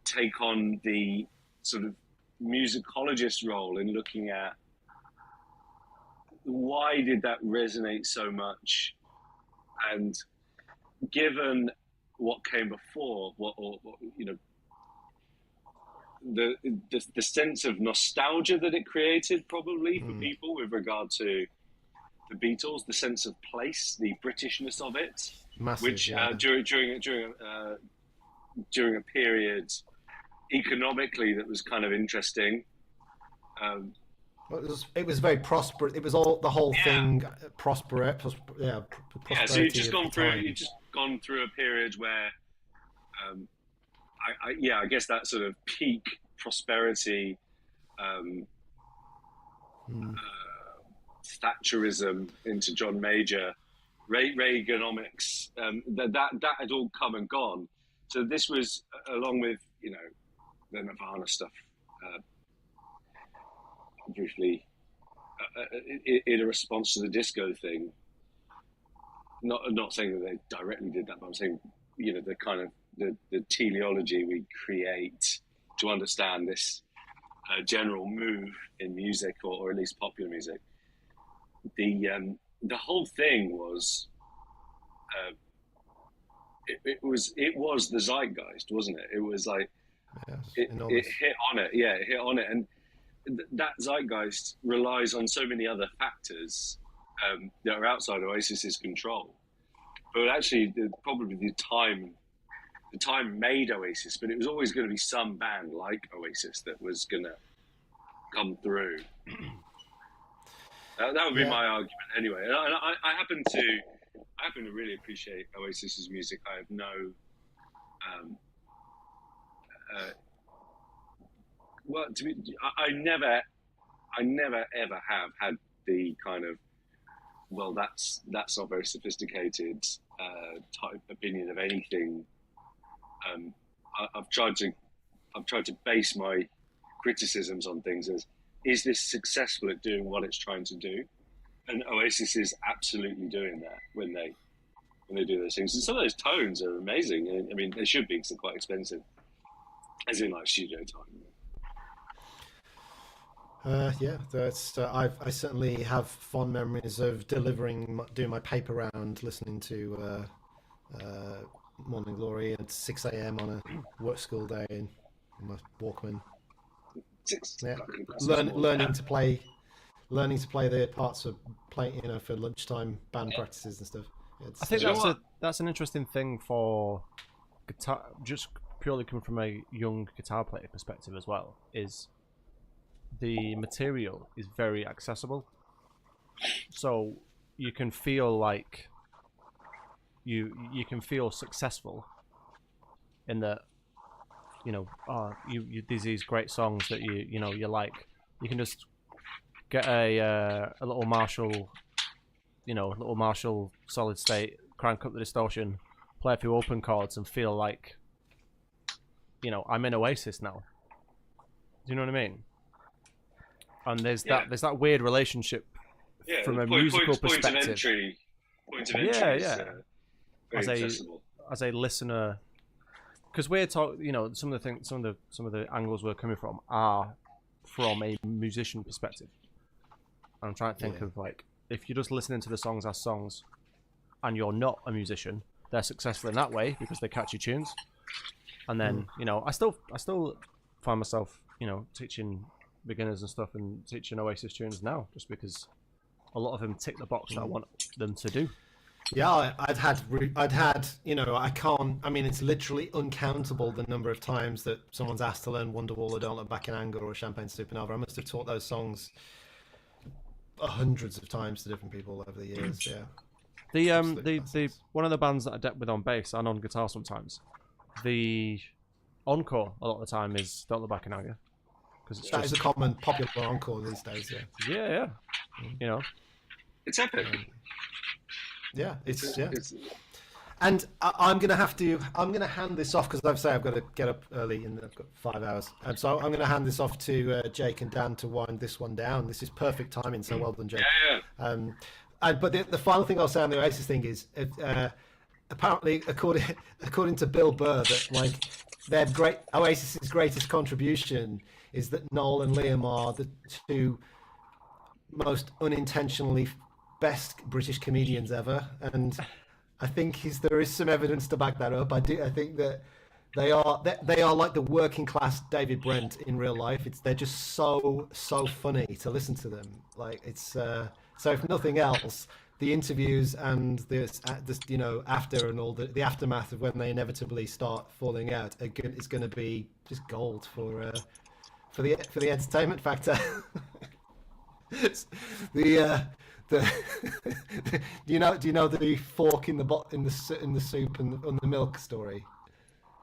Speaker 3: take on the sort of musicologist role in looking at why did that resonate so much, and given what came before, the sense of nostalgia that it created probably for people with regard to the Beatles, the sense of place, the Britishness of it, massive, which during a period economically that was kind of interesting.
Speaker 2: It was very prosperous. It was all the whole thing prosperous.
Speaker 3: So you've just gone through a period where, I guess that sort of peak prosperity, Thatcherism into John Major, Reaganomics, that had all come and gone. So this was along with the Nirvana stuff. Briefly in a response to the disco thing. Not saying that they directly did that, but I'm saying, the kind of the teleology we create to understand this general move in music, or at least popular music. The whole thing was, it was the zeitgeist, wasn't it? It was like, it hit on it. Yeah, it hit on it. And that zeitgeist relies on so many other factors that are outside Oasis's control. But actually, probably the time made Oasis, but it was always going to be some band like Oasis that was going to come through. That would be my argument anyway. And I happen to really appreciate Oasis's music. I have no, I never ever have had the kind of, well, that's not very sophisticated type opinion of anything. I've tried to base my criticisms on things as, is this successful at doing what it's trying to do? And Oasis is absolutely doing that when they do those things. And some of those tones are amazing. I mean, they should be, because they're quite expensive, as in like studio time.
Speaker 2: That's. I certainly have fond memories of doing my paper round, listening to Morning Glory at 6 a.m. on a work school day in my Walkman. Learning to play the parts of playing, for lunchtime band practices and stuff.
Speaker 1: I think that's an interesting thing for guitar, just purely coming from a young guitar player perspective as well, is the material is very accessible, so you can feel like you can feel successful in that, there's these great songs that you like. You can just get a little Marshall, solid state, crank up the distortion, play a few open chords, and feel like, I'm in Oasis now. Do you know what I mean? And there's that weird relationship from a musical perspective.
Speaker 3: Point of entry is very accessible.
Speaker 1: As a listener, because we're talking, some of the angles we're coming from are from a musician perspective. I'm trying to think of, like, if you're just listening to the songs as songs, and you're not a musician, they're successful in that way because they're catchy tunes. And then I still find myself teaching beginners and stuff and teaching Oasis tunes now, just because a lot of them tick the box that I want them to do.
Speaker 2: Yeah, I'd had, it's literally uncountable the number of times that someone's asked to learn Wonderwall or Don't Look Back in Anger or Champagne Supernova. I must have taught those songs hundreds of times to different people over the years. Yeah.
Speaker 1: The one of the bands that I deck with on bass and on guitar sometimes, the encore a lot of the time is Don't Look Back in Anger, because
Speaker 2: that is a common popular encore these days.
Speaker 1: Yeah.
Speaker 3: It's epic.
Speaker 2: It's and I'm gonna hand this off, because I've got to get up early and I've got 5 hours, and so I'm gonna hand this off to Jake and Dan to wind this one down. This is perfect timing, so well done, Jake. But the final thing I'll say on the Oasis thing is, apparently, according to Bill Burr, that Oasis's greatest contribution is that Noel and Liam are the two most unintentionally best British comedians ever, and I think there is some evidence to back that up. I think that they are like the working class David Brent in real life. They're just so funny to listen to them. Like, it's so if nothing else, the interviews and this after and all the aftermath of when they inevitably start falling out is going to be just gold for the entertainment factor. Do you know the fork in the soup and the milk story?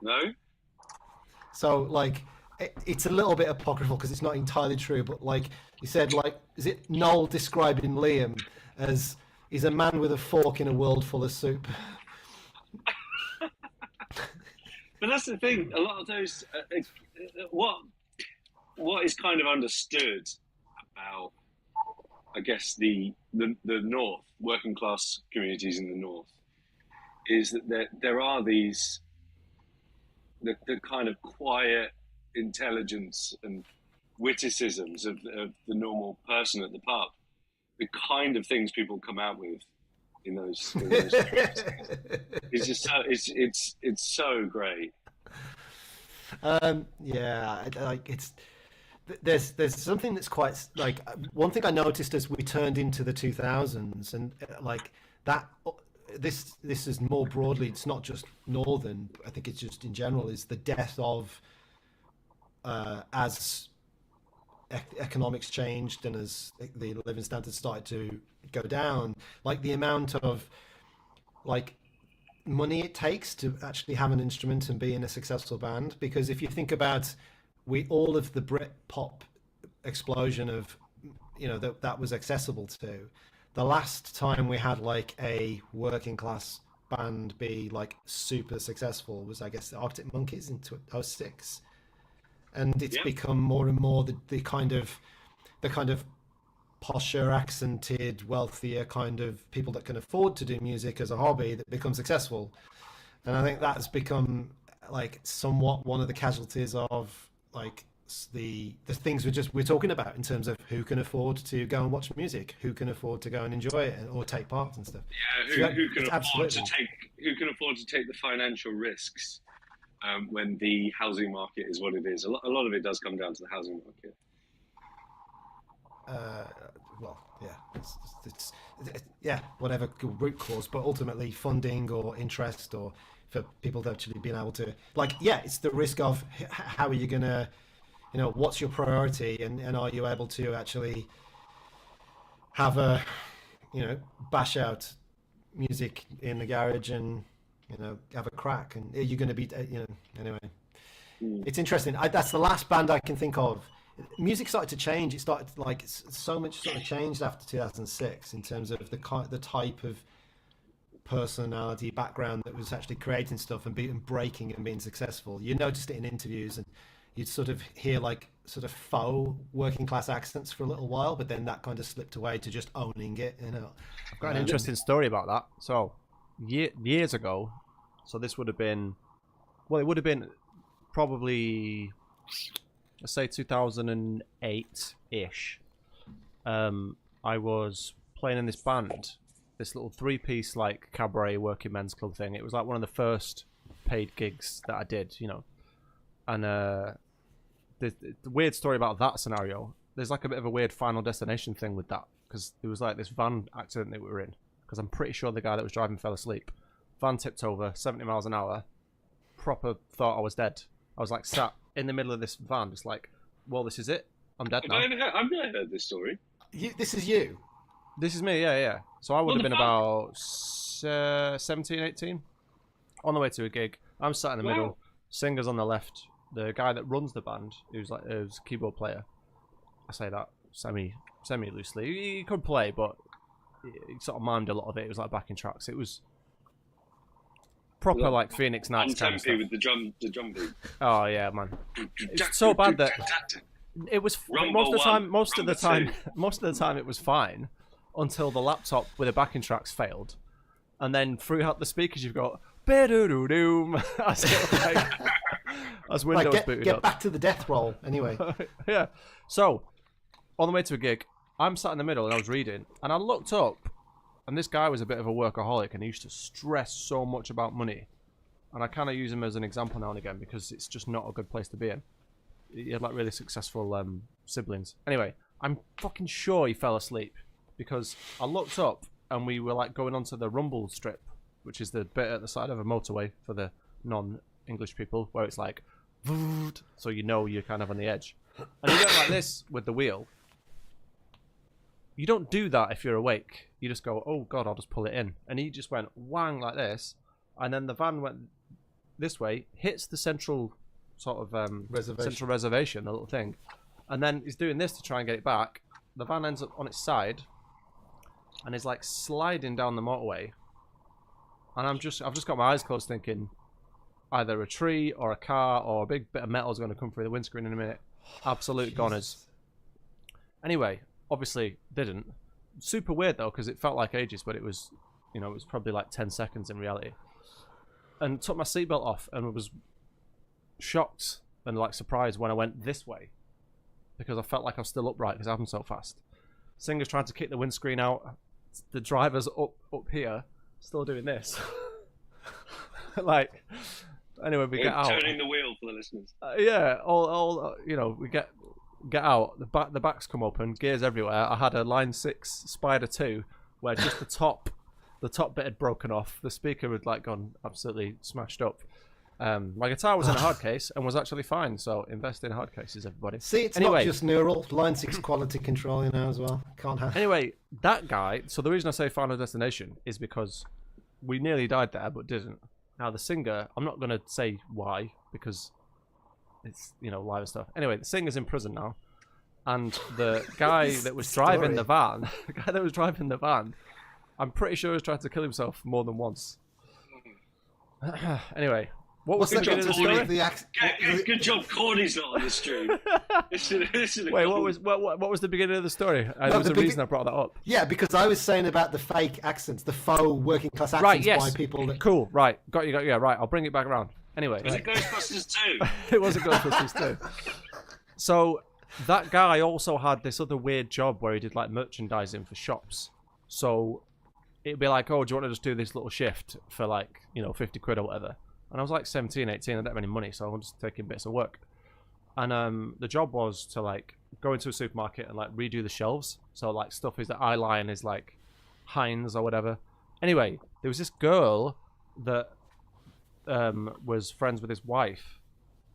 Speaker 3: No.
Speaker 2: So, like, it's a little bit apocryphal because it's not entirely true, but like he said, like, is it Noel describing Liam as he's a man with a fork in a world full of soup?
Speaker 3: But that's the thing. A lot of those, what is kind of understood about I guess the north, working class communities in the north, is that there are these the kind of quiet intelligence and witticisms of the normal person at the pub, the kind of things people come out with in those streets. It's just it's so great.
Speaker 2: Yeah, like there's something that's quite like one thing I noticed as we turned into the 2000s, and like that. This is more broadly. It's not just northern. I think it's just in general is the death of as economics changed and as the living standards started to go down. Like the amount of like money it takes to actually have an instrument and be in a successful band. Because if you think about all of the Brit pop explosion of that was accessible to. The last time we had like a working class band be like super successful was, I guess, the Arctic Monkeys in 2006, and it's become more and more the kind of posher, accented, wealthier kind of people that can afford to do music as a hobby that become successful. And I think that's become like somewhat one of the casualties of like the things we're talking about in terms of who can afford to go and watch music, who can afford to go and enjoy it or take part and stuff.
Speaker 3: Yeah, who can afford to take the financial risks when the housing market is what it is. A lot of it does come down to the housing market.
Speaker 2: Well, yeah, it's whatever root cause, but ultimately funding or interest or for people to actually being able to it's the risk of how are you gonna, what's your priority, and are you able to actually have a, bash out music in the garage and, have a crack, and are you going to be, anyway. It's interesting. That's the last band I can think of. Music started to change. It started so much sort of changed after 2006 in terms of the type of personality background that was actually creating stuff and breaking and being successful. You noticed it in interviews, and you'd sort of hear sort of faux working class accents for a little while, but then that kind of slipped away to just owning it.
Speaker 1: I've got an interesting story about that. So years ago, so this would have been, it would have been probably, let's say 2008-ish. I was playing in this band, this little 3-piece like cabaret working men's club thing. It was like one of the first paid gigs that I did, and the weird story about that scenario, there's like a bit of a weird Final Destination thing with that, because there was like this van accident that we were in, because I'm pretty sure the guy that was driving fell asleep. Van tipped over 70 miles an hour, proper thought I was dead. I was like sat in the middle of this van, just like, well, this is it, I'm dead now.
Speaker 3: I've never heard this story.
Speaker 2: This is you?
Speaker 1: This is me, yeah. So I would have been about 17, 18, on the way to a gig. I'm sat in the middle, singer's on the left. The guy that runs the band, who's like a keyboard player, I say that semi loosely. He could play, but he sort of mimed a lot of it. It was like backing tracks. It was proper like Phoenix Nights kind of stuff.
Speaker 3: With the drum beat.
Speaker 1: Oh yeah, man. It's so bad that it was most of the time it was fine until the laptop with the backing tracks failed, and then throughout the speakers you've got ba-do-do-doom as Windows booted
Speaker 2: get
Speaker 1: up.
Speaker 2: Back to the death roll anyway.
Speaker 1: Yeah. So on the way to a gig, I'm sat in the middle and I was reading, and I looked up, and this guy was a bit of a workaholic, and he used to stress so much about money, and I kind of use him as an example now and again because it's just not a good place to be in. He had like really successful siblings. Anyway, I'm fucking sure he fell asleep because I looked up and we were like going onto the rumble strip, which is the bit at the side of a motorway for the non-English people, where it's like, so you're kind of on the edge. And you went like this with the wheel. You don't do that if you're awake. You just go, oh God, I'll just pull it in. And he just went whang like this, and then the van went this way, hits the central sort of central reservation, the little thing, and then he's doing this to try and get it back. The van ends up on its side and is like sliding down the motorway. And I've just got my eyes closed thinking either a tree or a car or a big bit of metal is going to come through the windscreen in a minute. Absolute goners. Anyway, obviously didn't. super weird though, because it felt like ages, but it was, it was probably like 10 seconds in reality. And took my seatbelt off and was shocked and like surprised when I went this way, because I felt like I was still upright because it happened so fast. Singer's trying to kick the windscreen out. The driver's up here, still doing this. Like, anyway, we get out.
Speaker 3: Turning the wheel for the listeners.
Speaker 1: Yeah, all we get out. The backs come open, gears everywhere. I had a Line 6 Spider 2 where just the top bit had broken off. The speaker had like gone absolutely smashed up. My guitar was in a hard case and was actually fine, so invest in hard cases, everybody.
Speaker 2: See, it's not just neural. Line 6 quality control, as well. Can't have.
Speaker 1: Anyway, that guy, so the reason I say Final Destination is because we nearly died there, but didn't. Now, the singer, I'm not going to say why, because it's, live and stuff. Anyway, the singer's in prison now, and the guy that was driving the van, I'm pretty sure he's tried to kill himself more than once. Anyway, what was the beginning of the story?
Speaker 3: Good job, Corny's not on the stream.
Speaker 1: Wait, what was the beginning of the story? There was a reason I brought that up.
Speaker 2: Yeah, because I was saying about the fake accents, the faux working class accents
Speaker 1: right, yes.
Speaker 2: by people.
Speaker 1: Cool, right, got you. Yeah, right. I'll bring it back around. Anyway,
Speaker 3: was it Ghostbusters 2?
Speaker 1: It was a Ghostbusters 2. So that guy also had this other weird job where he did like merchandising for shops. So it'd be like, oh, do you want to just do this little shift for like, 50 quid or whatever? And I was like 17, 18, I didn't have any money, so I was just taking bits of work. And the job was to like go into a supermarket and like redo the shelves. So like stuff is that eye line is like Heinz or whatever. Anyway, there was this girl that was friends with his wife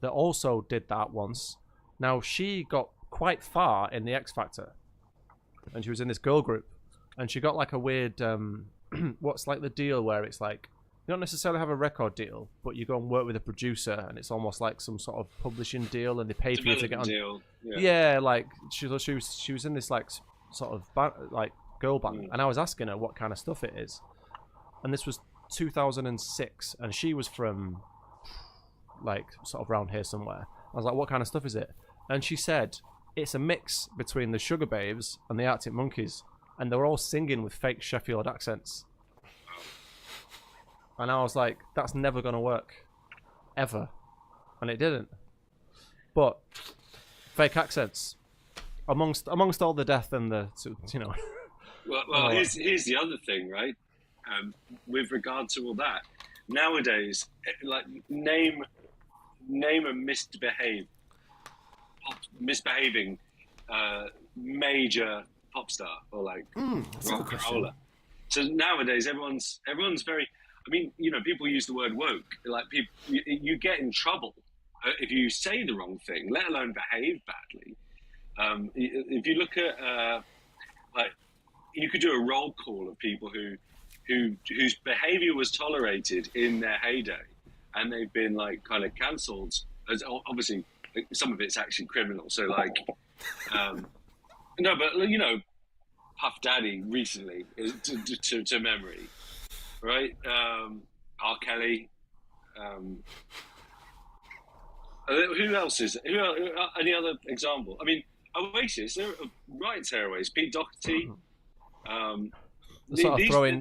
Speaker 1: that also did that once. Now she got quite far in the X Factor, and she was in this girl group, and she got like a weird what's like the deal where it's like you don't necessarily have a record deal, but you go and work with a producer, and it's almost like some sort of publishing deal, and they pay for you to get on.
Speaker 3: Deal.
Speaker 1: Yeah, like she was in this like sort of like girl band, and I was asking her what kind of stuff it is, and this was 2006, and she was from like sort of around here somewhere. I was like, what kind of stuff is it? And she said it's a mix between the Sugar Babes and the Arctic Monkeys, and they're all singing with fake Sheffield accents. And I was like, that's never going to work. Ever. And it didn't. But fake accents. Amongst all the death and the,
Speaker 3: Well, here's the other thing, right? With regard to all that. Nowadays, like, name a misbehaving major pop star or like rock and roller. So nowadays, everyone's very. I mean, people use the word woke. Like, people, you get in trouble if you say the wrong thing, let alone behave badly. If you look at, like, you could do a roll call of people whose behaviour was tolerated in their heyday, and they've been like kind of cancelled. As obviously, some of it's actually criminal. So like, no, but Puff Daddy recently to memory. Right, R. Kelly. Who else is? Any other example? I mean, Oasis. They're right tearaways. Pete Doherty.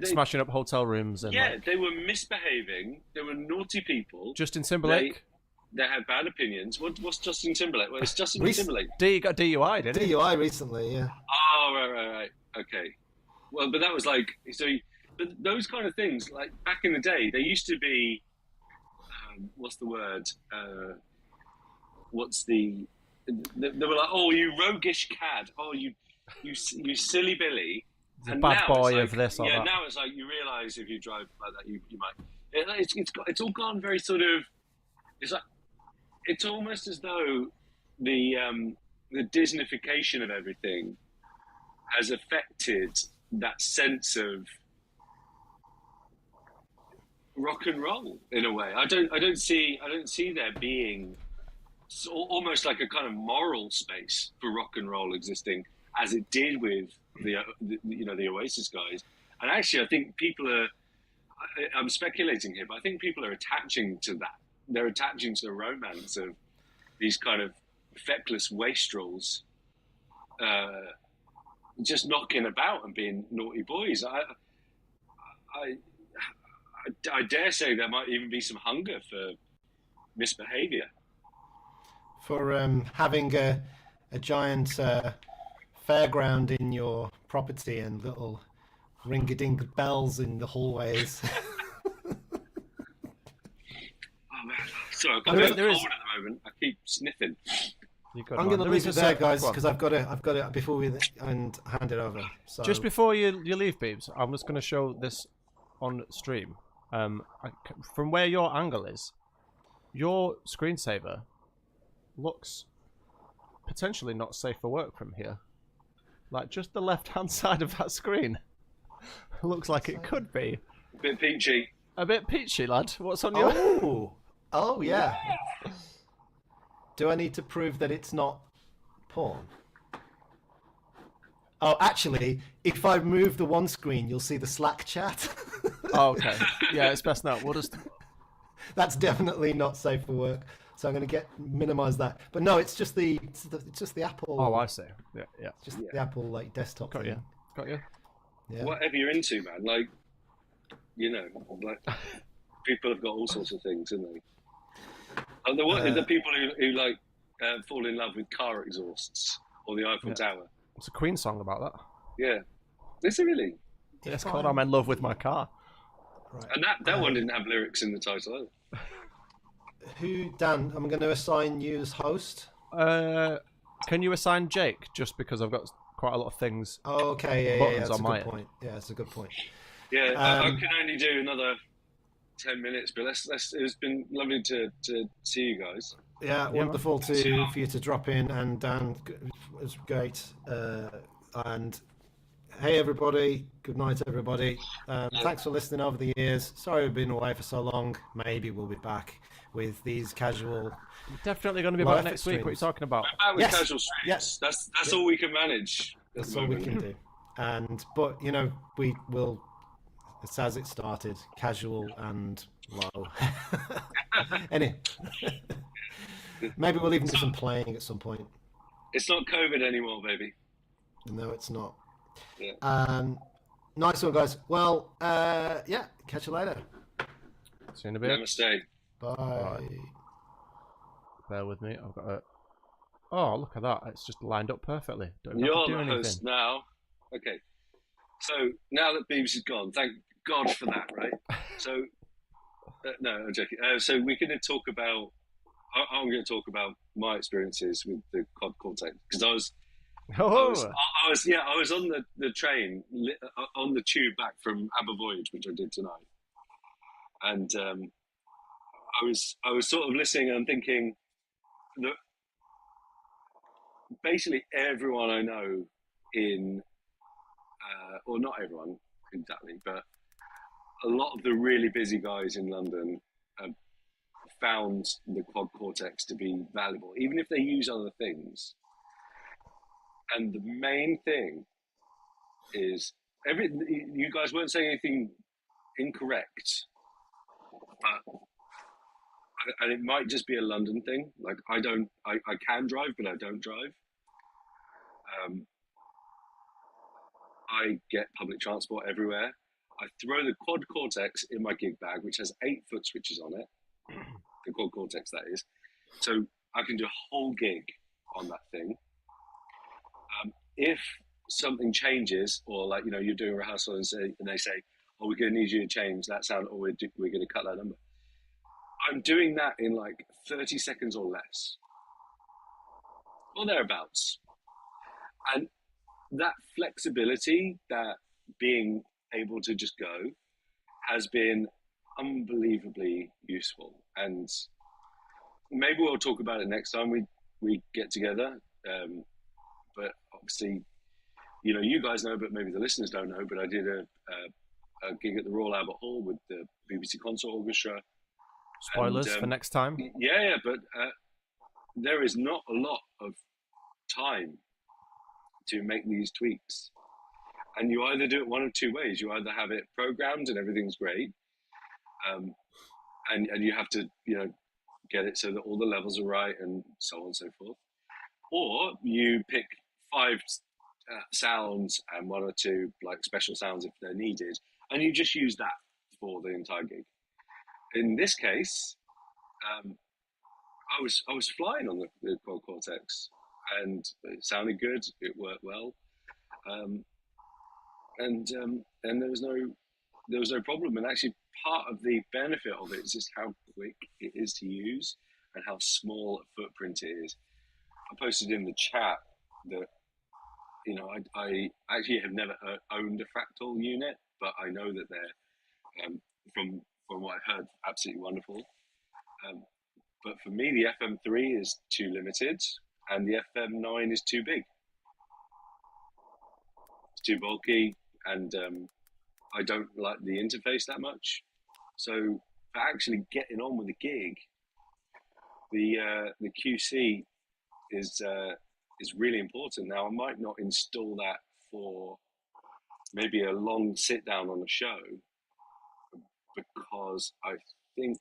Speaker 1: Smashing up hotel rooms. And
Speaker 3: they were misbehaving. They were naughty people.
Speaker 1: Justin Timberlake.
Speaker 3: They had bad opinions. What's Justin Timberlake? Well, it's Justin Timberlake.
Speaker 1: He got DUI, didn't he?
Speaker 2: DUI recently, yeah.
Speaker 3: Oh, right. Okay. Well, but that was like so. But those kind of things, like back in the day, they used to be, what's the word? They were like, oh, you roguish cad. Oh, you silly Billy.
Speaker 1: The bad boy of this or that.
Speaker 3: Yeah, now it's like you realise if you drive like that, you might. It's all gone very sort of. It's almost as though the Disneyfication of everything has affected that sense of rock and roll in a way. I don't see there being almost like a kind of moral space for rock and roll existing as it did with the Oasis guys. And actually, I think I'm speculating here, but I think people are attaching to that. They're attaching to the romance of these kind of feckless wastrels just knocking about and being naughty boys. I dare say there might even be some hunger for misbehaviour.
Speaker 2: For having a giant fairground in your property and little ring-a-ding bells in the hallways.
Speaker 3: Oh man, sorry, I've got a bit of a cold at the moment. I keep sniffing.
Speaker 2: I'm going to leave it there, guys, because I've got it before we hand it over. So.
Speaker 1: Just before you leave, Beebs, I'm just going to show this on stream. From where your angle is, your screensaver looks potentially not safe for work from here. Like just the left-hand side of that screen looks like it could be
Speaker 3: a bit peachy.
Speaker 1: A bit peachy, lad. What's on your?
Speaker 2: Oh yeah. Do I need to prove that it's not porn? Oh, actually, if I move the one screen, you'll see the Slack chat.
Speaker 1: Oh, okay. Yeah, it's best not. We'll just.
Speaker 2: That's definitely not safe for work. So I'm going to minimize that. But no, it's just the Apple.
Speaker 1: Oh, I see. Yeah.
Speaker 2: It's just the Apple like desktop
Speaker 1: Got
Speaker 2: thing.
Speaker 1: Got you.
Speaker 2: Yeah.
Speaker 3: Whatever you're into, man. Like, you know, like people have got all sorts of things, haven't they? And the people who like fall in love with car exhausts or the Eiffel Tower.
Speaker 1: It's a Queen song about that.
Speaker 3: Yeah. Is it really?
Speaker 1: Yeah, it's called "I'm in Love with My Car."
Speaker 3: Right. And that one didn't have lyrics in the title either.
Speaker 2: Dan, I'm going to assign you as host.
Speaker 1: Can you assign Jake? Just because I've got quite a lot of things.
Speaker 2: Oh, okay, yeah, that's a good point. Yeah, that's a good point.
Speaker 3: Yeah, I can only do another 10 minutes, but it's been lovely to see you guys.
Speaker 2: Yeah, wonderful for you to drop in, and Dan, it was great. And hey, everybody, good night, everybody. Thanks for listening over the years. Sorry we've been away for so long. Maybe we'll be back with these casual.
Speaker 1: We're definitely going to be back next week. What are you talking about?
Speaker 3: We're back with casual streams. Yes. That's all we can manage.
Speaker 2: That's all we can do. But you know, we will. It's as it started, casual and low. Anyway, maybe we'll even do some playing at some point.
Speaker 3: It's not COVID anymore, baby.
Speaker 2: No, it's not.
Speaker 3: Yeah.
Speaker 2: Nice one, guys. Well, catch you later.
Speaker 1: See you in a bit.
Speaker 3: Namaste.
Speaker 2: Bye.
Speaker 1: Bear with me. I've got a. Oh, look at that! It's just lined up perfectly.
Speaker 3: You're the host now. Okay. So now that Beebs is gone, thank God for that, right? So, no, I'm joking. So we're going to talk about. I'm going to talk about my experiences with the quad cortex because I was on the train on the tube back from Abervoyage, which I did tonight, and I was sort of listening and thinking that basically everyone I know in, or not everyone exactly, but a lot of the really busy guys in London have found the quad cortex to be valuable, even if they use other things. And the main thing is you guys weren't saying anything incorrect, but and it might just be a London thing. Like I can drive, but I don't drive. I get public transport everywhere. I throw the quad cortex in my gig bag, which has 8 foot switches on it. The quad cortex, that is. So I can do a whole gig on that thing. If something changes, or like, you know, you're doing a rehearsal and they say, oh, we're going to need you to change that sound, or we're going to cut that number. I'm doing that in like 30 seconds or less, or thereabouts. And that flexibility, that being able to just go, has been unbelievably useful. And maybe we'll talk about it next time we get together. But obviously, you know, you guys know, but maybe the listeners don't know, but I did a gig at the Royal Albert Hall with the BBC Concert Orchestra.
Speaker 1: Spoilers for next time?
Speaker 3: Yeah, but there is not a lot of time to make these tweaks. And you either do it one of two ways. You either have it programmed and everything's great, and you have to, you know, get it so that all the levels are right and so on and so forth. Or you pick 5 sounds and one or two like special sounds if they're needed, and you just use that for the entire gig. In this case, I was flying on the Quad Cortex, and it sounded good. It worked well, and there was no problem. And actually, part of the benefit of it is just how quick it is to use and how small a footprint it is. I posted in the chat that I actually have never owned a fractal unit, but I know that they're from what I heard, absolutely wonderful. But for me, the FM3 is too limited, and the FM9 is too big. It's too bulky, and I don't like the interface that much. So for actually getting on with the gig, the QC is really important. Now, I might not install that for maybe a long sit down on a show, because I think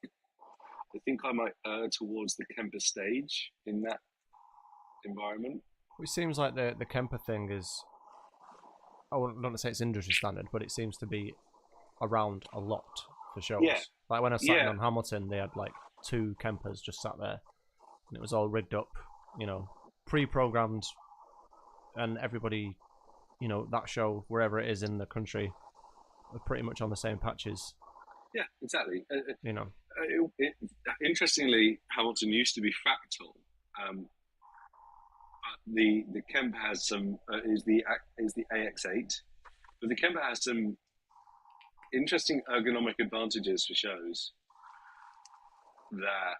Speaker 3: I might err towards the Kemper stage in that environment.
Speaker 1: It seems like the Kemper thing is, I wouldn't want to say it's industry standard, but it seems to be around a lot for shows.
Speaker 3: Yeah.
Speaker 1: Like when I sat in on Hamilton, they had like 2 Kempers just sat there, and it was all rigged up, pre-programmed, and everybody, that show, wherever it is in the country, are pretty much on the same patches.
Speaker 3: Yeah, exactly. Interestingly, Hamilton used to be fractal, but the Kemper has some is the AX8, but the Kemper has some interesting ergonomic advantages for shows that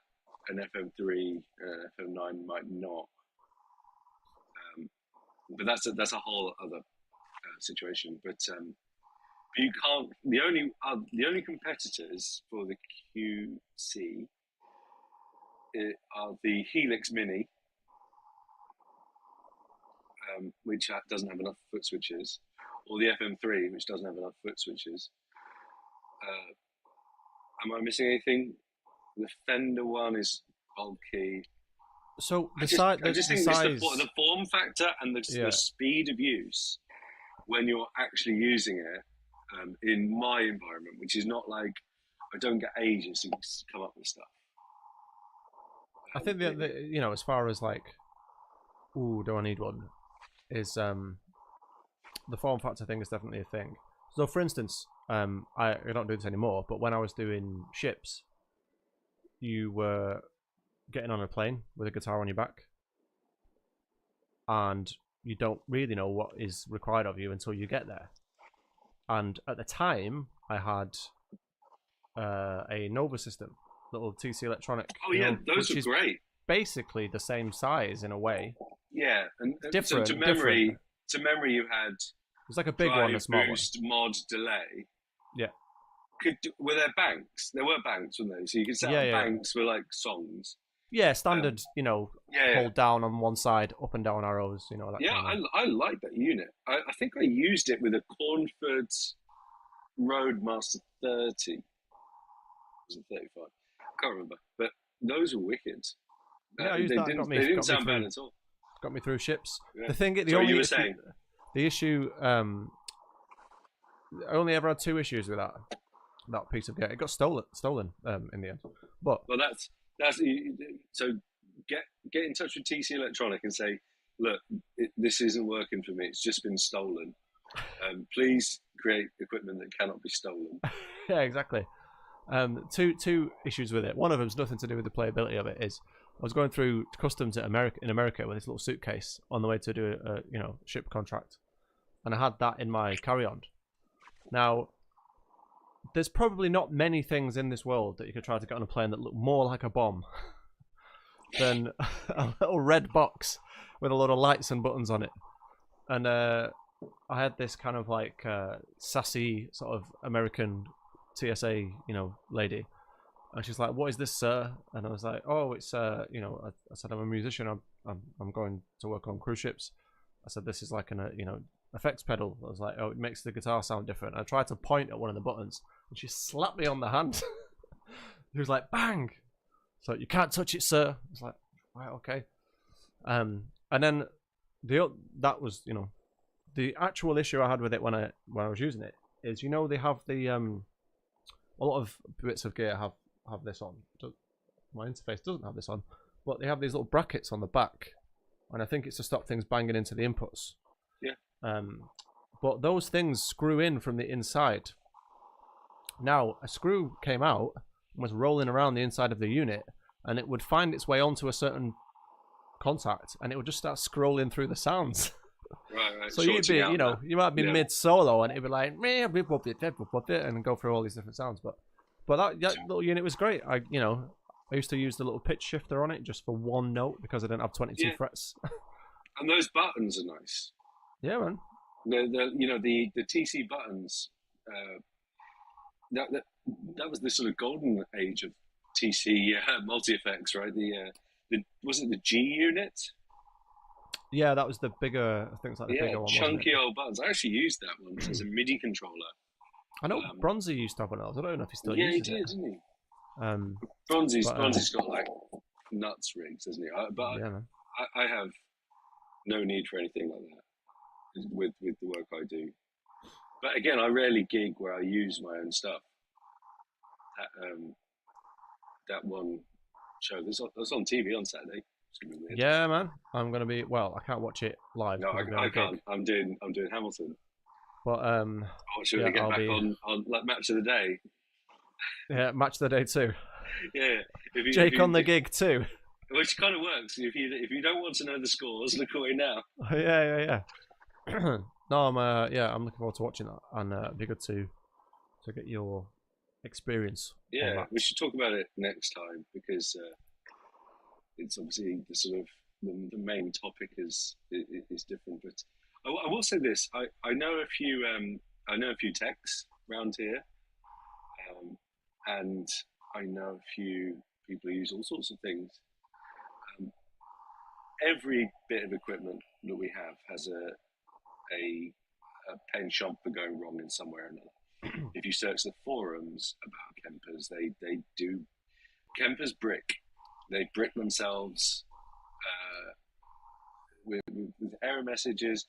Speaker 3: an FM3 and an FM9 might not. But that's a whole other situation. But you can't. The only competitors for the QC are the Helix Mini, which doesn't have enough foot switches, or the FM3, which doesn't have enough foot switches. Am I missing anything? The Fender one is bulky.
Speaker 1: So
Speaker 3: I just think the form factor and the speed of use when you're actually using it in my environment, which is not like I don't get ages to come up with stuff.
Speaker 1: I think the as far as like, ooh, do I need one? Is the form factor thing is definitely a thing. So for instance, I don't do this anymore, but when I was doing ships, you were getting on a plane with a guitar on your back, and you don't really know what is required of you until you get there. And at the time, I had a Nova system, little TC Electronic.
Speaker 3: Oh yeah, those are great.
Speaker 1: Basically the same size in a way.
Speaker 3: Yeah, and
Speaker 1: different.
Speaker 3: So to memory, you had.
Speaker 1: It was like a big one, a small
Speaker 3: boost, mod, delay.
Speaker 1: Yeah.
Speaker 3: Were there banks? There were banks, weren't there? So you could set up banks with like songs.
Speaker 1: Yeah, standard, hold down on one side, up and down arrows, that kind of.
Speaker 3: I like that unit. I think I used it with a Cornford Roadmaster 30. Was it 35? I can't remember. But those were wicked.
Speaker 1: Yeah, I used that.
Speaker 3: They didn't sound bad at all.
Speaker 1: Got me through ships.
Speaker 3: Yeah.
Speaker 1: You were saying? The issue, I only ever had 2 issues with that piece of gear. It got stolen in the end. But
Speaker 3: well, that's so get in touch with TC Electronic and say, look, this isn't working for me. It's just been stolen. Please create equipment that cannot be stolen.
Speaker 1: Yeah, exactly. Two issues with it. One of them's nothing to do with the playability of it. Is I was going through customs in America with this little suitcase on the way to do a ship contract, and I had that in my carry-on. Now, there's probably not many things in this world that you could try to get on a plane that look more like a bomb than a little red box with a lot of lights and buttons on it. And I had this kind of like sassy sort of American TSA, lady. And she's like, "What is this, sir?" And I was like, "Oh, it's I said I'm a musician. I'm going to work on cruise ships." I said, "This is like an effects pedal." I was like, "Oh, it makes the guitar sound different." I tried to point at one of the buttons, and she slapped me on the hand. She was like, "Bang!" So, "You can't touch it, sir." I was like, "Right, okay." And then that was the actual issue I had with it when I was using it is, you know, they have the a lot of bits of gear have this on. My interface doesn't have this on, but they have these little brackets on the back, and I think it's to stop things banging into the inputs.
Speaker 3: Yeah.
Speaker 1: But those things screw in from the inside. Now, a screw came out and was rolling around the inside of the unit, and it would find its way onto a certain contact, and it would just start scrolling through the sounds.
Speaker 3: Right.
Speaker 1: So you'd be, you know, you might be mid solo, and it'd be like, and go through all these different sounds. But that little unit was great. I used to use the little pitch shifter on it just for one note because I didn't have 22 frets.
Speaker 3: And those buttons are nice.
Speaker 1: Yeah, man.
Speaker 3: The TC buttons. That was the sort of golden age of TC multi effects, right? Was it the G unit?
Speaker 1: Yeah, that was the bigger. I think it's like the bigger one.
Speaker 3: Chunky old buttons. I actually used that one as a MIDI controller.
Speaker 1: I know Bronzy used to have one of those. I don't know if he still uses it.
Speaker 3: Yeah, he did, didn't he? Bronzy's got like nuts rigs, doesn't he? I have no need for anything like that with the work I do. But again, I rarely gig where I use my own stuff. That one show that's on TV on Saturday. It's gonna be weird.
Speaker 1: Yeah, man. I'm gonna be. Well, I can't watch it live.
Speaker 3: No, I can't. I'm doing Hamilton.
Speaker 1: But
Speaker 3: should we get back on like match of the day?
Speaker 1: Yeah, match of the day too.
Speaker 3: Yeah,
Speaker 1: Jake on the gig too.
Speaker 3: Which kind of works. If you don't want to know the scores, look away now.
Speaker 1: Yeah. No, I'm looking forward to watching that, and it'd be good to get your experience.
Speaker 3: Yeah, we should talk about it next time because it's obviously the sort of the main topic is different. But I will say this: I know a few techs around here, and I know a few people who use all sorts of things. Every bit of equipment that we have has a penchant for going wrong in somewhere or another. If you search the forums about Kempers, they do Kempers brick. They brick themselves with error messages,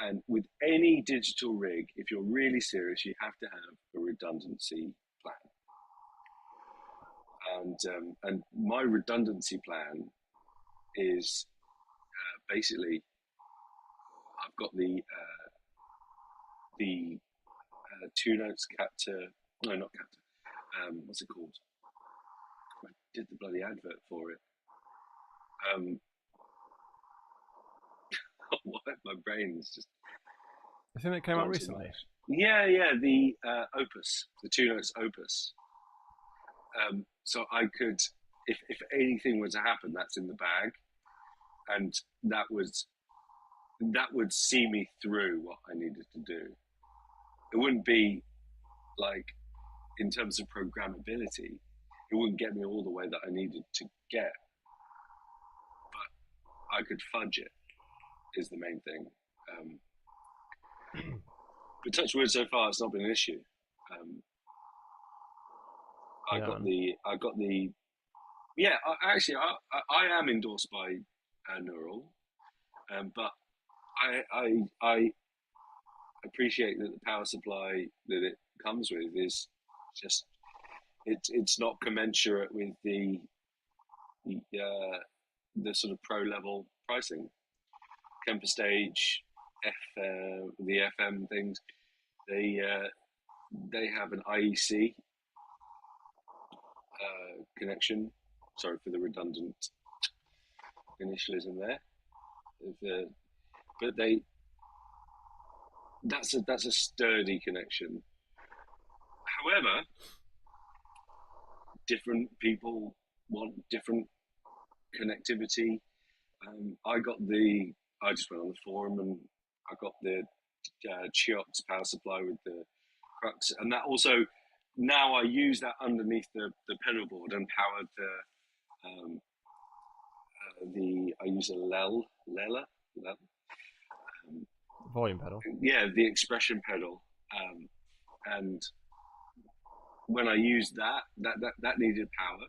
Speaker 3: and with any digital rig, if you're really serious, you have to have a redundancy plan. And my redundancy plan is basically I've got the 2 notes captor. No, not captor. What's it called? I did the bloody advert for it. My brain's just.
Speaker 1: I think it came out recently.
Speaker 3: Yeah. The Opus, the 2 notes Opus. So I could, if anything were to happen, that's in the bag, and that would see me through what I needed to do. It wouldn't be like, in terms of programmability, it wouldn't get me all the way that I needed to get, but I could fudge it, is the main thing. But touch wood, so far it's not been an issue. I got the. Yeah, I am endorsed by Neural, but I appreciate that the power supply that it comes with is just it's not commensurate with the sort of pro level pricing. Kemper Stage, the FM things, they have an IEC connection. Sorry for the redundant initialism there. But that's a sturdy connection. However, different people want different connectivity. I just went on the forum and I got the Chiox power supply with the crux, and that also now I use that underneath the pedal board and power I use a Lela.
Speaker 1: Volume pedal.
Speaker 3: Yeah, the expression pedal, and when I used that needed power.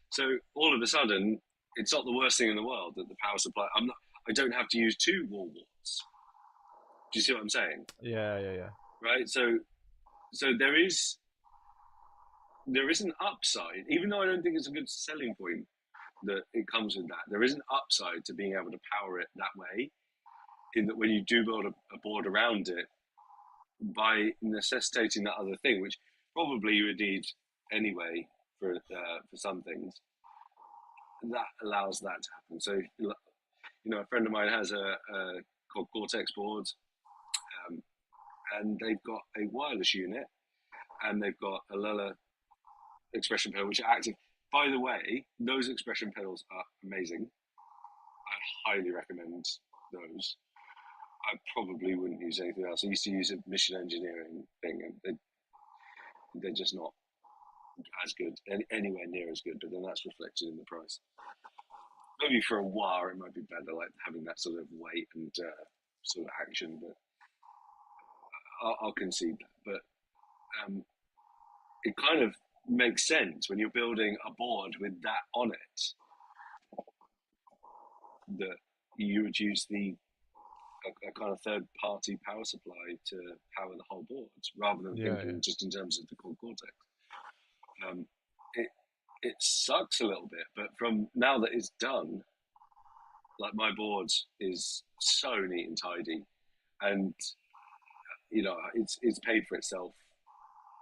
Speaker 3: So all of a sudden, it's not the worst thing in the world that the power supply. I don't have to use 2 wall warts Do you see what I'm saying?
Speaker 1: Yeah.
Speaker 3: Right. So there is an upside, even though I don't think it's a good selling point that it comes with that. There is an upside to being able to power it that way, in that when you do build a board around it, by necessitating that other thing, which probably you would need anyway for some things, that allows that to happen. So, a friend of mine has a called Cortex boards, and they've got a wireless unit, and they've got a Lella expression pedal, which are active. By the way, those expression pedals are amazing. I highly recommend those. I probably wouldn't use anything else. I used to use a mission engineering thing, and they're just not as good, anywhere near as good, but then that's reflected in the price. Maybe for a while it might be better, like having that sort of weight and sort of action, but I'll concede that. But it kind of makes sense when you're building a board with that on it, that you would use a kind of third-party power supply to power the whole board, rather than thinking just in terms of the core Cortex. It sucks a little bit, but from now that it's done, like, my board is so neat and tidy, and it's paid for itself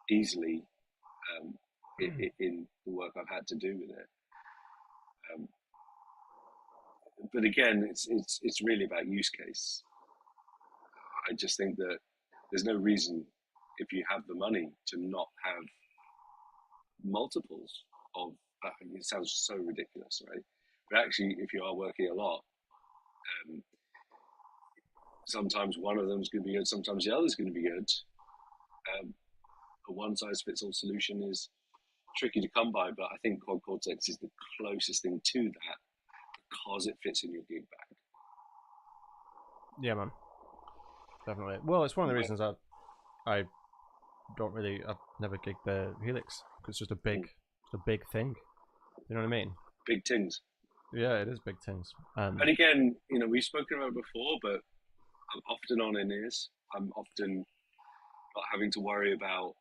Speaker 3: easily in the work I've had to do with it. But again, it's really about use case. I just think that there's no reason, if you have the money, to not have multiples of. It sounds so ridiculous, right? But actually, if you are working a lot, sometimes one of them is going to be good, sometimes the other is going to be good. A one-size-fits-all solution is tricky to come by, but I think Quad Cortex is the closest thing to that, because it fits in your gig bag.
Speaker 1: Yeah, man. Definitely. Well, it's one of the reasons I've never gigged the Helix. It's just a big thing. You know what I mean?
Speaker 3: Big tins.
Speaker 1: Yeah, it is big tins.
Speaker 3: And again, we've spoken about it before, but I'm often on in-ears. I'm often not having to worry about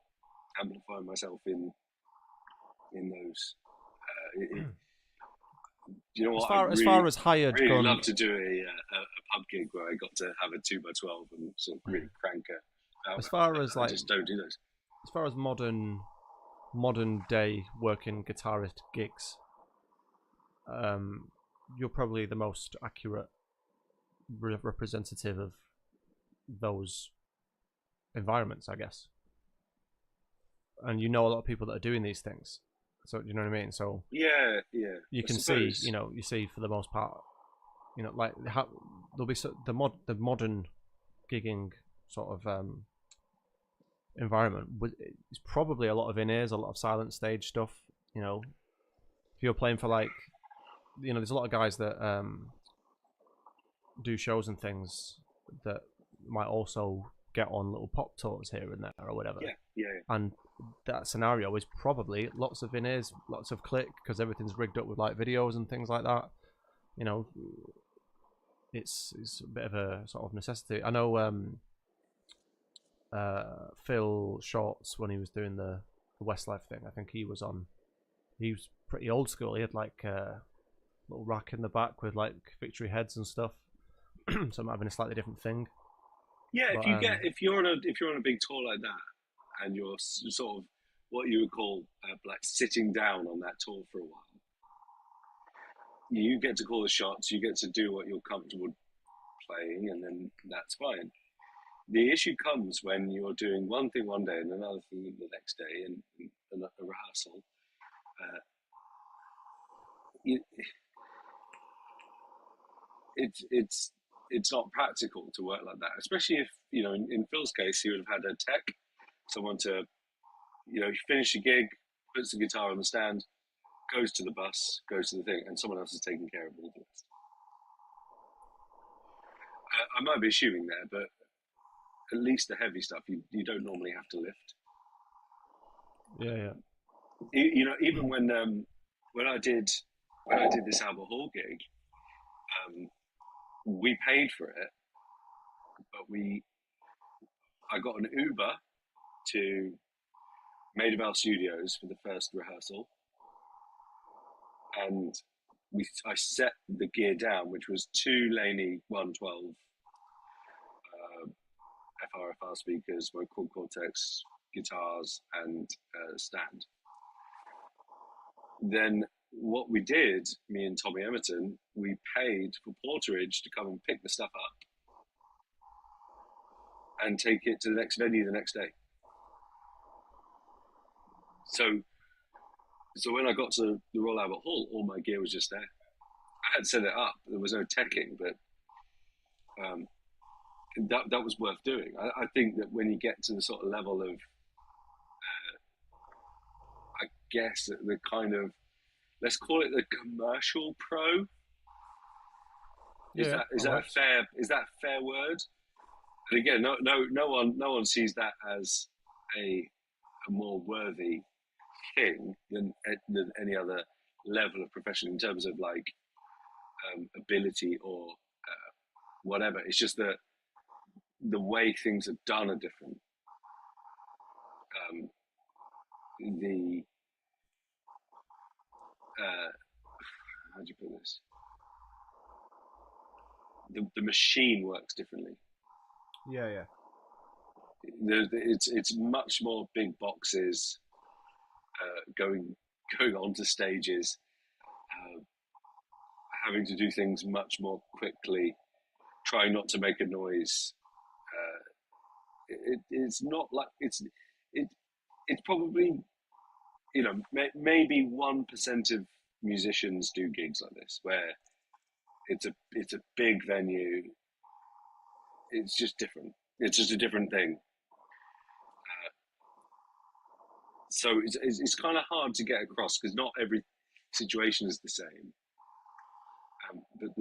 Speaker 3: amplifying myself in those. You know what?
Speaker 1: As far as hired,
Speaker 3: I really love to do a pub gig where I got to have a 2x12 and sort of really crank a.
Speaker 1: As far as
Speaker 3: I just don't do those.
Speaker 1: As far as modern day working guitarist gigs, you're probably the most accurate representative of those environments, I guess. And a lot of people that are doing these things. So, you know what I mean? So
Speaker 3: yeah,
Speaker 1: you can see, you see for the most part, like how there'll be the modern gigging sort of environment. It's probably a lot of in-ears, a lot of silent stage stuff. If you're playing for, like, there's a lot of guys that do shows and things that might also get on little pop tours here and there or whatever.
Speaker 3: Yeah.
Speaker 1: And that scenario is probably lots of in-ears, lots of click, because everything's rigged up with like videos and things like that. It's a bit of a sort of necessity. I know Phil Shorts, when he was doing the Westlife thing, I think he was pretty old school. He had like a little rack in the back with like victory heads and stuff. So I'm having a slightly different thing.
Speaker 3: Yeah, but, if you're on a big tour like that, and you're sort of what you would call like sitting down on that tour for a while, you get to call the shots, you get to do what you're comfortable playing, and then that's fine. The issue comes when you're doing one thing one day and another thing the next day, and a rehearsal. It's not practical to work like that, especially if, in Phil's case, he would have had a tech, someone to, he finished the gig, puts the guitar on the stand, goes to the bus, goes to the thing, and someone else is taking care of all the rest. I might be assuming there, but at least the heavy stuff you don't normally have to lift.
Speaker 1: Yeah.
Speaker 3: Even when I did this Albert Hall gig, we paid for it, but we I got an Uber to Maida Vale Studios for the first rehearsal, and I set the gear down, which was 2 Laney 112 FRFR speakers, my Quad Cortex guitars, and stand. Then what we did, me and Tommy Emerton, we paid for Porterage to come and pick the stuff up and take it to the next venue the next day. So when I got to the Royal Albert Hall, all my gear was just there. I had set it up. There was no teching, but that was worth doing. I think that when you get to the sort of level of, I guess, the kind of, let's call it the commercial pro. Is that a fair word? And again, no one sees that as a more worthy thing than any other level of profession in terms of like ability or whatever. It's just that the way things are done are different. How do you put this? The machine works differently.
Speaker 1: Yeah.
Speaker 3: It's much more big boxes going onto stages, having to do things much more quickly, trying not to make a noise. It's not like it's probably, you know, maybe 1% of musicians do gigs like this where it's a big venue. It's just different. It's just a different thing. So it's kind of hard to get across because not every situation is the same. But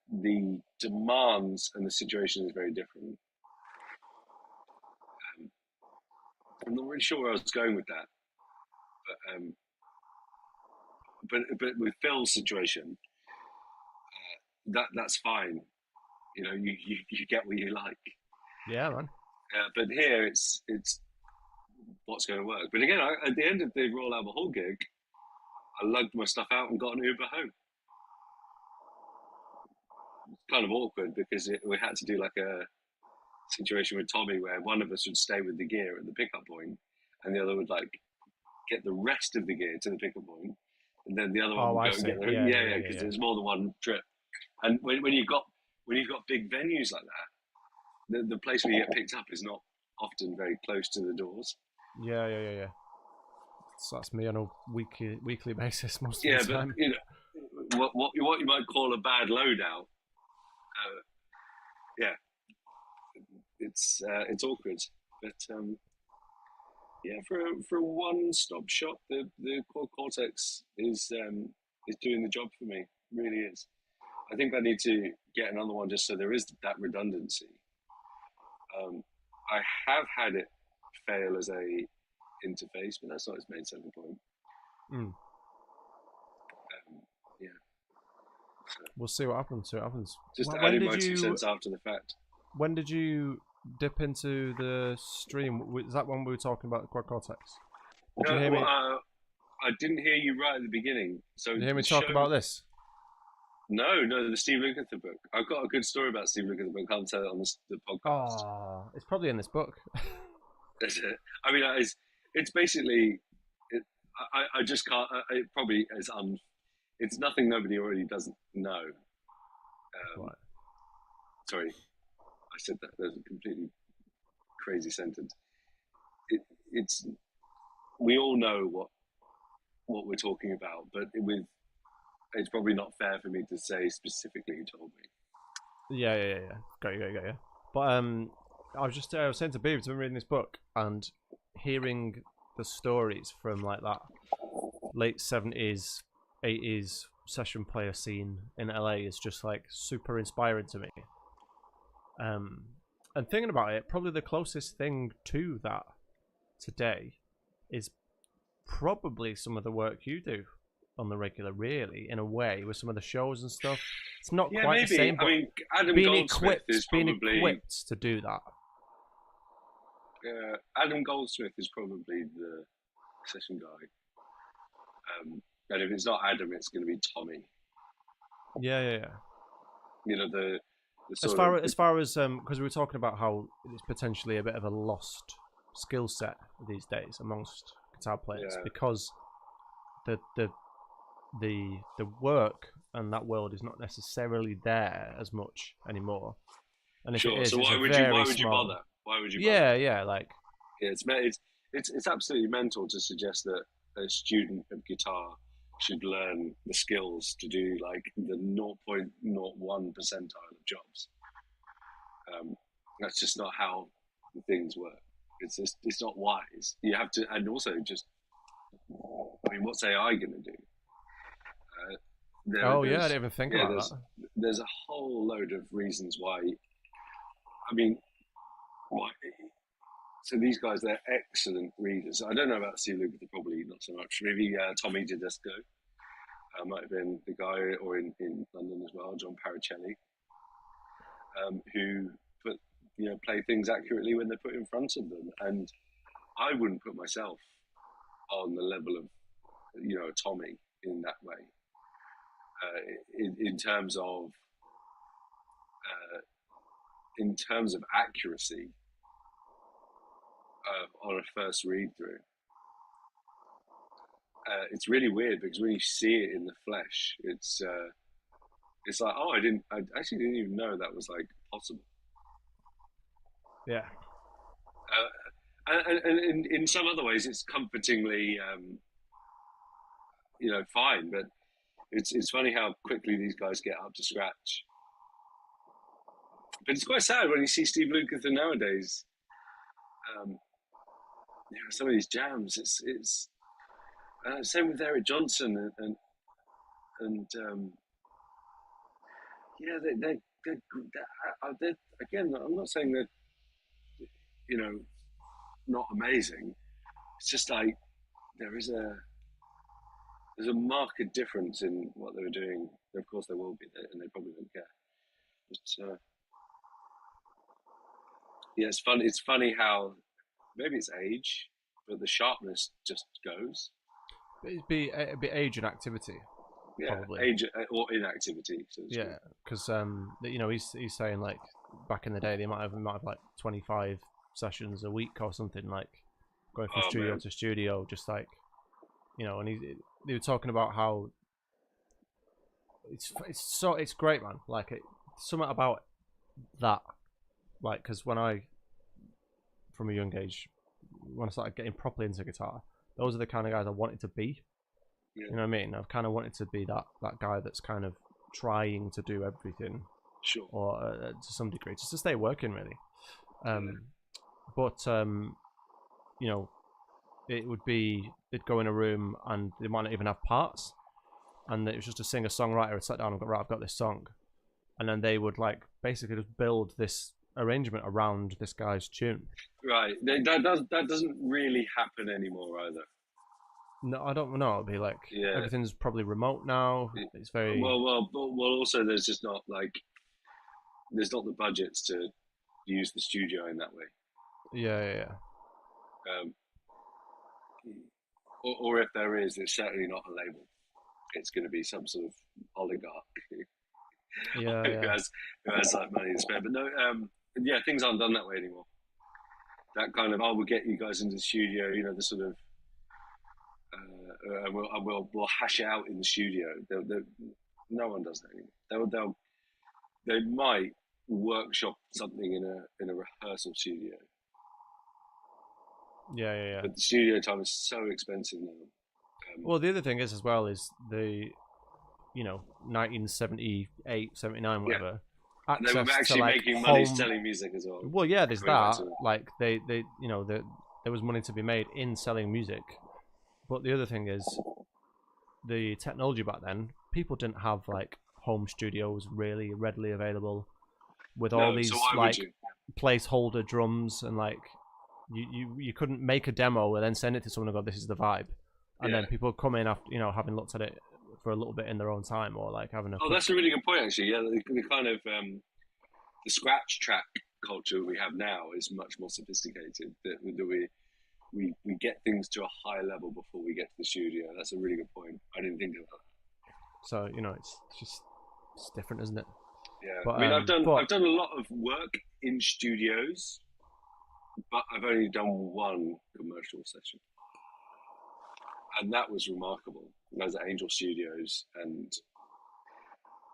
Speaker 3: the demands and the situation is very different. I'm not really sure where I was going with that, but with Phil's situation, that's fine. You know, you get what you like.
Speaker 1: Yeah, man.
Speaker 3: But here it's what's going to work. But again, at the end of the Royal Albert Hall gig, I lugged my stuff out and got an Uber home. It's kind of awkward because we had to do like a situation with Tommy where one of us would stay with the gear at the pickup point and the other would like get the rest of the gear to the pickup point, and then the other one would go and get the because there's more than one trip. And when you've got big venues like that, the place where you get picked up is not often very close to the doors.
Speaker 1: Yeah. So that's me on a weekly basis most of the time.
Speaker 3: But you know what you might call a bad loadout. It's awkward, but for a one-stop shop, the Quad Cortex is doing the job for me. It really is. I think I need to get another one just so there is that redundancy. I have had it fail as a interface, but that's not its main selling point. Yeah. So
Speaker 1: we'll see what happens.
Speaker 3: Just adding my 2 cents after the fact.
Speaker 1: When did you dip into the stream? Is that when we were talking about the Quad Cortex? Did you hear me?
Speaker 3: I didn't hear you right at the beginning. So
Speaker 1: did you hear me talk about this?
Speaker 3: No, the Steve Lukather book. I've got a good story about Steve Lukather book. I'll tell it on the podcast.
Speaker 1: Oh, it's probably in this book.
Speaker 3: Is it? I mean, it's basically. I just can't. It probably is it's nothing nobody already doesn't know.
Speaker 1: Right.
Speaker 3: Sorry, I said that. There's a completely crazy sentence. It's we all know what we're talking about, but it's probably not fair for me to say specifically. You told me.
Speaker 1: Yeah. Got you. But I was saying to Beaver, I've been reading this book and hearing the stories from like that late 70s, 80s session player scene in LA is just like super inspiring to me. And thinking about it, probably the closest thing to that today is probably some of the work you do on the regular, really, in a way, with some of the shows and stuff. It's not quite
Speaker 3: maybe
Speaker 1: the same, but
Speaker 3: I mean, Adam
Speaker 1: being
Speaker 3: Goldsmith is probably
Speaker 1: equipped to do that.
Speaker 3: Adam Goldsmith is probably the session guy. And if it's not Adam, it's going to be Tommy.
Speaker 1: Yeah.
Speaker 3: You know, the
Speaker 1: as far as because we were talking about how it's potentially a bit of a lost skill set these days amongst guitar players because the work and that world is not necessarily there as much anymore. And if it is,
Speaker 3: so why would you bother? Why would you bother?
Speaker 1: Yeah, like
Speaker 3: it's absolutely mental to suggest that a student of guitar should learn the skills to do like the 0.01 percentile of jobs. That's just not how things work. It's not wise. You have to, and also just, I mean, what's AI going to do?
Speaker 1: I didn't even think about that.
Speaker 3: There's a whole load of reasons why. I mean, why? So these guys, they're excellent readers. I don't know about Steve Lukather, probably not so much. Maybe Tommy Tedesco might have been the guy, or in London as well, John Paracelli, who play things accurately when they're put in front of them. And I wouldn't put myself on the level of, Tommy in that way. In terms of accuracy on a first read through, it's really weird because when you see it in the flesh, it's like, I actually didn't even know that was like possible.
Speaker 1: Yeah.
Speaker 3: And in some other ways, it's comfortingly, fine. But it's funny how quickly these guys get up to scratch. But it's quite sad when you see Steve Lukather nowadays. Some of these jams. It's same with Eric Johnson and they're again. I'm not saying that not amazing. It's just like there's a marked difference in what they were doing. Of course, there will be, and they probably don't care. But it's fun. It's funny how maybe it's age, but the sharpness just goes.
Speaker 1: It'd be age and activity.
Speaker 3: Yeah,
Speaker 1: probably.
Speaker 3: Age or inactivity. So
Speaker 1: because he's saying like back in the day they might have like 25 sessions a week or something, like going from studio to studio, just like and they were talking about how it's great, man. Like something about that, like because when I from a young age, when I started getting properly into guitar, those are the kind of guys I wanted to be. You know what I mean? I've kind of wanted to be that guy that's kind of trying to do everything,
Speaker 3: sure,
Speaker 1: or to some degree, just to stay working, really. But they'd go in a room and they might not even have parts, and it was just a singer-songwriter had sat down and got, right, I've got this song, and then they would like basically just build this arrangement around this guy's tune.
Speaker 3: Right. That doesn't really happen anymore either.
Speaker 1: No, I don't know. It'd be like everything's probably remote now. It's very
Speaker 3: well. Also, there's just not there's not the budgets to use the studio in that way.
Speaker 1: Yeah.
Speaker 3: Or if there is, it's certainly not a label. It's going to be some sort of oligarch who has like money to spare. But no, things aren't done that way anymore. That kind of we'll get you guys into the studio. The sort of we'll hash it out in the studio. No one does that anymore. They might workshop something in a rehearsal studio.
Speaker 1: Yeah.
Speaker 3: But the studio time is so expensive now.
Speaker 1: Well, the other thing is as well is the 1978, 79, whatever.
Speaker 3: They were actually making money selling music as well.
Speaker 1: Well, yeah, there's that. Like there was money to be made in selling music. But the other thing is the technology back then. People didn't have like home studios really readily available with all these like placeholder drums, and like you couldn't make a demo and then send it to someone and go, this is the vibe, and then people come in after having looked at it for a little bit in their own time, or like having a
Speaker 3: that's a really good point actually. Yeah, the kind of the scratch track culture we have now is much more sophisticated. That we get things to a higher level before we get to the studio. That's a really good point. I didn't think of that.
Speaker 1: So it's different, isn't it?
Speaker 3: Yeah,
Speaker 1: but,
Speaker 3: I mean, I've done a lot of work in studios, but I've only done one commercial session, and that was remarkable. I was at Angel Studios, and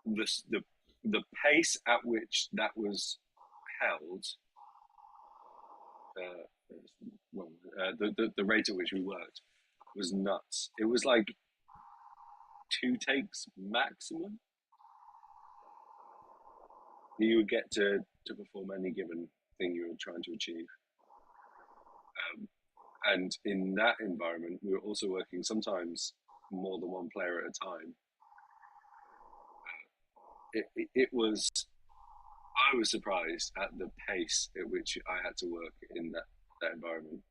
Speaker 3: the pace at which that was held, the rate at which we worked was nuts. It was like 2 takes maximum. You would get to perform any given thing you were trying to achieve. And in that environment, we were also working sometimes more than one player at a time. It was, I was surprised at the pace at which I had to work in that environment.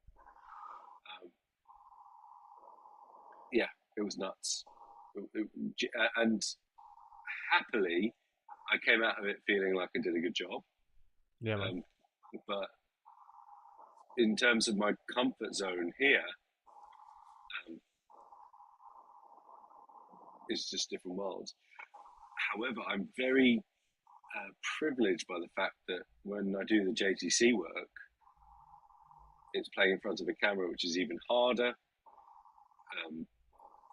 Speaker 3: Yeah, it was nuts. And happily, I came out of it feeling like I did a good job.
Speaker 1: Yeah.
Speaker 3: But in terms of my comfort zone here, it's just different worlds. However, I'm very privileged by the fact that when I do the JTC work, it's playing in front of a camera, which is even harder.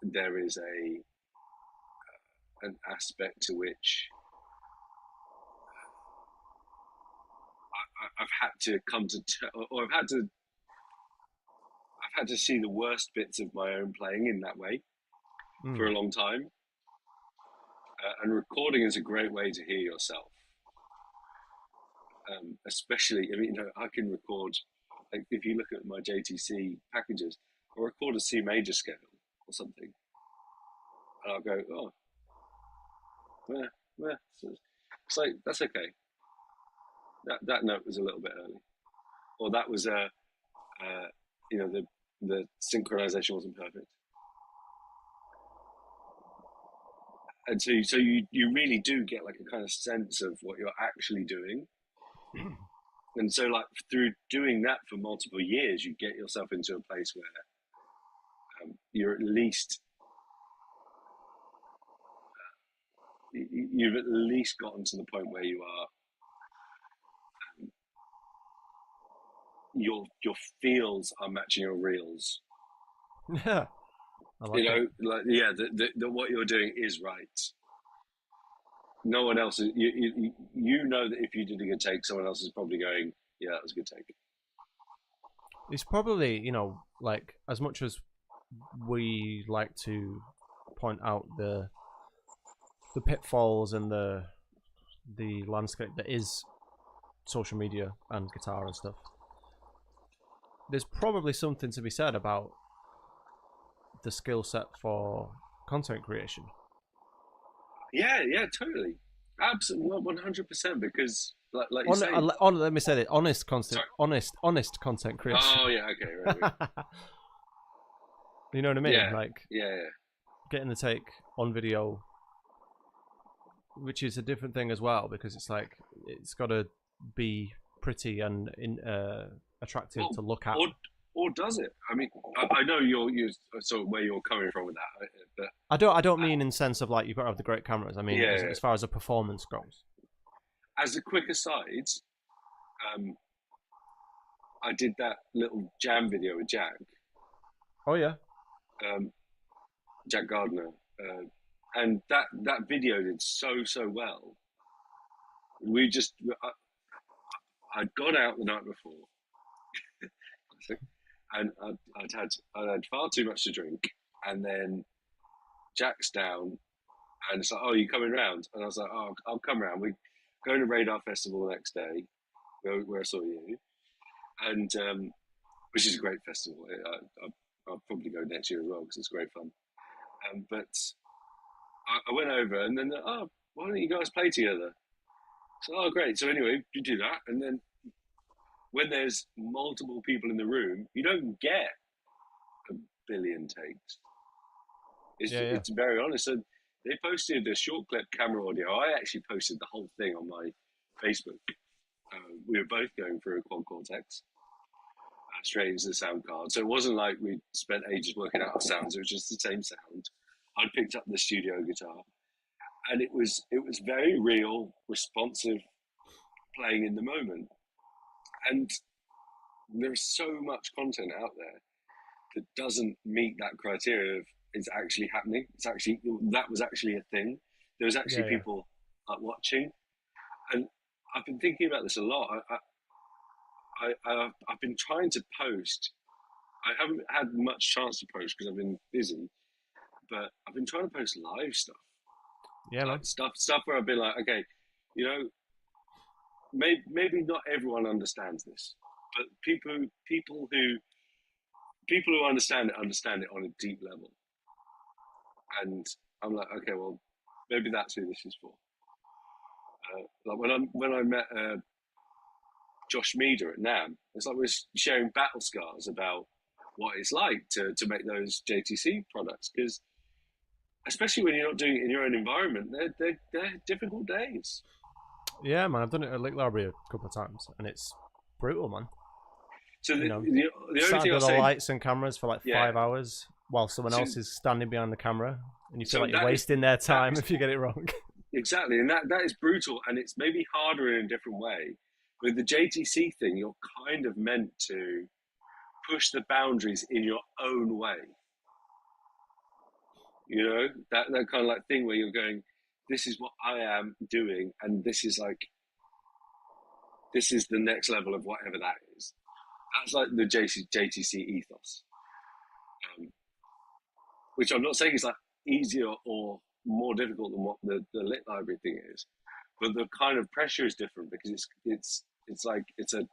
Speaker 3: There is an aspect to which I've had to come to, or I've had to see the worst bits of my own playing in that way for a long time. And recording is a great way to hear yourself. Especially, I mean, I can record, like if you look at my JTC packages, I'll record a C major scale or something. And I'll go, oh, yeah. It's like, that's okay. That note was a little bit early. Or that was the synchronization wasn't perfect. And so you really do get like a kind of sense of what you're actually doing. And so like through doing that for multiple years, you get yourself into a place where you're at least, you've at least gotten to the point where you are, your feels are matching your reels.
Speaker 1: Yeah.
Speaker 3: That what you're doing is right. No one else is. You know that if you did a good take, someone else is probably going, "Yeah, that was a good take."
Speaker 1: It's probably like as much as we like to point out the pitfalls and the landscape that is social media and guitar and stuff. There's probably something to be said about the skill set for content creation.
Speaker 3: Yeah, totally, absolutely, 100%. Because, like you say,
Speaker 1: let me say it: honest content creation.
Speaker 3: Oh yeah, okay, right.
Speaker 1: You know what I mean?
Speaker 3: Yeah,
Speaker 1: like,
Speaker 3: yeah,
Speaker 1: getting the take on video, which is a different thing as well, because it's like it's got to be pretty and attractive to look at.
Speaker 3: Or does it? I mean, I know you're sort of where you're coming from with that, but
Speaker 1: I don't mean in the sense of like you've got to have the great cameras. I mean, as far as a performance goes.
Speaker 3: As a quick aside, I did that little jam video with Jack.
Speaker 1: Oh yeah.
Speaker 3: Jack Gardner, and that video did so well. I'd gone out the night before. And I'd had far too much to drink, and then Jack's down, and it's like, "Oh, you coming round?" And I was like, "Oh, I'll come round." We're going to Radar Festival the next day, where I saw you, and which is a great festival. I'll probably go next year as well because it's great fun. But I went over, and then why don't you guys play together? So great. So anyway, you do that, and then when there's multiple people in the room, you don't get a billion takes. It's very honest. So they posted a short clip camera audio. I actually posted the whole thing on my Facebook. we were both going through a quad cortex straight into the sound card. So it wasn't like we spent ages working out our sounds. It was just the same sound. I'd picked up the studio guitar, and it was very real, responsive, playing in the moment. And there's so much content out there that doesn't meet that criteria of it's actually happening. That was actually a thing. There was actually people watching, and I've been thinking about this a lot. I've been trying to post. I haven't had much chance to post because I've been busy, but I've been trying to post live stuff.
Speaker 1: Yeah,
Speaker 3: like stuff where I've been like, okay, you know, maybe not everyone understands this, but people who understand it on a deep level. And I'm like, okay, well, maybe that's who this is for. Like when I met Josh Meader at NAMM, it's like we're sharing battle scars about what it's like to make those JTC products, because especially when you're not doing it in your own environment, they're difficult days.
Speaker 1: Yeah, man, I've done it at Lick Library a couple of times, and it's brutal, man.
Speaker 3: So the only
Speaker 1: sat
Speaker 3: thing
Speaker 1: under
Speaker 3: I'll say,
Speaker 1: lights and cameras for like 5 hours while someone else is standing behind the camera, and you feel like you're wasting their time if you get it wrong.
Speaker 3: Exactly, and that is brutal, and it's maybe harder in a different way. With the JTC thing, you're kind of meant to push the boundaries in your own way. You know, that kind of like thing where you're going, this is what I am doing, and this is the next level of whatever that is. That's like the JTC ethos, which I'm not saying is like easier or more difficult than what the Lit Library thing is, but the kind of pressure is different because it's like it's a, you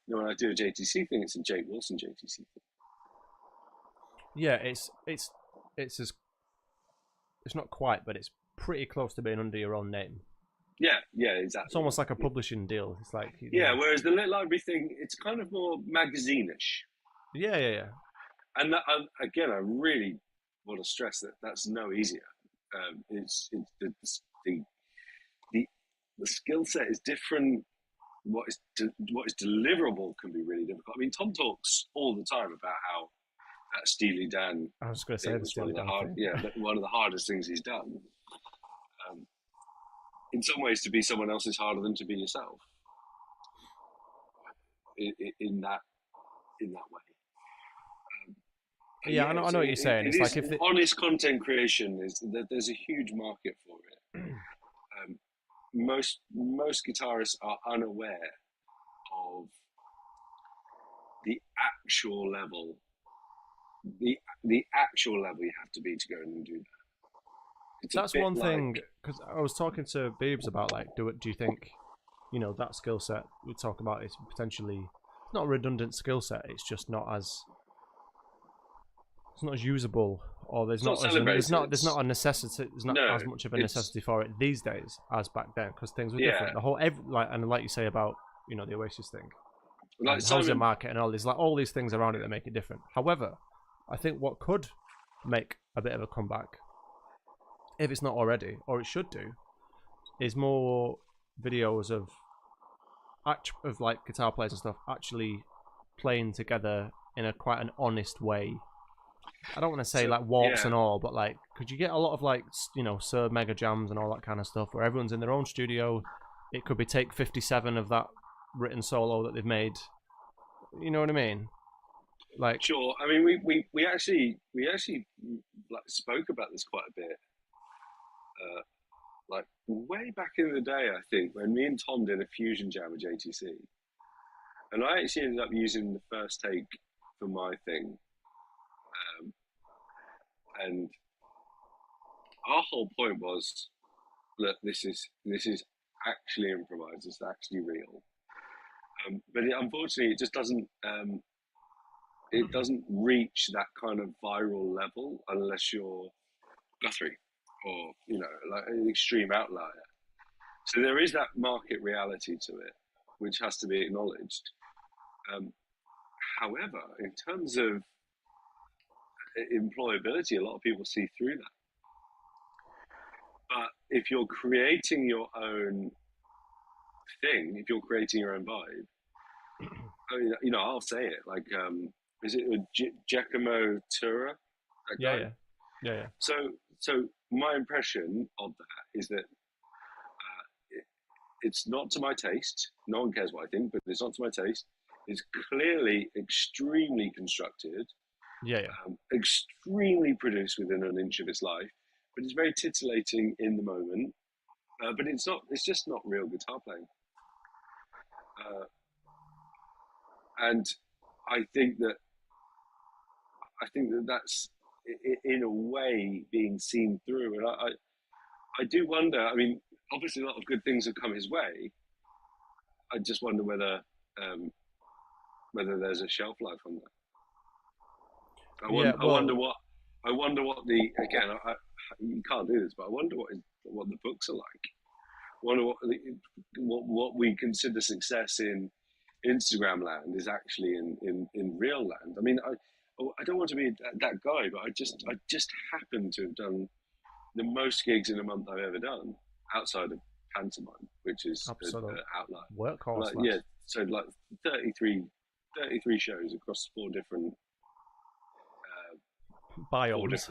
Speaker 3: know, when I do a JTC thing, it's a Jake Wilson JTC thing.
Speaker 1: Yeah, it's not quite, but it's pretty close to being under your own name.
Speaker 3: Yeah, exactly.
Speaker 1: It's almost like a publishing deal. It's like
Speaker 3: whereas the Lit Library thing, it's kind of more magazine-ish.
Speaker 1: Yeah.
Speaker 3: And that, again, I really want to stress that that's no easier. It's the skill set is different. What is deliverable can be really difficult. I mean, Tom talks all the time about how that Steely Dan.
Speaker 1: I was going to say
Speaker 3: was one of the hardest things he's done. In some ways, to be someone else is harder than to be yourself. In that way.
Speaker 1: I know what you're saying. It's like if
Speaker 3: honest content creation there's a huge market for it. Most guitarists are unaware of the actual level you have to be to go and do that.
Speaker 1: That's one thing, because I was talking to Beebs about like, do you think, you know, that skill set we talk about is potentially not a redundant skill set. It's just not as usable, or there's not a necessity. There's not as much of a necessity for it these days as back then, because things were different. The whole like you say about, you know, the Oasis thing, like the housing market and all these things around it that make it different. However, I think what could make a bit of a comeback, if it's not already, or it should do, is more videos of like guitar players and stuff actually playing together in quite an honest way. I don't want to say like warts and all, but like, could you get a lot of like, you know, Sir Mega Jams and all that kind of stuff where everyone's in their own studio? It could be take 57 of that written solo that they've made. You know what I mean? Like,
Speaker 3: sure. I mean, we actually like spoke about this quite a bit. Like way back in the day, I think, when me and Tom did a fusion jam with JTC, and I actually ended up using the first take for my thing. And our whole point was, look, this is actually improvised. It's actually real. But unfortunately, it just doesn't. It doesn't reach that kind of viral level unless you're Guthrie or, you know, like an extreme outlier. So there is that market reality to it, which has to be acknowledged. However, in terms of employability, a lot of people see through that. But if you're creating your own thing, if you're creating your own vibe, I mean, I'll say it. Like, is it Giacomo Tura? That
Speaker 1: Yeah,
Speaker 3: guy?
Speaker 1: yeah, yeah, yeah.
Speaker 3: So my impression of that is that it's not to my taste. No one cares what I think, but it's not to my taste. It's clearly extremely constructed,
Speaker 1: Yeah, yeah.
Speaker 3: extremely produced within an inch of its life, but it's very titillating in the moment. But it's not. It's just not real guitar playing. And I think that that's in a way being seen through. And I do wonder. I mean, obviously, a lot of good things have come his way. I just wonder whether there's a shelf life on that. I wonder what the again. You can't do this, but I wonder what the books are like. I wonder what we consider success in Instagram land is actually in real land. I mean, I don't want to be that guy, but I just happen to have done the most gigs in a month I've ever done outside of pantomime, which is an outlier.
Speaker 1: Workhorse.
Speaker 3: Yeah, so like 33 shows across 4 different
Speaker 1: biomes.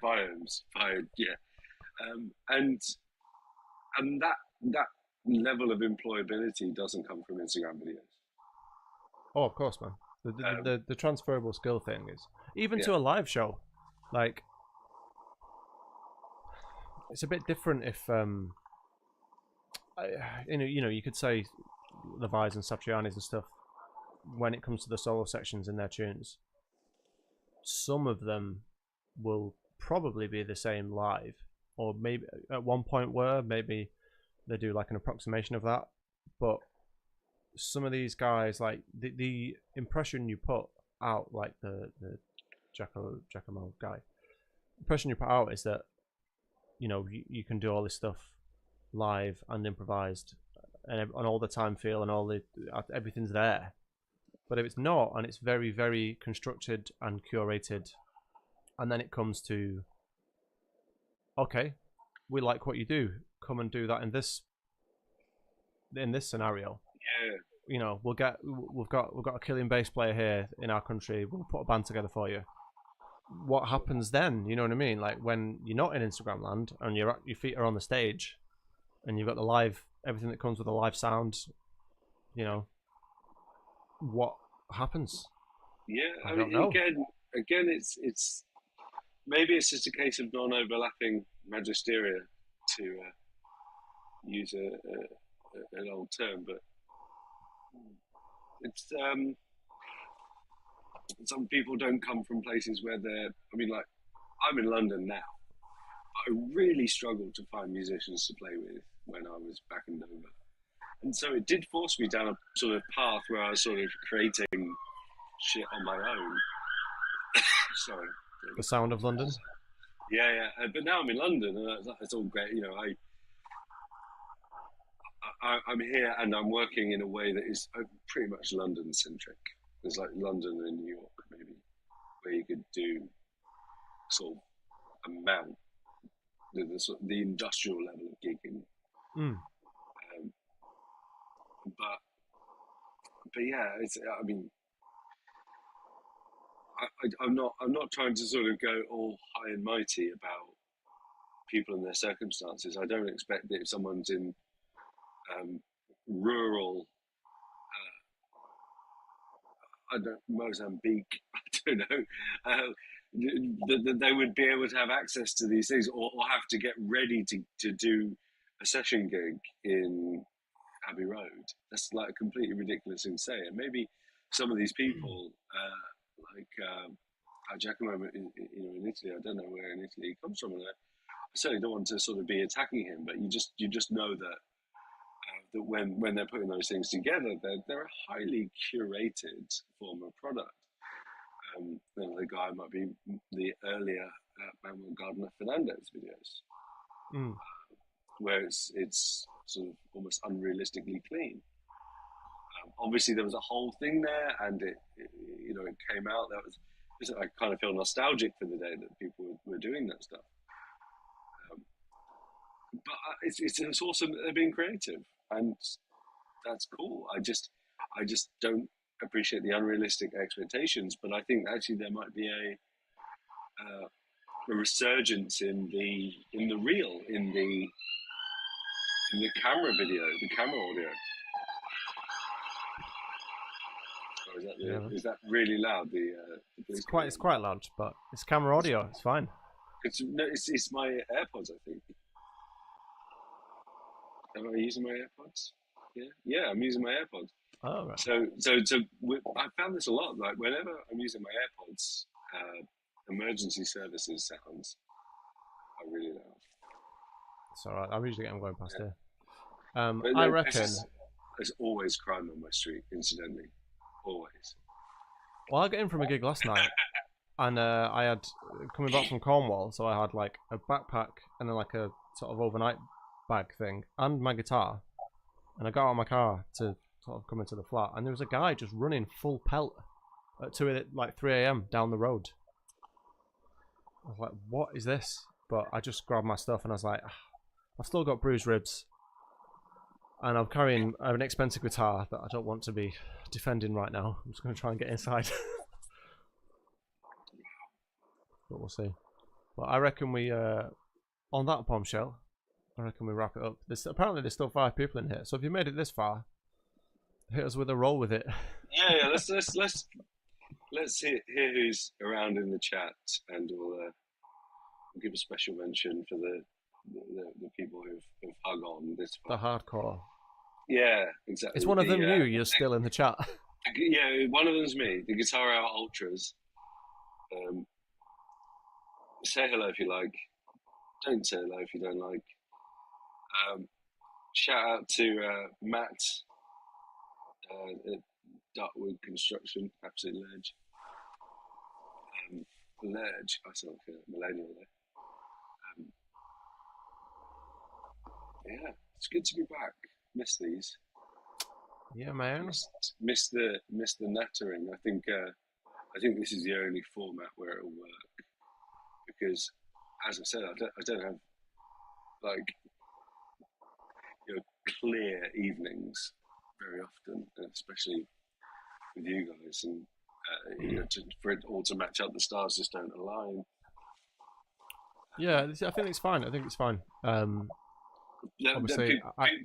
Speaker 3: Biomes. And that level of employability doesn't come from Instagram videos.
Speaker 1: Oh, of course, man. The transferable skill thing is even to a live show, like it's a bit different if you could say Levi's and Satriani's and stuff when it comes to the solo sections in their tunes. Some of them will probably be the same live, or maybe at one point were, maybe they do like an approximation of that, but some of these guys, like the impression you put out, like the Giacomo guy, impression you put out is that you can do all this stuff live and improvised, and all the time feel and all everything's there. But if it's not, and it's very, very constructed and curated, and then it comes to, okay, we like what you do, come and do that in this scenario.
Speaker 3: Yeah.
Speaker 1: We've got a killing bass player here in our country. We'll put a band together for you. What happens then? You know what I mean? Like when you're not in Instagram land and your feet are on the stage, and you've got the live, everything that comes with the live sound. What happens?
Speaker 3: Yeah,
Speaker 1: I don't know.
Speaker 3: Again, it's maybe it's just a case of non-overlapping magisteria, to use an old term, but it's some people don't come from places where they're. I mean, like I'm in London now. I really struggled to find musicians to play with when I was back in Dover. And so it did force me down a sort of path where I was sort of creating shit on my own. Sorry.
Speaker 1: The sound of London?
Speaker 3: Yeah. But now I'm in London, and it's all great. I'm here and I'm working in a way that is pretty much London-centric. There's like London and New York, maybe, where you could do sort of amount, the industrial level of gigging. But yeah, I mean, I'm not trying to sort of go all high and mighty about people and their circumstances. I don't expect that if someone's in rural, Mozambique, I don't know, that they would be able to have access to these things, or have to get ready to do a session gig in Abbey Road. That's like completely ridiculous and insane. And maybe some of these people, like Giacomo, in Italy, I don't know where in Italy he comes from. And I certainly don't want to sort of be attacking him, but you just know that when they're putting those things together, they're a highly curated form of product. The guy might be the earlier Manuel Gardner Fernandez videos, where it's sort of almost unrealistically clean. Obviously, there was a whole thing there, and it came out. I kind of feel nostalgic for the day that people were doing that stuff. But it's awesome that they're being creative, and that's cool. I just don't appreciate the unrealistic expectations. But I think actually there might be a resurgence in the reel, in the camera video, the camera audio. Or is that really loud?
Speaker 1: It's quite loud, but it's camera audio. It's fine.
Speaker 3: It's my AirPods, I think. Am I using my AirPods? Yeah, I'm using my AirPods.
Speaker 1: Oh, right.
Speaker 3: So I found this a lot. Like whenever I'm using my AirPods, emergency services sounds are really loud.
Speaker 1: It's alright. I'm usually getting going past here.
Speaker 3: But
Speaker 1: I reckon.
Speaker 3: There's always crime on my street, incidentally. Always.
Speaker 1: Well, I got in from a gig last night, and I had coming back from Cornwall, so I had like a backpack and then like a sort of overnight bag thing and my guitar, and I got out of my car to sort of come into the flat, and there was a guy just running full pelt at 3 a.m. down the road. I was like, what is this? But I just grabbed my stuff and I was like, I've still got bruised ribs, and I'm carrying an expensive guitar that I don't want to be defending right now. I'm just going to try and get inside. But we'll see. But I reckon we, on that bombshell, I reckon we wrap it up. Apparently there's still 5 people in here, so if you made it this far, hit us with a roll with it.
Speaker 3: Yeah. Let's hear who's around in the chat, and we'll give a special mention for the people who've hung on this far.
Speaker 1: The hardcore.
Speaker 3: Yeah, exactly.
Speaker 1: Is one of them you? You're still in the chat.
Speaker 3: Yeah, one of them's me. The Guitar Hour Ultras. Say hello if you like. Don't say hello if you don't like. Shout out to Matt at Dartwood Construction, absolute ledge. Ledge, I sound like a millennial there. Yeah, it's good to be back. Miss these.
Speaker 1: Yeah, man.
Speaker 3: Miss the nattering. I think this is the only format where it'll work, because, as I said, I don't have like clear evenings very often, especially with you guys, and for it all to match up, the stars just don't align.
Speaker 1: Yeah, I think it's fine. Obviously,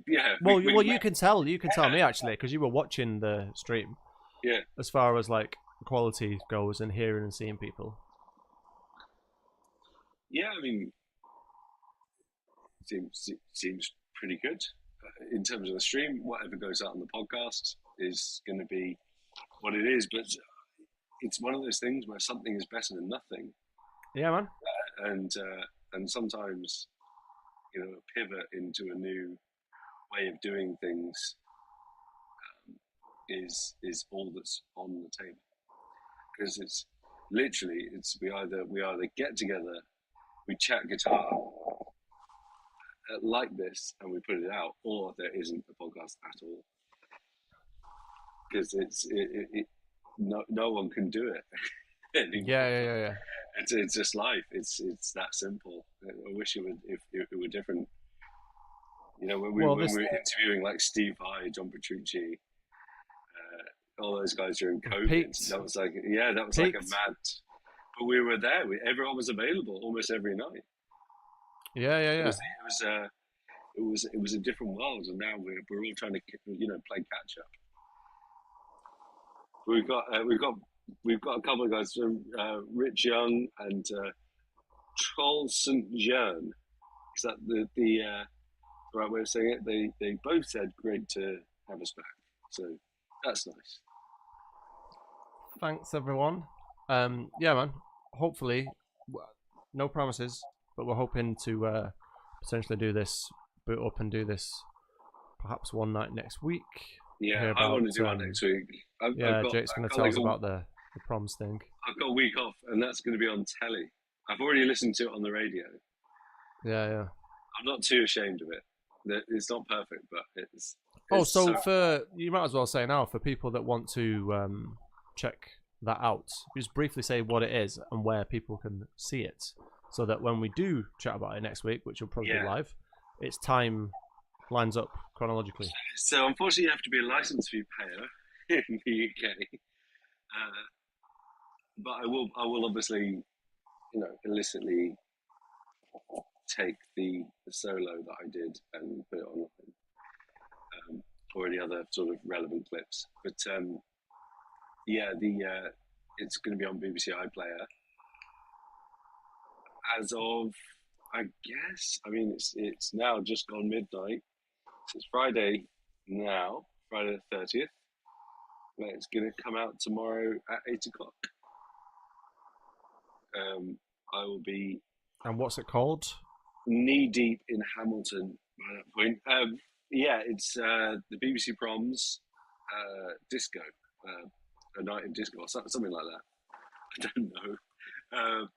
Speaker 3: yeah.
Speaker 1: Well, you can tell me actually, because you were watching the stream.
Speaker 3: Yeah.
Speaker 1: As far as like quality goes and hearing and seeing people.
Speaker 3: Yeah, I mean, seems pretty good in terms of the stream. Whatever goes out on the podcast is going to be what it is, but it's one of those things where something is better than nothing. Yeah, man. And sometimes, a pivot into a new way of doing things is all that's on the table, because it's literally we either get together, we chat guitar like this, and we put it out, or there isn't a podcast at all, because no one can do it.
Speaker 1: Yeah.
Speaker 3: It's just life. It's that simple. I wish it were different. When we were interviewing like Steve Vai, John Petrucci, all those guys during COVID,
Speaker 1: Pete.
Speaker 3: that was like a mad. But we were there. Everyone was available almost every night.
Speaker 1: Yeah.
Speaker 3: It was a different world, and now we're all trying to play catch up. We've got a couple of guys from Rich Young and Troll St. Jean. Is that the right way of saying it? They both said great to have us back, so that's nice.
Speaker 1: Thanks everyone. Yeah, man. Hopefully, no promises, but we're hoping to potentially do this, boot up and do this perhaps one night next week.
Speaker 3: Yeah, I want to do one next week.
Speaker 1: Jake's going to tell us about the proms thing.
Speaker 3: I've got a week off, and that's going to be on telly. I've already listened to it on the radio.
Speaker 1: Yeah.
Speaker 3: I'm not too ashamed of it. It's not perfect, but it's
Speaker 1: you might as well say now, for people that want to check that out, just briefly say what it is and where people can see it, so that when we do chat about it next week, which will probably be live, it's time lines up chronologically?
Speaker 3: So unfortunately, you have to be a license fee payer in the UK. But I will obviously, illicitly take the solo that I did and put it online, or any other sort of relevant clips. But it's going to be on BBC iPlayer as of, I guess. I mean, it's now just gone midnight. So it's Friday now, Friday the 30th. And it's going to come out tomorrow at 8 o'clock. I will be.
Speaker 1: And what's it called?
Speaker 3: Knee deep in Hamilton by that point. It's the BBC Proms disco, a night of disco or something like that. I don't know.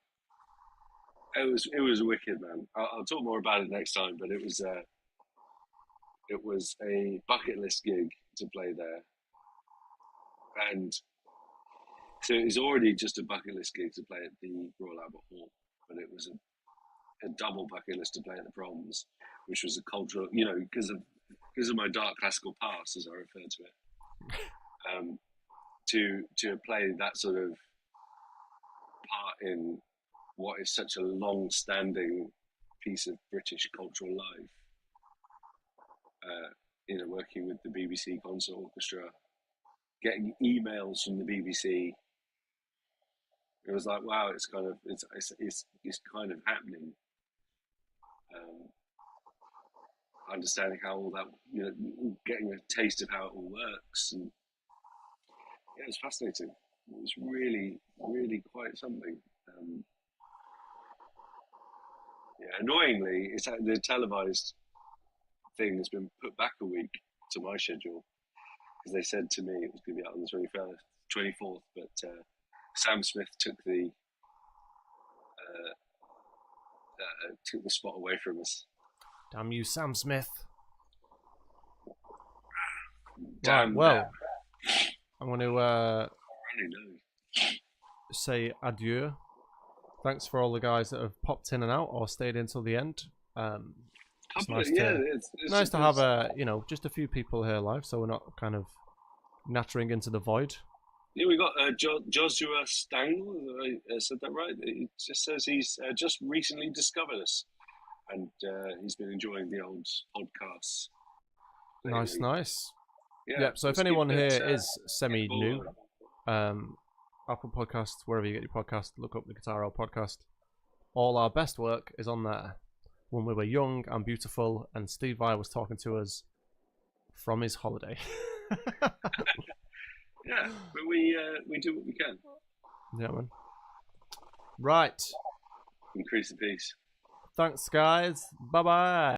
Speaker 3: It was wicked, man. I'll talk more about it next time. But it was a bucket list gig to play there, and so it was already just a bucket list gig to play at the Royal Albert Hall, but it was a double bucket list to play at the Proms, which was a cultural, because of my dark classical past, as I refer to it, to play that sort of part in what is such a long-standing piece of British cultural life. Working with the BBC Concert Orchestra, getting emails from the BBC. It was like, wow, it's kind of happening. Understanding how all that, getting a taste of how it all works, and it was fascinating. It was really, really quite something. Annoyingly, the televised thing has been put back a week to my schedule because they said to me it was going to be out on the 24th, but Sam Smith took the spot away from us.
Speaker 1: Damn you, Sam Smith.
Speaker 3: Damn.
Speaker 1: Right, well, I'm going to
Speaker 3: I really know.
Speaker 1: say adieu. Thanks for all the guys that have popped in and out or stayed until the end. It's nice to have just a few people here live, so we're not kind of nattering into the void.
Speaker 3: Yeah, we got Joshua Stangle. I said that right. He just says he's just recently discovered us, and he's been enjoying the old podcasts.
Speaker 1: Nice. Yeah. So if anyone here is semi-new, Apple Podcasts, wherever you get your podcast, look up the Guitar Hour podcast. All our best work is on there. When we were young and beautiful, and Steve Vai was talking to us from his holiday.
Speaker 3: Yeah, but we do what we can.
Speaker 1: Yeah, man. Right.
Speaker 3: Increase the peace.
Speaker 1: Thanks, guys. Bye-bye.